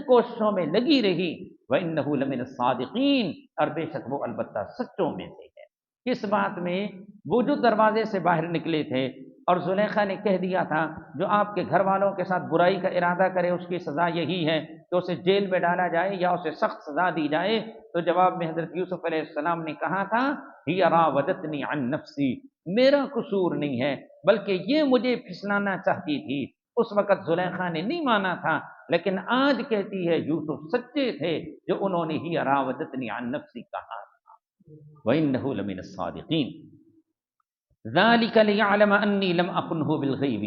کوششوں میں لگی رہی، وَإِنَّهُ لَمِنَ الصَّادِقِينَ، اور بے شک وہ البتہ سچوں میں سے ہے۔ کس بات میں؟ وہ جو دروازے سے باہر نکلے تھے اور زلیخا نے کہہ دیا تھا جو آپ کے گھر والوں کے ساتھ برائی کا ارادہ کرے اس کی سزا یہی ہے کہ اسے جیل میں ڈالا جائے یا اسے سخت سزا دی جائے، تو جواب میں حضرت یوسف علیہ السلام نے کہا تھا ہی راودتنی عن نفسی، میرا قصور نہیں ہے بلکہ یہ مجھے پھسلانا چاہتی تھی۔ اس وقت زلیخا نے نہیں مانا تھا، لیکن آج کہتی ہے یوسف سچے تھے جو انہوں نے ہی راودتنی عن نفسی کہا تھا، وَإِنَّهُ لَمِنَ الصَّادِقِينَ ذَلِكَ لِيَعْلَمَ أَنِّي لَمْ أَخُنْهُ بِالْغَيْبِ،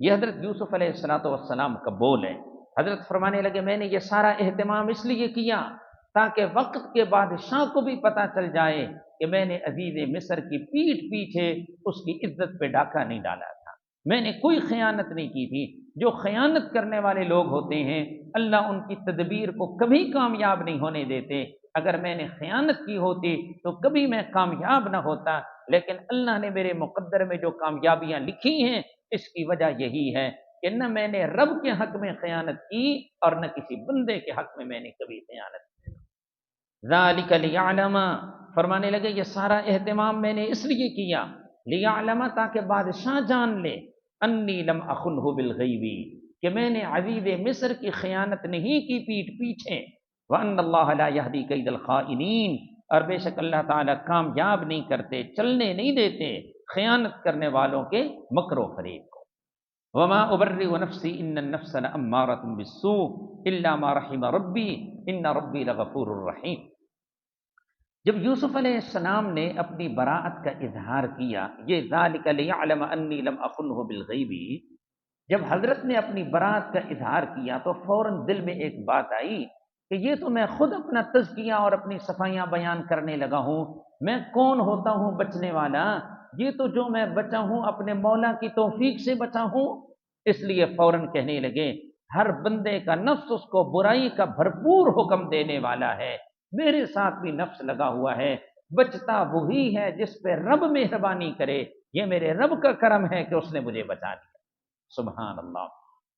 یہ حضرت یوسف علیہ السلام کا بول ہے۔ حضرت فرمانے لگے میں نے یہ سارا اہتمام اس لیے کیا تاکہ وقت کے بادشاہ کو بھی پتہ چل جائے کہ میں نے عزیز مصر کی پیٹھ پیچھے اس کی عزت پہ ڈاکہ نہیں ڈالا تھا، میں نے کوئی خیانت نہیں کی تھی۔ جو خیانت کرنے والے لوگ ہوتے ہیں اللہ ان کی تدبیر کو کبھی کامیاب نہیں ہونے دیتے۔ اگر میں نے خیانت کی ہوتی تو کبھی میں کامیاب نہ ہوتا، لیکن اللہ نے میرے مقدر میں جو کامیابیاں لکھی ہیں اس کی وجہ یہی ہے کہ نہ میں نے رب کے حق میں خیانت کی اور نہ کسی بندے کے حق میں نے کبھی خیانت کی۔ ذالک لیعلم، فرمانے لگے یہ سارا اہتمام میں نے اس لیے کیا، لیعلم تاکہ بادشاہ جان لے، انی لم اخنہ بالغیب، کہ میں نے عزیز مصر کی خیانت نہیں کی پیٹھ پیچھے، وان اللہ لا یہدی کید الخائنین، اور بے شک اللہ تعالیٰ کامیاب نہیں کرتے، چلنے نہیں دیتے خیانت کرنے والوں کے مکر و فریب کو۔ وما ابرئ نفسی ان النفس لامارۃ بالسوء الا ما رحم ربی ان ربی لغفور رحیم۔ جب یوسف علیہ السلام نے اپنی براءت کا اظہار کیا، یہ ذالک لیعلم انی لم اخنہ بالغیب، جب حضرت نے اپنی براءت کا اظہار کیا تو فوراً دل میں ایک بات آئی کہ یہ تو میں خود اپنا تزکیہ اور اپنی صفائیاں بیان کرنے لگا ہوں، میں کون ہوتا ہوں بچنے والا؟ یہ تو جو میں بچا ہوں اپنے مولا کی توفیق سے بچا ہوں۔ اس لیے فوراً کہنے لگے ہر بندے کا نفس اس کو برائی کا بھرپور حکم دینے والا ہے، میرے ساتھ بھی نفس لگا ہوا ہے، بچتا وہی ہے جس پہ رب مہربانی کرے، یہ میرے رب کا کرم ہے کہ اس نے مجھے بچا دیا۔ سبحان اللہ۔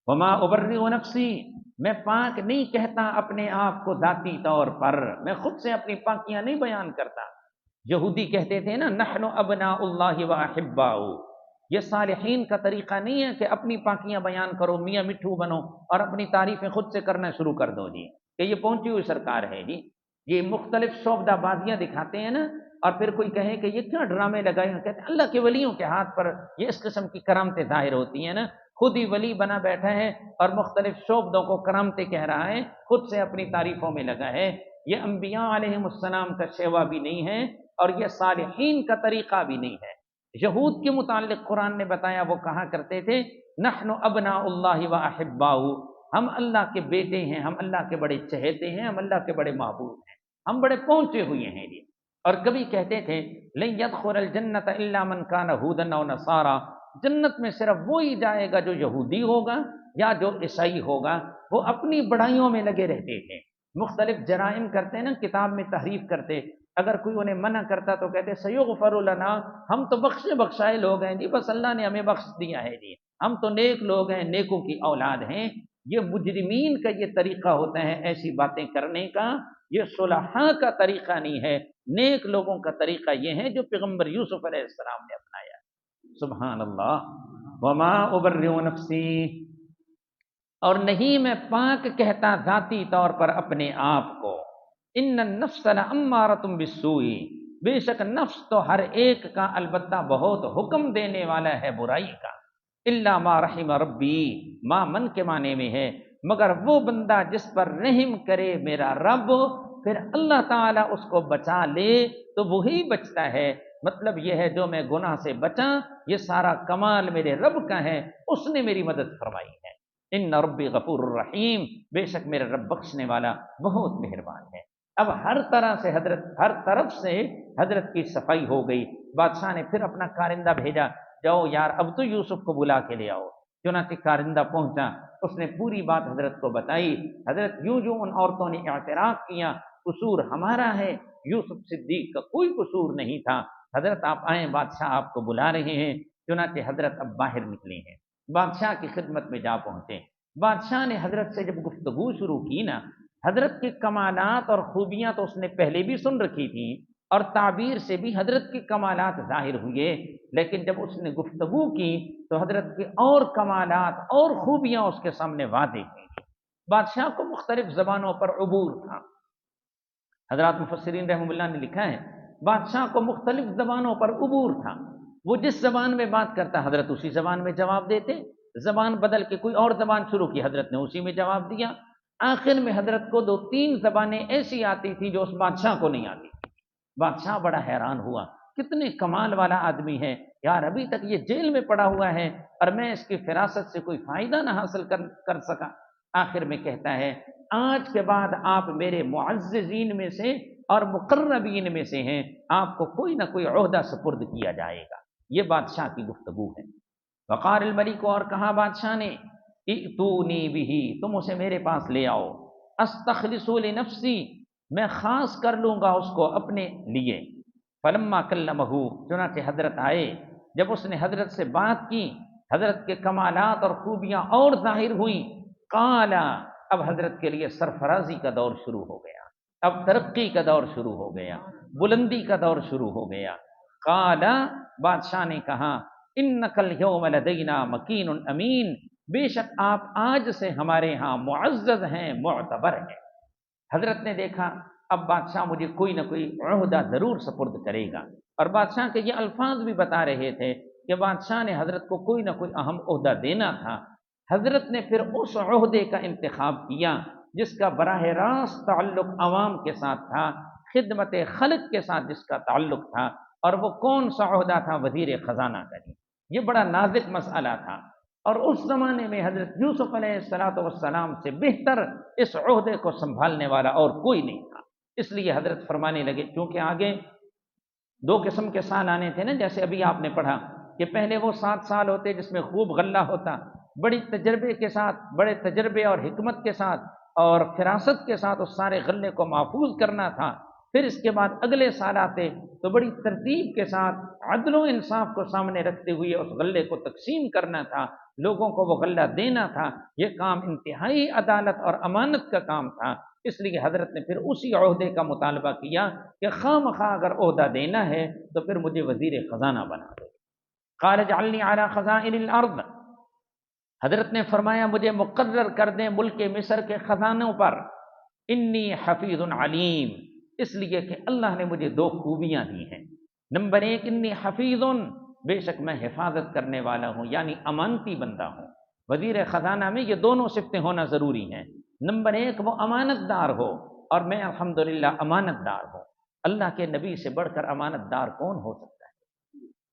وما ابرئ نفسی، میں پاک نہیں کہتا اپنے آپ کو ذاتی طور پر، میں خود سے اپنی پاکیاں نہیں بیان کرتا۔ یہودی کہتے تھے نا نحن ابناء اللہ واحباؤ، یہ صالحین کا طریقہ نہیں ہے کہ اپنی پاکیاں بیان کرو، میاں مٹھو بنو اور اپنی تعریفیں خود سے کرنا شروع کر دو جی کہ یہ پہنچی ہوئی سرکار ہے جی۔ یہ مختلف شعبدہ بازیاں دکھاتے ہیں نا، اور پھر کوئی کہے کہ یہ کیا ڈرامے لگائے ہیں، کہتے ہیں اللہ کے ولیوں کے ہاتھ پر یہ اس قسم کی کرامتیں ظاہر ہوتی ہیں نا، خود ہی ولی بنا بیٹھا ہے اور مختلف شعبدوں کو کرامتیں کہہ رہا ہے، خود سے اپنی تعریفوں میں لگا ہے۔ یہ انبیاء علیہم السلام کا شیوا بھی نہیں ہے اور یہ صالحین کا طریقہ بھی نہیں ہے۔ یہود کے متعلق قرآن نے بتایا، وہ کہا کرتے تھے نحن ابناء اللہ واحباؤ، ہم اللہ کے بیٹے ہیں، ہم اللہ کے بڑے چہیتے ہیں، ہم اللہ کے بڑے محبوب ہیں، ہم بڑے پہنچے ہوئے ہیں جی۔ اور کبھی کہتے تھے لن يدخل الجنۃ الا من كان هودا او نصارى، جنت میں صرف وہی جائے گا جو یہودی ہوگا یا جو عیسائی ہوگا۔ وہ اپنی بڑائیوں میں لگے رہتے تھے، مختلف جرائم کرتے نا، کتاب میں تحریف کرتے، اگر کوئی انہیں منع کرتا تو کہتے سیغفر لنا، ہم تو بخشے بخشائے لوگ ہیں جی، بس اللہ نے ہمیں بخش دیا ہے جی، ہم تو نیک لوگ ہیں، نیکوں کی اولاد ہیں۔ یہ مجرمین کا یہ طریقہ ہوتا ہے ایسی باتیں کرنے کا، یہ صلحاء کا طریقہ نہیں ہے، نیک لوگوں کا طریقہ یہ ہے جو پیغمبر یوسف علیہ السلام نے اپنایا۔ سبحان اللہ۔ وما ابرئ نفسی، اور نہیں میں پاک کہتا ذاتی طور پر اپنے آپ کو، ان النفس لامارۃ بالسوء، بے شک نفس تو ہر ایک کا البتہ بہت حکم دینے والا ہے برائی کا، الا ما رحم ربی، ما من کے معنی میں ہے مگر وہ بندہ جس پر رحم کرے میرا رب، پھر اللہ تعالیٰ اس کو بچا لے تو وہی بچتا ہے۔ مطلب یہ ہے جو میں گناہ سے بچا یہ سارا کمال میرے رب کا ہے، اس نے میری مدد فرمائی ہے۔ ان ربی غفور الرحیم، بے شک میرا رب بخشنے والا بہت مہربان ہے۔ اب ہر طرح سے ہر طرف سے حضرت کی صفائی ہو گئی۔ بادشاہ نے پھر اپنا کارندہ بھیجا، جاؤ یار اب تو یوسف کو بلا کے لے آؤ۔ چنانچہ کارندہ پہنچا، اس نے پوری بات حضرت کو بتائی۔ حضرت یوں ان عورتوں نے اعتراف کیا، قصور ہمارا ہے، یوسف صدیق کا کوئی قصور نہیں تھا۔ حضرت آپ آئیں، بادشاہ آپ کو بلا رہے ہیں۔ چنانچہ حضرت اب باہر نکلے ہیں، بادشاہ کی خدمت میں جا پہنچے۔ بادشاہ نے حضرت سے جب گفتگو شروع کی نا، حضرت کے کمالات اور خوبیاں تو اس نے پہلے بھی سن رکھی تھیں اور تعبیر سے بھی حضرت کے کمالات ظاہر ہوئے، لیکن جب اس نے گفتگو کی تو حضرت کے اور کمالات اور خوبیاں اس کے سامنے واضح ہوئی۔ بادشاہ کو مختلف زبانوں پر عبور تھا۔ حضرات مفسرین رحمہ اللہ نے لکھا ہے بادشاہ کو مختلف زبانوں پر عبور تھا، وہ جس زبان میں بات کرتا حضرت اسی زبان میں جواب دیتے، زبان بدل کے کوئی اور زبان شروع کی حضرت نے اسی میں جواب دیا۔ آخر میں حضرت کو 2-3 زبانیں ایسی آتی تھی جو اس بادشاہ کو نہیں آتی تھی۔ بادشاہ بڑا حیران ہوا، کتنے کمال والا آدمی ہے یار، ابھی تک یہ جیل میں پڑا ہوا ہے اور میں اس کی فراست سے کوئی فائدہ نہ حاصل کر سکا۔ آخر میں کہتا ہے آج کے بعد آپ میرے معززین میں سے اور مقربین میں سے ہیں، آپ کو کوئی نہ کوئی عہدہ سپرد کیا جائے گا۔ یہ بادشاہ کی گفتگو ہے۔ وقار الملک کو، اور کہا بادشاہ نے ائتونی بہ، تم اسے میرے پاس لے آؤ، استخلص لنفسی، میں خاص کر لوں گا اس کو اپنے لیے۔ فلما کلمہ، چنانچہ حضرت آئے، جب اس نے حضرت سے بات کی حضرت کے کمالات اور خوبیاں اور ظاہر ہوئیں۔ قال، اب حضرت کے لیے سرفرازی کا دور شروع ہو گیا، اب ترقی کا دور شروع ہو گیا، بلندی کا دور شروع ہو گیا۔ قال، بادشاہ نے کہا انک الیوم لدینا مکین امین، بے شک آپ آج سے ہمارے ہاں معزز ہیں، معتبر ہیں۔ حضرت نے دیکھا اب بادشاہ مجھے کوئی نہ کوئی عہدہ ضرور سپرد کرے گا، اور بادشاہ کے یہ الفاظ بھی بتا رہے تھے کہ بادشاہ نے حضرت کو کوئی نہ کوئی اہم عہدہ دینا تھا۔ حضرت نے پھر اس عہدے کا انتخاب کیا جس کا براہ راست تعلق عوام کے ساتھ تھا، خدمت خلق کے ساتھ جس کا تعلق تھا، اور وہ کون سا عہدہ تھا؟ وزیر خزانہ کا۔ یہ بڑا نازک مسئلہ تھا، اور اس زمانے میں حضرت یوسف علیہ السلام سے بہتر اس عہدے کو سنبھالنے والا اور کوئی نہیں تھا۔ اس لیے حضرت فرمانے لگے، کیونکہ آگے 2 قسم کے سال آنے تھے نا، جیسے ابھی آپ نے پڑھا کہ پہلے وہ 7 سال ہوتے جس میں خوب غلہ ہوتا، بڑے تجربے اور حکمت کے ساتھ اور فراست کے ساتھ اس سارے غلے کو محفوظ کرنا تھا۔ پھر اس کے بعد اگلے سال آتے تو بڑی ترتیب کے ساتھ عدل و انصاف کو سامنے رکھتے ہوئے اس غلے کو تقسیم کرنا تھا، لوگوں کو وہ غلہ دینا تھا۔ یہ کام انتہائی عدالت اور امانت کا کام تھا۔ اس لیے حضرت نے پھر اسی عہدے کا مطالبہ کیا کہ خواہ مخواہ اگر عہدہ دینا ہے تو پھر مجھے وزیر خزانہ بنا دو۔ قال اجعلنی علی خزائن الارض، حضرت نے فرمایا مجھے مقرر کر دیں ملک مصر کے خزانوں پر۔ انی حفیظ علیم، اس لیے کہ اللہ نے مجھے 2 خوبیاں دی ہیں۔ نمبر 1، انی حفیظ، بے شک میں حفاظت کرنے والا ہوں، یعنی امانتی بندہ ہوں۔ وزیر خزانہ میں یہ دونوں صفتیں ہونا ضروری ہیں۔ نمبر 1 وہ امانت دار ہو، اور میں الحمدللہ امانت دار ہوں۔ اللہ کے نبی سے بڑھ کر امانت دار کون ہو سکتا ہے؟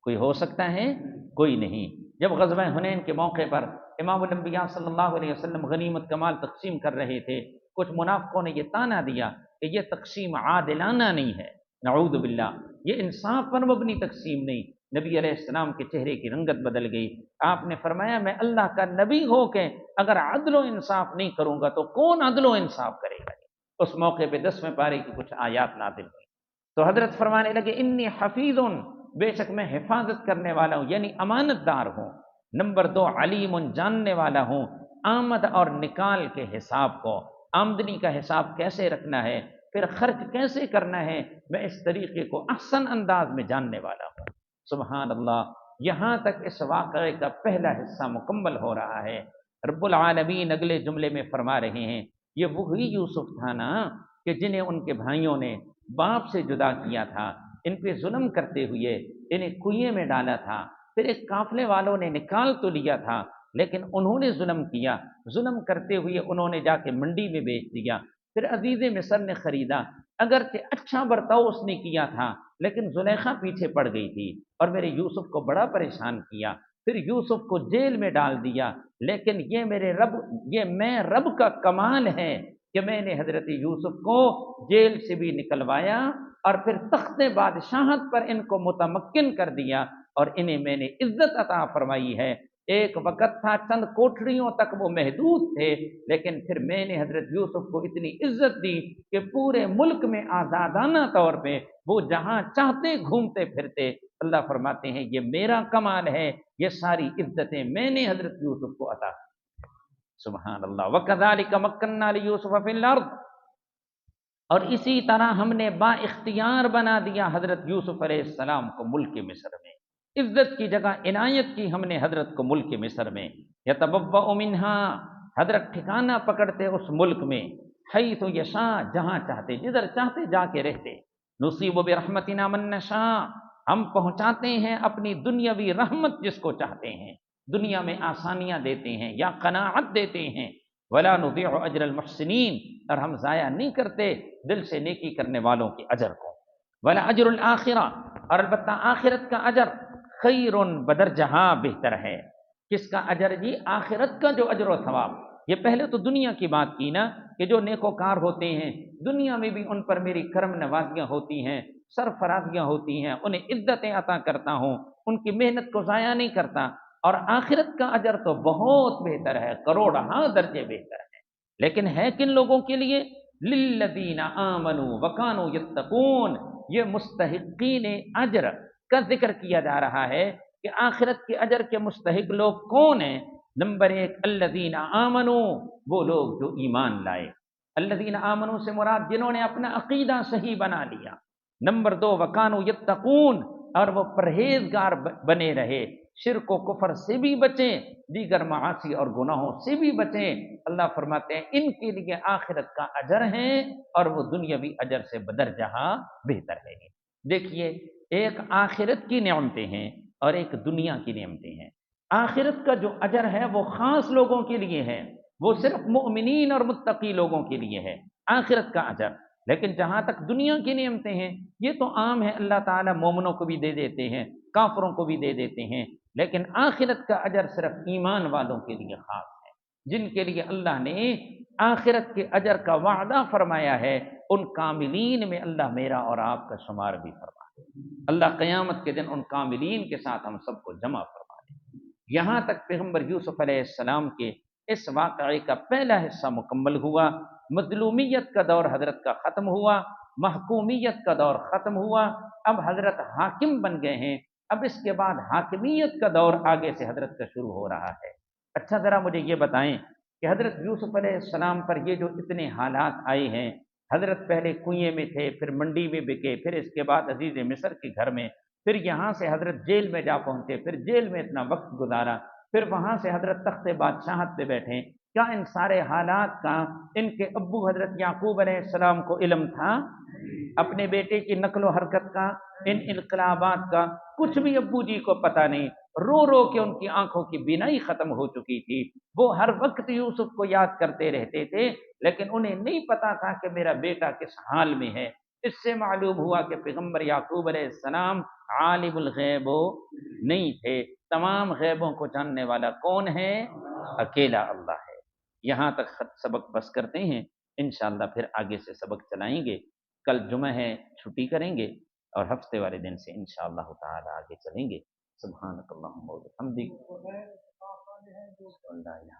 کوئی ہو سکتا ہے؟ کوئی نہیں۔ جب غزوہ حنین کے موقع پر امام الانبیاء صلی اللہ علیہ وسلم غنیمت کا مال تقسیم کر رہے تھے، کچھ منافقوں نے یہ طعنہ دیا کہ یہ تقسیم عادلانہ نہیں ہے، نعوذ باللہ، یہ انصاف پر مبنی تقسیم نہیں۔ نبی علیہ السلام کے چہرے کی رنگت بدل گئی۔ آپ نے فرمایا میں اللہ کا نبی ہو کے اگر عدل و انصاف نہیں کروں گا تو کون عدل و انصاف کرے گا؟ اس موقع پہ 10ویں پارے کی کچھ آیات نازل ہوئی تو حضرت فرمانے لگے انی حفیظ، بے شک میں حفاظت کرنے والا ہوں، یعنی امانت دار ہوں۔ نمبر 2، علیم، جاننے والا ہوں آمد اور نکال کے حساب کو، آمدنی کا حساب کیسے رکھنا ہے، پھر خرچ کیسے کرنا ہے، میں اس طریقے کو احسن انداز میں جاننے والا ہوں۔ سبحان اللہ، یہاں تک اس واقعے کا پہلا حصہ مکمل ہو رہا ہے۔ رب العالمین اگلے جملے میں فرما رہے ہیں یہ وہی یوسف تھا نا کہ جنہیں ان کے بھائیوں نے باپ سے جدا کیا تھا، ان پہ ظلم کرتے ہوئے انہیں کنویں میں ڈالا تھا، پھر ایک قافلے والوں نے نکال تو لیا تھا لیکن انہوں نے ظلم کیا، ظلم کرتے ہوئے انہوں نے جا کے منڈی میں بیچ دیا، پھر عزیز مصر نے خریدا، اگرچہ اچھا برتاؤ اس نے کیا تھا لیکن زلیخا پیچھے پڑ گئی تھی اور میرے یوسف کو بڑا پریشان کیا، پھر یوسف کو جیل میں ڈال دیا، لیکن یہ میں رب کا کمال ہے کہ میں نے حضرت یوسف کو جیل سے بھی نکلوایا اور پھر تخت بادشاہت پر ان کو متمکن کر دیا اور انہیں میں نے عزت عطا فرمائی ہے۔ ایک وقت تھا چند کوٹریوں تک وہ محدود تھے، لیکن پھر میں نے حضرت یوسف کو اتنی عزت دی کہ پورے ملک میں آزادانہ طور پہ وہ جہاں چاہتے گھومتے پھرتے۔ اللہ فرماتے ہیں یہ میرا کمال ہے، یہ ساری عزتیں میں نے حضرت یوسف کو عطا کی۔ سبحان اللہ۔ وَكَذَلِكَ مَكَّنَّا لِيُوسُفَ فِي الْأَرْضِ، اور اسی طرح ہم نے با اختیار بنا دیا حضرت یوسف علیہ السلام کو ملک مصر میں، عزت کی جگہ عنایت کی ہم نے حضرت کو ملک مصر میں۔ یتبوأ منہا، حضرت ٹھکانہ پکڑتے اس ملک میں، حیث یشاء، جہاں چاہتے جدھر چاہتے جا کے رہتے، نصیب برحمتنا من نشاء، ہم پہنچاتے ہیں اپنی دنیاوی رحمت جس کو چاہتے ہیں، دنیا میں آسانیاں دیتے ہیں یا قناعت دیتے ہیں۔ ولا نضيع اجر المحسنین، اور ہم ضائع نہیں کرتے دل سے نیکی کرنے والوں کے اجر کو۔ ولا اجر الآخرہ، اور البتہ آخرت کا اجر، خیر، بدرجہ بہتر ہے۔ کس کا اجر جی؟ آخرت کا جو اجر و ثواب۔ یہ پہلے تو دنیا کی بات کی نا کہ جو نیکوکار ہوتے ہیں دنیا میں بھی ان پر میری کرم نوازیاں ہوتی ہیں، سرفرازیاں ہوتی ہیں، انہیں عزتیں عطا کرتا ہوں، ان کی محنت کو ضائع نہیں کرتا، اور آخرت کا اجر تو بہت بہتر ہے، کروڑہا درجے بہتر ہے۔ لیکن ہے کن لوگوں کے لیے؟ للذین آمنوا وکانوا یتقون، یہ مستحقین اجر کا ذکر کیا جا رہا ہے کہ آخرت کے اجر کے مستحق لوگ کون ہیں؟ نمبر ایک، الذین آمنوا، وہ لوگ جو ایمان لائے۔ الذین آمنوا سے مراد جنہوں نے اپنا عقیدہ صحیح بنا لیا۔ نمبر دو، وکانوا یتقون، اور وہ پرہیزگار بنے رہے، شرک و کفر سے بھی بچیں، دیگر معاصی اور گناہوں سے بھی بچیں۔ اللہ فرماتے ہیں ان کے لیے آخرت کا اجر ہے اور وہ دنیاوی اجر سے بدرجہ بہتر ہے۔ دیکھیے، ایک آخرت کی نعمتیں ہیں اور ایک دنیا کی نعمتیں ہیں۔ آخرت کا جو اجر ہے وہ خاص لوگوں کے لیے ہے، وہ صرف مؤمنین اور متقی لوگوں کے لیے ہے آخرت کا اجر۔ لیکن جہاں تک دنیا کی نعمتیں ہیں یہ تو عام ہے، اللہ تعالیٰ مومنوں کو بھی دے دیتے ہیں، کافروں کو بھی دے دیتے ہیں، لیکن آخرت کا اجر صرف ایمان والوں کے لیے خاص ہے، جن کے لیے اللہ نے آخرت کے اجر کا وعدہ فرمایا ہے، ان کاملین میں اللہ میرا اور آپ کا شمار بھی فرما دے۔ اللہ قیامت کے دن ان کاملین کے ساتھ ہم سب کو جمع فرما دے۔ یہاں تک پیغمبر یوسف علیہ السلام کے اس واقعے کا پہلا حصہ مکمل ہوا، مظلومیت کا دور حضرت کا ختم ہوا، محکومیت کا دور ختم ہوا، اب حضرت حاکم بن گئے ہیں، اب اس کے بعد حاکمیت کا دور آگے سے حضرت کا شروع ہو رہا ہے۔ اچھا ذرا مجھے یہ بتائیں کہ حضرت یوسف علیہ السلام پر یہ جو اتنے حالات آئے ہیں، حضرت پہلے کنویں میں تھے، پھر منڈی میں بکے، پھر اس کے بعد عزیز مصر کے گھر میں، پھر یہاں سے حضرت جیل میں جا پہنچے، پھر جیل میں اتنا وقت گزارا، پھر وہاں سے حضرت تخت بادشاہت پہ بیٹھے، کیا ان سارے حالات کا ان کے ابو حضرت یعقوب علیہ السلام کو علم تھا؟ اپنے بیٹے کی نقل و حرکت کا، ان انقلابات کا کچھ بھی ابو جی کو پتہ نہیں، رو رو کے ان کی آنکھوں کی بینائی ختم ہو چکی تھی، وہ ہر وقت یوسف کو یاد کرتے رہتے تھے، لیکن انہیں نہیں پتا تھا کہ میرا بیٹا کس حال میں ہے۔ اس سے معلوم ہوا کہ پیغمبر یعقوب علیہ السلام عالم الغیب نہیں تھے، تمام غیبوں کو جاننے والا کون ہے؟ اکیلا اللہ ہے۔ یہاں تک سبق بس کرتے ہیں، انشاءاللہ پھر آگے سے سبق چلائیں گے۔ کل جمعہ ہے، چھٹی کریں گے اور ہفتے والے دن سے انشاءاللہ تعالی آگے چلیں گے۔ سبحانک اللہم و بحمدک، لا الہ